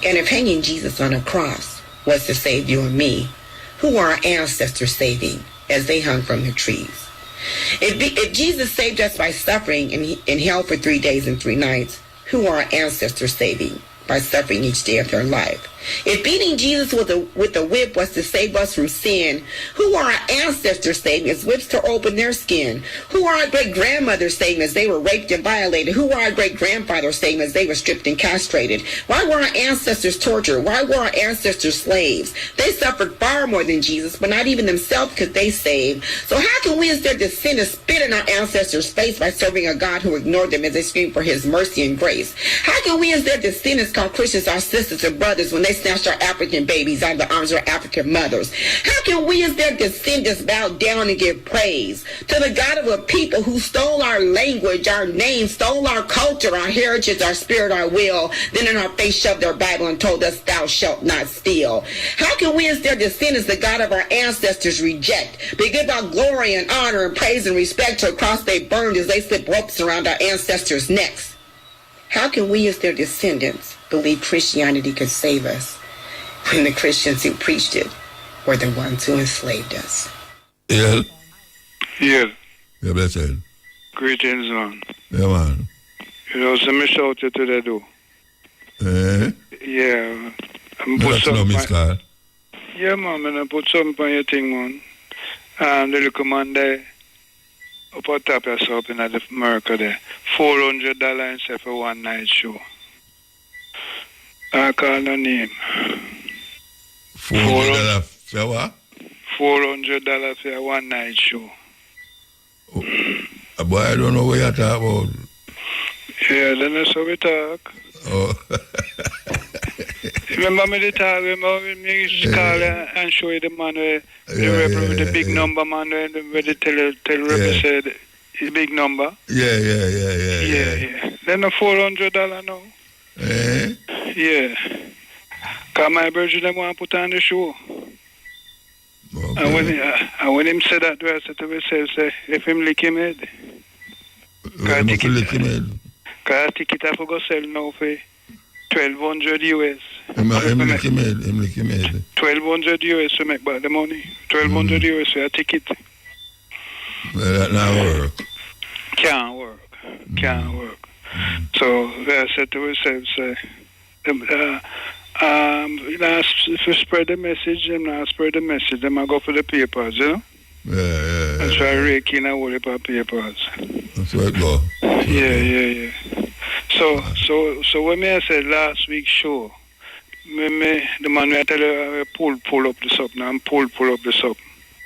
And if hanging Jesus on a cross was to save you and me, who are our ancestors saving as they hung from the trees? If Jesus saved us by suffering in hell for 3 days and 3 nights, who are our ancestors saving by suffering each day of their life. If beating Jesus with a whip was to save us from sin, who are our ancestors saving as whips tore open their skin? Who are our great-grandmothers saving as they were raped and violated? Who are our great-grandfathers saving as they were stripped and castrated? Why were our ancestors tortured? Why were our ancestors slaves? They suffered far more than Jesus, but not even themselves could they save. So how can we as their descendants spit in our ancestors' face by serving a God who ignored them as they screamed for his mercy and grace? How can we as their descendants call Christians our sisters and brothers when they snatched our African babies out of the arms of our African mothers? How can we as their descendants bow down and give praise to the God of a people who stole our language, our name, stole our culture, our heritage, our spirit, our will, then in our face shoved their Bible and told us, thou shalt not steal? How can we as their descendants, the God of our ancestors, reject, but give our glory and honor and praise and respect to a cross they burned as they slipped ropes around our ancestors' necks? How can we as their descendants believe Christianity could save us when the Christians who preached it were the ones who enslaved us? Yeah. Yeah. Yeah, blessed. Greetings, man. Yeah, man. You know, so me shout you today, though. Yeah. That's no miscall. Yeah, man, I put something on your thing, man. And the little man there, up on top of yourself in the America there. $400 instead for one night show. I call the name. $400 for what? $400 for a one night show. Boy, I don't know what you're talking about. Yeah, then that's how we talk. Oh. Remember me the talk, remember me used to call and show you the man where the big number man where the tell said his big number. Yeah. Then the $400 now. Yeah. Cause my brother them want to put on the show. Okay. And when him said that, I said to myself, say, if him lick him head. Cause I ticket I for go sell now for $1,200 US. Him lick him head. $1,200 US to make back the money. $1,200 US for a ticket. Well, that not work. Can't work. So I said to myself, say, if you spread the message, then I go for the papers, you know? Yeah. And try rake in a whole heap of papers. That's where it go. Yeah. So when I said last week's show, the man I tell you, pull up the sub now, and pull up the sub.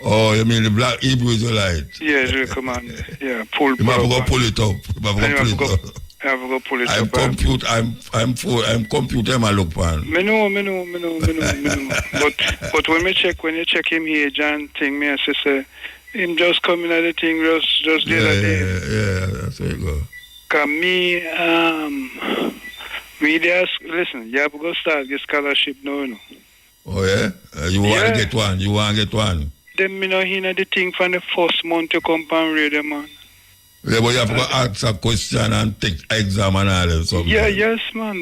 Oh, you mean the black Hebrew Israelite? Yeah, the command. Yeah, pull you have to go pull it up. I have to go pull it up. I'm computer I look for. Me know. But when you check him here, John thing, me I say, him just coming at the thing just the other day. Yeah, that's where it go. Cause me, listen, you have to go start the scholarship now, you know. Oh yeah? You want to get one? Then me know hear the thing from the first month you come and read them, man. Yeah, but you have to go ask a question and take exam and all that stuff. Yeah, yes, man.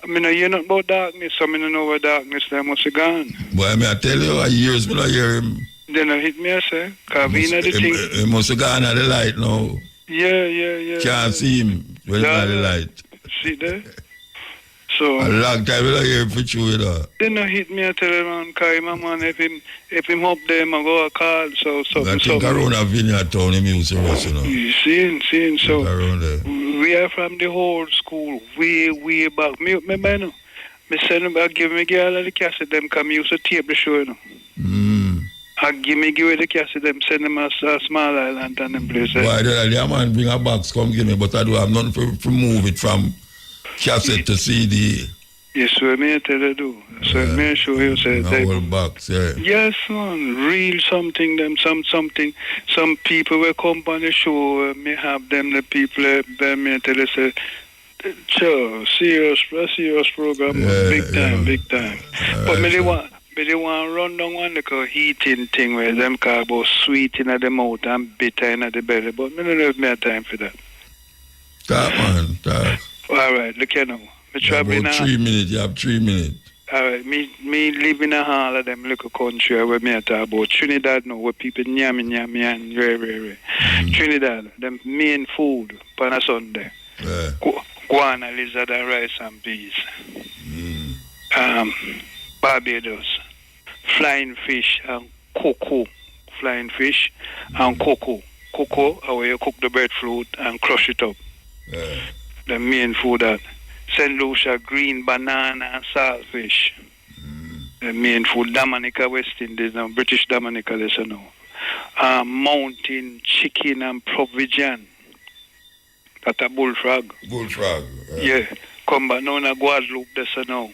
I mean, you know about darkness, so I don't know what darkness they must have gone. Boy, I tell you, years I hear him. Then I hit me, I say, because we know the thing. He must have gone at the light now. Yeah. Can't see him when he's at the light. See there? So a long time I hear him for you, you know. Then I hit me, I tell him, man, because man, if him up there, I go a call, so. I think around a vineyard town, him used to rest, you know. You seeing, so. Around there. We are from the old school, way back. Me send them back, give me all of the cassette, them come use a tape to show, you know. I give away the cassette, them send them a small island and them place. Why the man bring a box, come give me, but I do have nothing to move it from cassette to CD. Yes, what me tell you do. So me show you say that. Whole box, yeah. Yes, man, real something. Them something. Some people will come on the show. Me have them the people. Me tell you say, sure, serious program, big time. But me they want run down one little heating thing where them call about sweet in the mouth and bitter in the belly. But me don't have me time for that. Talk, man, talk. All right, look here now. You have 3 minutes. You have 3 minutes. All right, me live in a hall of them little country where me talk about Trinidad now, where people nyami and rare. Trinidad, them main food on a Sunday. Guana, lizard and rice and peas. Barbados. Flying fish and cocoa. Flying fish and cocoa. Cocoa, where you cook the breadfruit and crush it up. The main food that. St. Lucia, green banana and saltfish. The main food. Dominica, West Indies, now British Dominica, listen now. Mountain chicken and provision. That's a bullfrog. Bullfrog. Yeah. Come back now in Guadeloupe, listen now.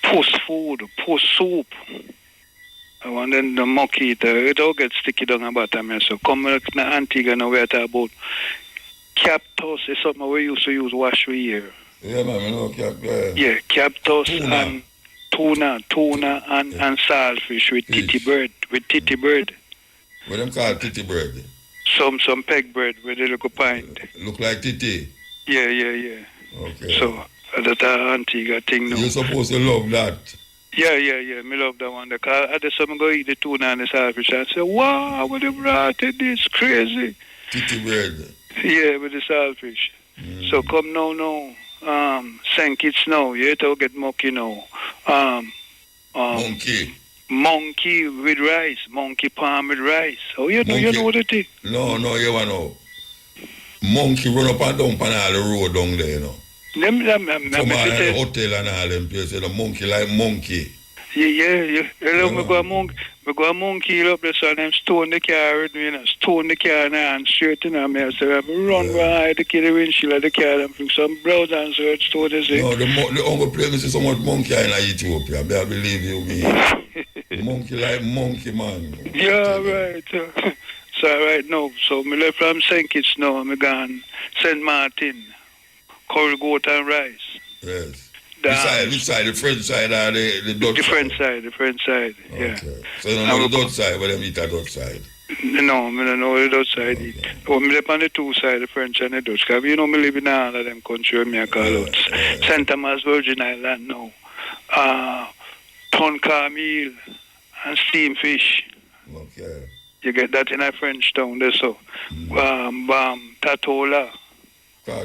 Post food, post soup. And then the mosquito, it all gets sticky down the bottom. So come back to Antigua now, we're talking about cactus is something we used to use wash we here. Yeah, man, I know cactus. Yeah, cactus and tuna and saltfish with titty bird. What them call titty bird? Some peg bird with a little pint. Look like titty? Yeah. Okay. So that's an Antigua thing now. You're supposed to love that. Yeah. Me love that one. Because I just go eat the tuna and the saltfish and say, wow, what they brought this crazy. Titty bird. Yeah, with the saltfish. So come now. Sink it now. You have to get monkey now. Monkey with rice. Monkey palm with rice. Oh, you know what it is? No, you know. Monkey run up and down on all the road down there, you know. From all the hotel and all them places, the monkey like monkey. Yeah. Me go a monkey up there, so them stone the car with me, stone the car and straight in me. I say, run right the kid the windshield of the car and bring some blood and so it's stone the thing. No, the only place is so much monkey in Ethiopia. I believe you me. Monkey like monkey, man. Yeah, right. So right now, so me left from St. Kitts now, I'm gone St. Martin, curry goat and rice. Yes. Which side? The French side or the Dutch side? The French side, yeah. Okay. So you don't know the Dutch side, but them eat the Dutch side? No, I don't know the Dutch side eat. But I live on the two sides, the French and the Dutch. Because you know, I live in all of them countries where I call out. St. Thomas, Virgin Island now. Ton Carmel and steam fish. Okay. You get that in a French town there, so. Tatola. Yeah.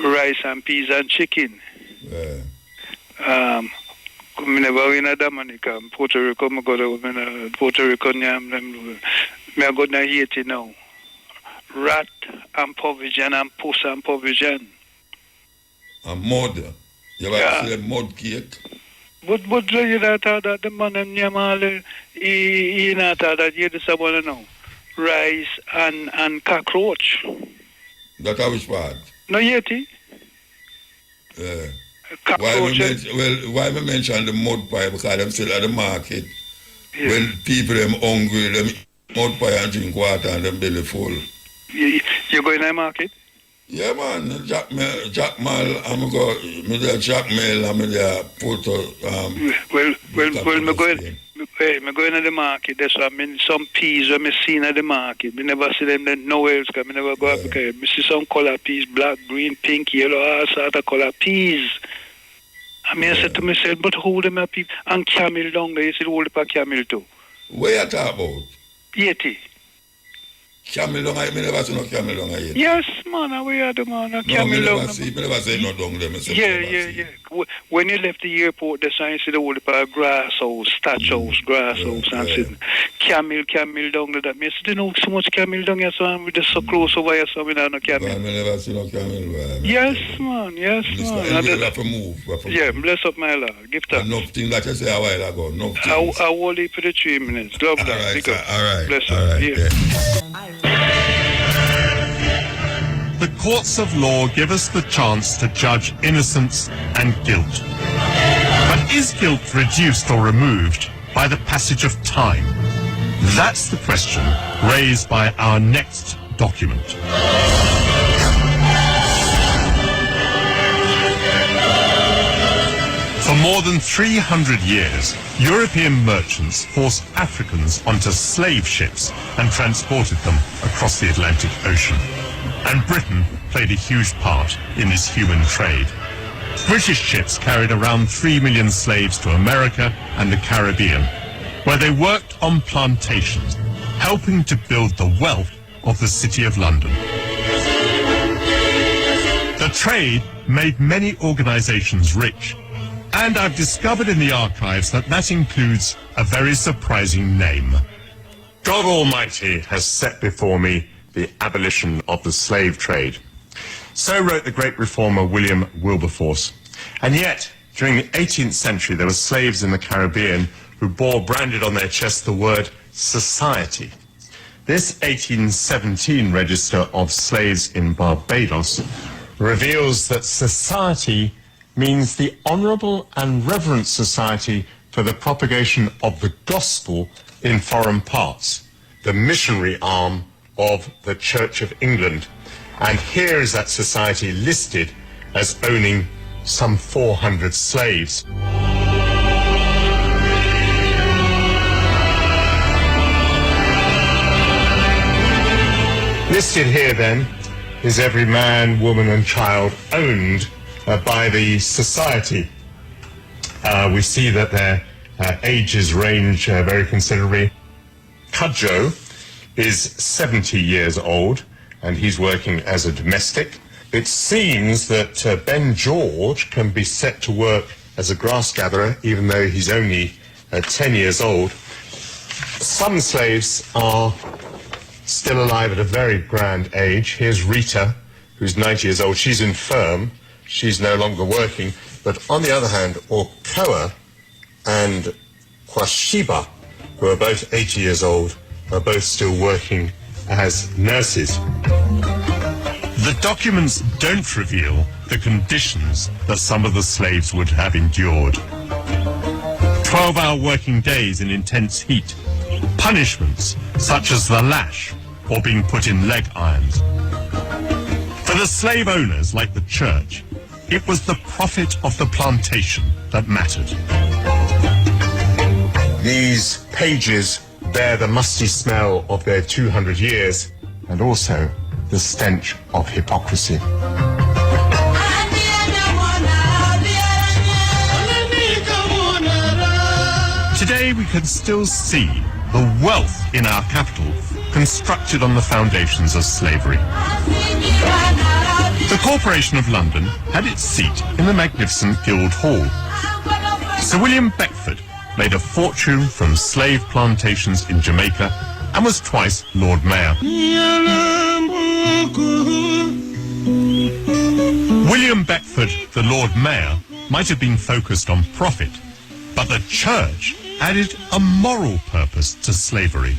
Rice and peas and chicken. Yeah. I never in a Dominica, Puerto Rico, I go to Puerto Rico, I go to Haiti now. Rat and provision and puss and provision. And mud. You ever see a mud cake? But you not that the man and Yamal, he not that you just want to know. Rice and cockroach. That which part? No, Yeti. Yeah. Why we mention the mud pie? Because them still at the market. Yeah. When people them hungry, them eat mud pie and drink water and them belly full. You go in the market? Yeah, man. Jack Mal, I'm go Jack Mail, I'm there put me go in the market. That's why I mean some peas when I seen at the market. I never see them nowhere else because I never go up because I see some color peas, black, green, pink, yellow, all sort of color peas. I mean, I said to myself, but hold them up, people. And camel down there, you see hold up a camel too. Where you talk about? Yeti. Camel down, I never see no camel down here. Yes, man, we are the man, camel down. I never see no down there. Yeah. When you left the airport, that's why you see the whole grass house, thatch house, grass house, and sitting. Camel down there. That means you know so much camel down here, so we're just so close over here, so we don't know camel. I never see no camel. Yes, man. We have to move. Yeah, bless up my Lord. Give thanks. Enough things that you say a while ago. Enough things. I will leave for the 3 minutes. Love that. All right. Bless up. Yeah. The courts of law give us the chance to judge innocence and guilt. But is guilt reduced or removed by the passage of time? That's the question raised by our next document. For more than 300 years, European merchants forced Africans onto slave ships and transported them across the Atlantic Ocean. And Britain played a huge part in this human trade. British ships carried around 3 million slaves to America and the Caribbean, where they worked on plantations, helping to build the wealth of the City of London. The trade made many organizations rich, And I've discovered in the archives that includes a very surprising name. God Almighty has set before me the abolition of the slave trade. So wrote the great reformer William Wilberforce. And yet, during the 18th century, there were slaves in the Caribbean who bore branded on their chest the word society. This 1817 register of slaves in Barbados reveals that society means the honourable and reverent society for the propagation of the gospel in foreign parts, the missionary arm of the Church of England. And here is that society listed as owning some 400 slaves. Listed here then is every man, woman and child owned by the society. We see that their ages range very considerably. Cudjoe is 70 years old and he's working as a domestic. It seems that Ben George can be set to work as a grass gatherer even though he's only 10 years old. Some slaves are still alive at a very grand age. Here's Rita, who's 90 years old. She's infirm. She's no longer working. But on the other hand, Okoa and Kwashiba, who are both 80 years old, are both still working as nurses. The documents don't reveal the conditions that some of the slaves would have endured. 12-hour working days in intense heat, punishments such as the lash or being put in leg irons. For the slave owners, like the church, it was the profit of the plantation that mattered. These pages bear the musty smell of their 200 years and also the stench of hypocrisy. Today we can still see the wealth in our capital constructed on the foundations of slavery. The Corporation of London had its seat in the magnificent Guildhall. Sir William Beckford made a fortune from slave plantations in Jamaica and was twice Lord Mayor. William Beckford, the Lord Mayor, might have been focused on profit, but the church added a moral purpose to slavery.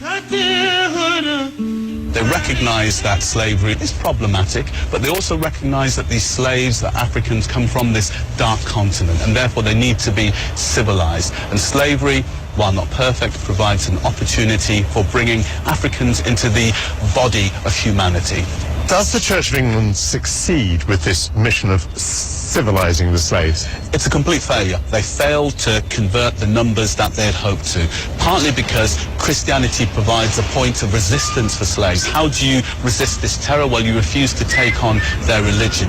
They recognise that slavery is problematic, but they also recognise that these slaves, the Africans, come from this dark continent, and therefore they need to be civilised. And slavery, while not perfect, provides an opportunity for bringing Africans into the body of humanity. Does the Church of England succeed with this mission of civilising the slaves? It's a complete failure. They failed to convert the numbers that they had hoped to, partly because Christianity provides a point of resistance for slaves. How do you resist this terror? Well, you refuse to take on their religion.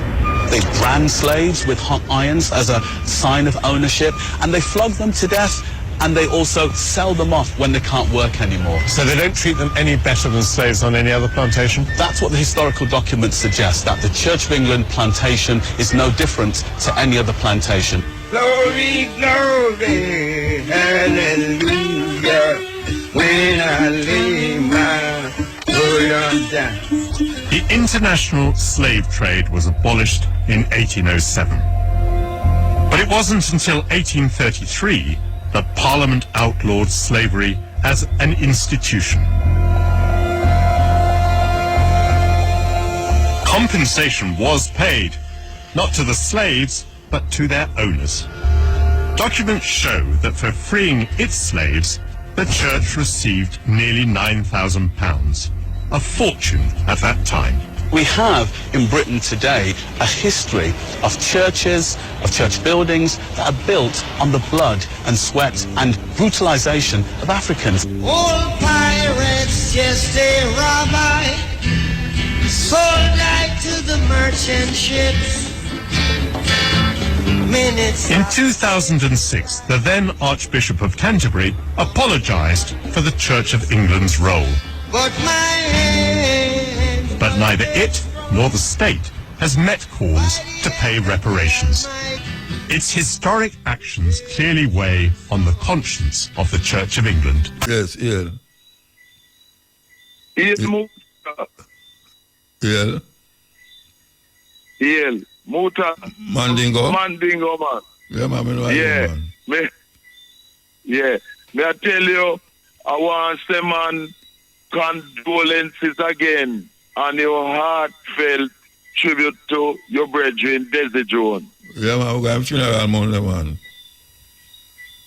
They brand slaves with hot irons as a sign of ownership, and they flog them to death, and they also sell them off when they can't work anymore. So they don't treat them any better than slaves on any other plantation? That's what the historical documents suggest, that the Church of England plantation is no different to any other plantation. Glory, glory, hallelujah, when I lay my burden down. The international slave trade was abolished in 1807. But it wasn't until 1833 that Parliament outlawed slavery as an institution. Compensation was paid, not to the slaves, but to their owners. Documents show that for freeing its slaves, the church received nearly £9,000, a fortune at that time. We have in Britain today a history of churches, of church buildings that are built on the blood and sweat and brutalization of Africans. Old pirates, just a rabbi, sold out to the merchant ships. In 2006, the then Archbishop of Canterbury apologised for the Church of England's role. But neither it nor the state has met calls to pay reparations. Its historic actions clearly weigh on the conscience of the Church of England. Yes, yeah. Yeah. Yeah. Muta. Mandingo. Mandingo, man. Yeah, man. Man. May I tell you, I want to say, man, condolences again and your heartfelt tribute to your brethren, Desi Jones. Yeah, man, we're going to funeral Monday, man.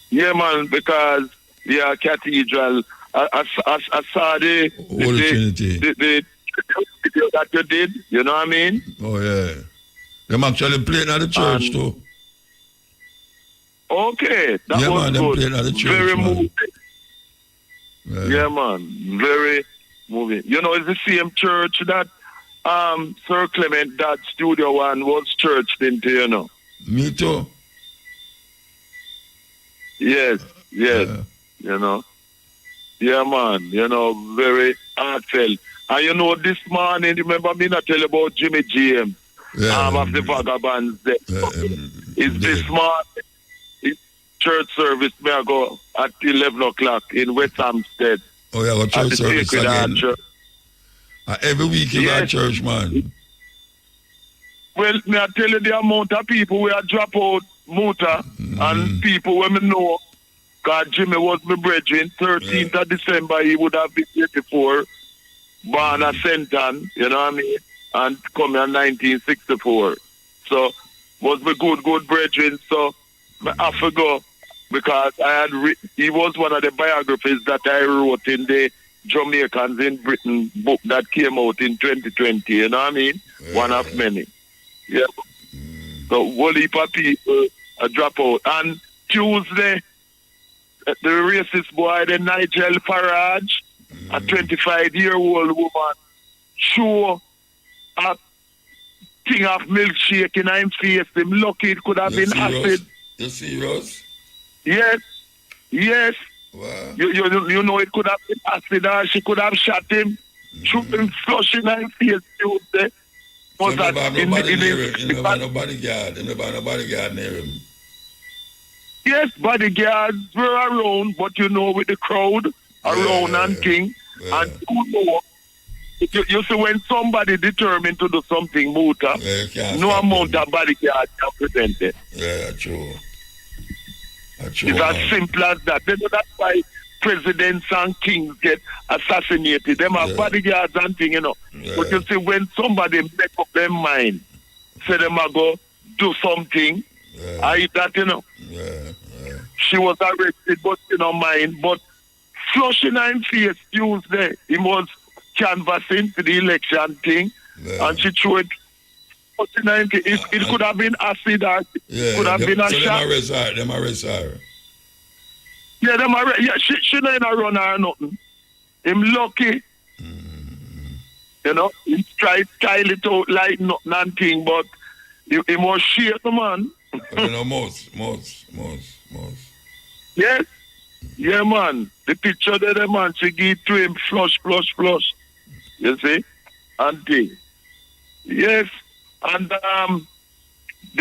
Yeah, man, because, cathedral, I saw the video that you did, you know what I mean? Oh, yeah. Them actually playing at the church, too. Okay, that was man, good. Playing at the church, very man. moving. Yeah, man, very moving. You know, it's the same church that Sir Clement, that Studio One, was churched into, you know. Me too. Yes, you know. Yeah, man, you know, very heartfelt. And you know, this morning, remember me not tell you about Jimmy James, of the Vagabonds there. It's this morning, it's church service, may I go at 11 o'clock in West Hampstead. Oh, yeah, got church service again. Church. Every week you got church, man. Well, may I tell you the amount of people who have dropped out muta and people when me know, because Jimmy was my brethren, 13th of December, he would have been 84, born at Senton, you know what I mean, and come in 1964. So, was my good brethren, so I forgot, because he was one of the biographies that I wrote in the Jamaicans in Britain book that came out in 2020, you know what I mean? One of many. Yeah. So, whole heap of people drop out. And Tuesday, the racist boy, the Nigel Farage, a 25-year-old woman, show a thing of milkshake in her face. Him lucky it could have been acid. You serious? Yes. Wow. You know it could have been acid or she could have shot him. Shoot him flushing her face Tuesday. So nobody near him. You never no bodyguard. You never no bodyguard near him. Yes, bodyguards were around, but you know, with the crowd around and thing. And you know, you see, when somebody determined to do something, muta, no amount of bodyguard can prevent it. Yeah, true. It's as simple as that. You know, that's why presidents and kings get assassinated. Them are bodyguards and thing, you know. But you see, when somebody make up their mind, say them are go do something, I eat that, you know. She was arrested, but you know, mind. But flushing her in face Tuesday, he was canvassing for the election thing, and she threw it. It could have been acid or it could have been a shot. Them arrest her. Yeah, she not run her nothing. Him lucky. You know, he tried to style it out like nothing and thing, but he was shit, man. You know, most. Yes. Yeah, man. The picture there, the man, she give to him flush. You see? And thing. Yes. And them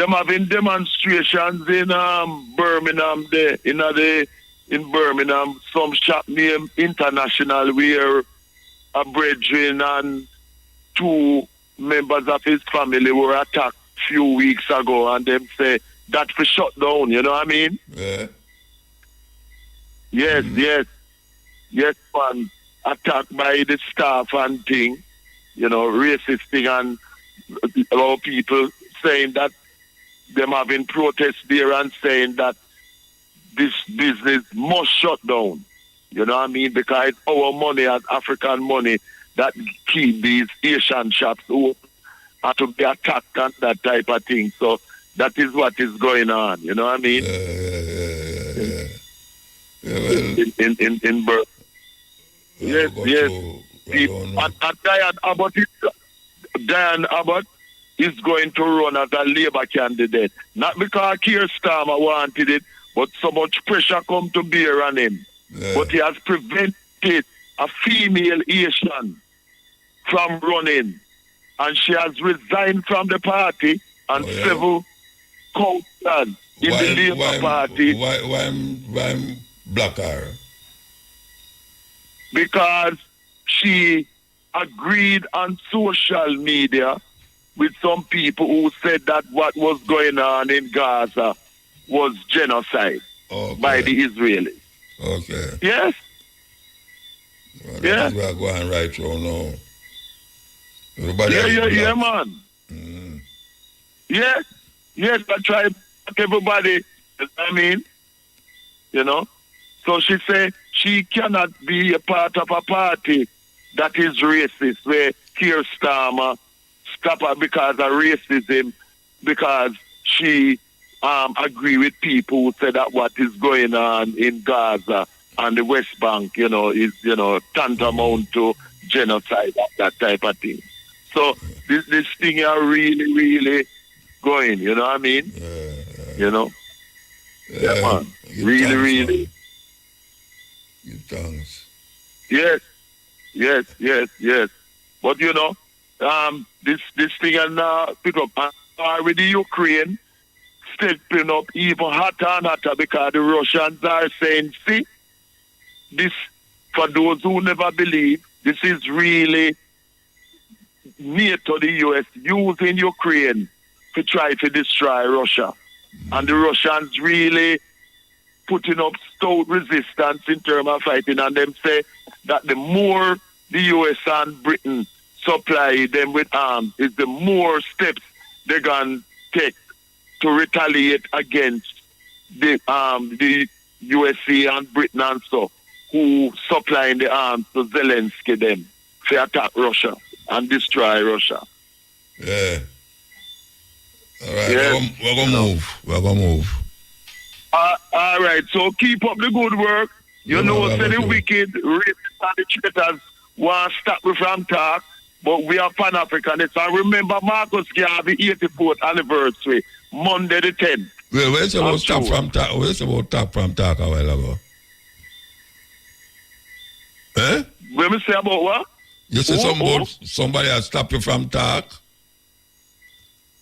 having demonstrations in Birmingham there, in Birmingham, some shop named International, where a brethren and two members of his family were attacked a few weeks ago, and them say that for shut down, you know what I mean? Yeah. Yes, man. Attacked by the staff and thing, you know, racist thing, and a lot of people saying that them having protests there and saying that this business must shut down. You know what I mean? Because it's our money as African money that keep these Asian shops open and to be attacked and that type of thing. So that is what is going on. You know what I mean? In Burma. Yes. And Diane Abbott is going to run as a Labour candidate. Not because Keir Starmer wanted it, but so much pressure come to bear on him. But he has prevented a female Asian from running. And she has resigned from the party, and several councillors in the Labour Party. Why block her? Because she agreed on social media with some people who said that what was going on in Gaza was genocide by the Israelis. Okay. Yes? Well, that is where I'm going right through now. Everybody Yeah, man. Yes, I try everybody, I mean, you know. So she said she cannot be a part of a party that is racist, where Keir Starmer stop her because of racism, because she agree with people who say that what is going on in Gaza and the West Bank, is, tantamount to genocide, that type of thing. So this thing are really, really going, you know what I mean? You know? Yeah, man. Really, really. Give thanks. Yes. But this thing and pick up with the Ukraine stepping up even hotter and hotter because the Russians are saying, see, this, for those who never believe, this is really near to the US using Ukraine to try to destroy Russia. And the Russians really putting up stout resistance in terms of fighting, and them say that the more the US and Britain supply them with arms, is the more steps they're going to take to retaliate against the USA and Britain and so, who supplying the arms to Zelensky them to attack Russia and destroy Russia. Yeah. All right, we're going to move. All right, so keep up the good work. Say the wicked, racists and the traitors want to stop me from talk, but we are Pan-Africanists. And remember Marcus Garvey 84th anniversary, Monday the 10th. Well, where's about stop from talk? Where's about talk from talk a while ago? Eh? When we say about what? You say somebody has stopped you from talk?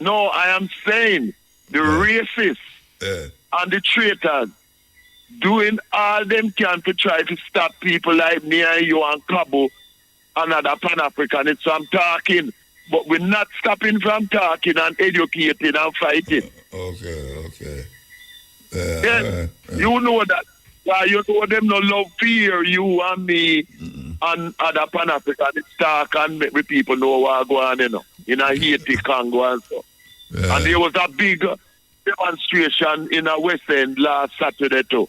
No, I am saying the racists and the traitors doing all them can to try to stop people like me and you and Cabo and other Pan-Africanists from talking. But we're not stopping from talking and educating and fighting. Okay. Yes, you know that. You know them no love fear you and me and other Pan-Africanists talk and make the people know what's going on, in a Haiti, Congo and so. And there was a big demonstration in a West End last Saturday too,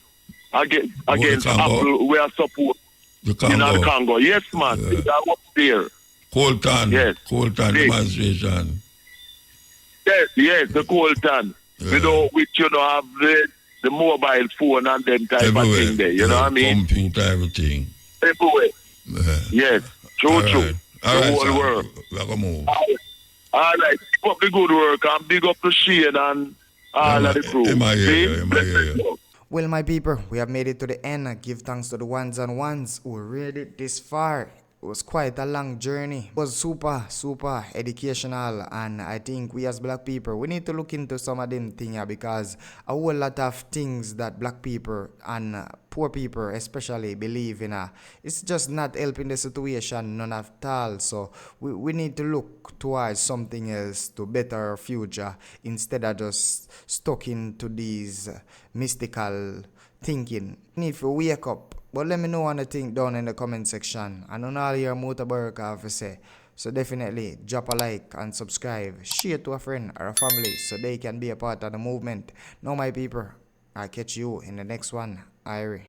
against Apple, we are support in Congo. Yes, man. They are up there. Colton. Yes. Colton demonstration. Yes, the Colton. Which have the mobile phone and them type of thing there. You know what I mean? Computer, everything. Everywhere. Yes. True. The whole world. We're going to move. All right. Keep up the good work and big up to Shane and all of the crew. Well, my people, we have made it to the end. Give thanks to the ones and ones who read it this far. It was quite a long journey. It was super educational, and I think we as black people, we need to look into some of them things here, because a whole lot of things that black people and poor people especially believe in, it's just not helping the situation none at all. So we need to look towards something else to better our future, instead of just stuck into these mystical thinking. Need to wake up. But let me know what you think down in the comment section. And on all your Mutabaruka have to say. So definitely drop a like and subscribe. Share to a friend or a family so they can be a part of the movement. Now my people, I'll catch you in the next one. Irie.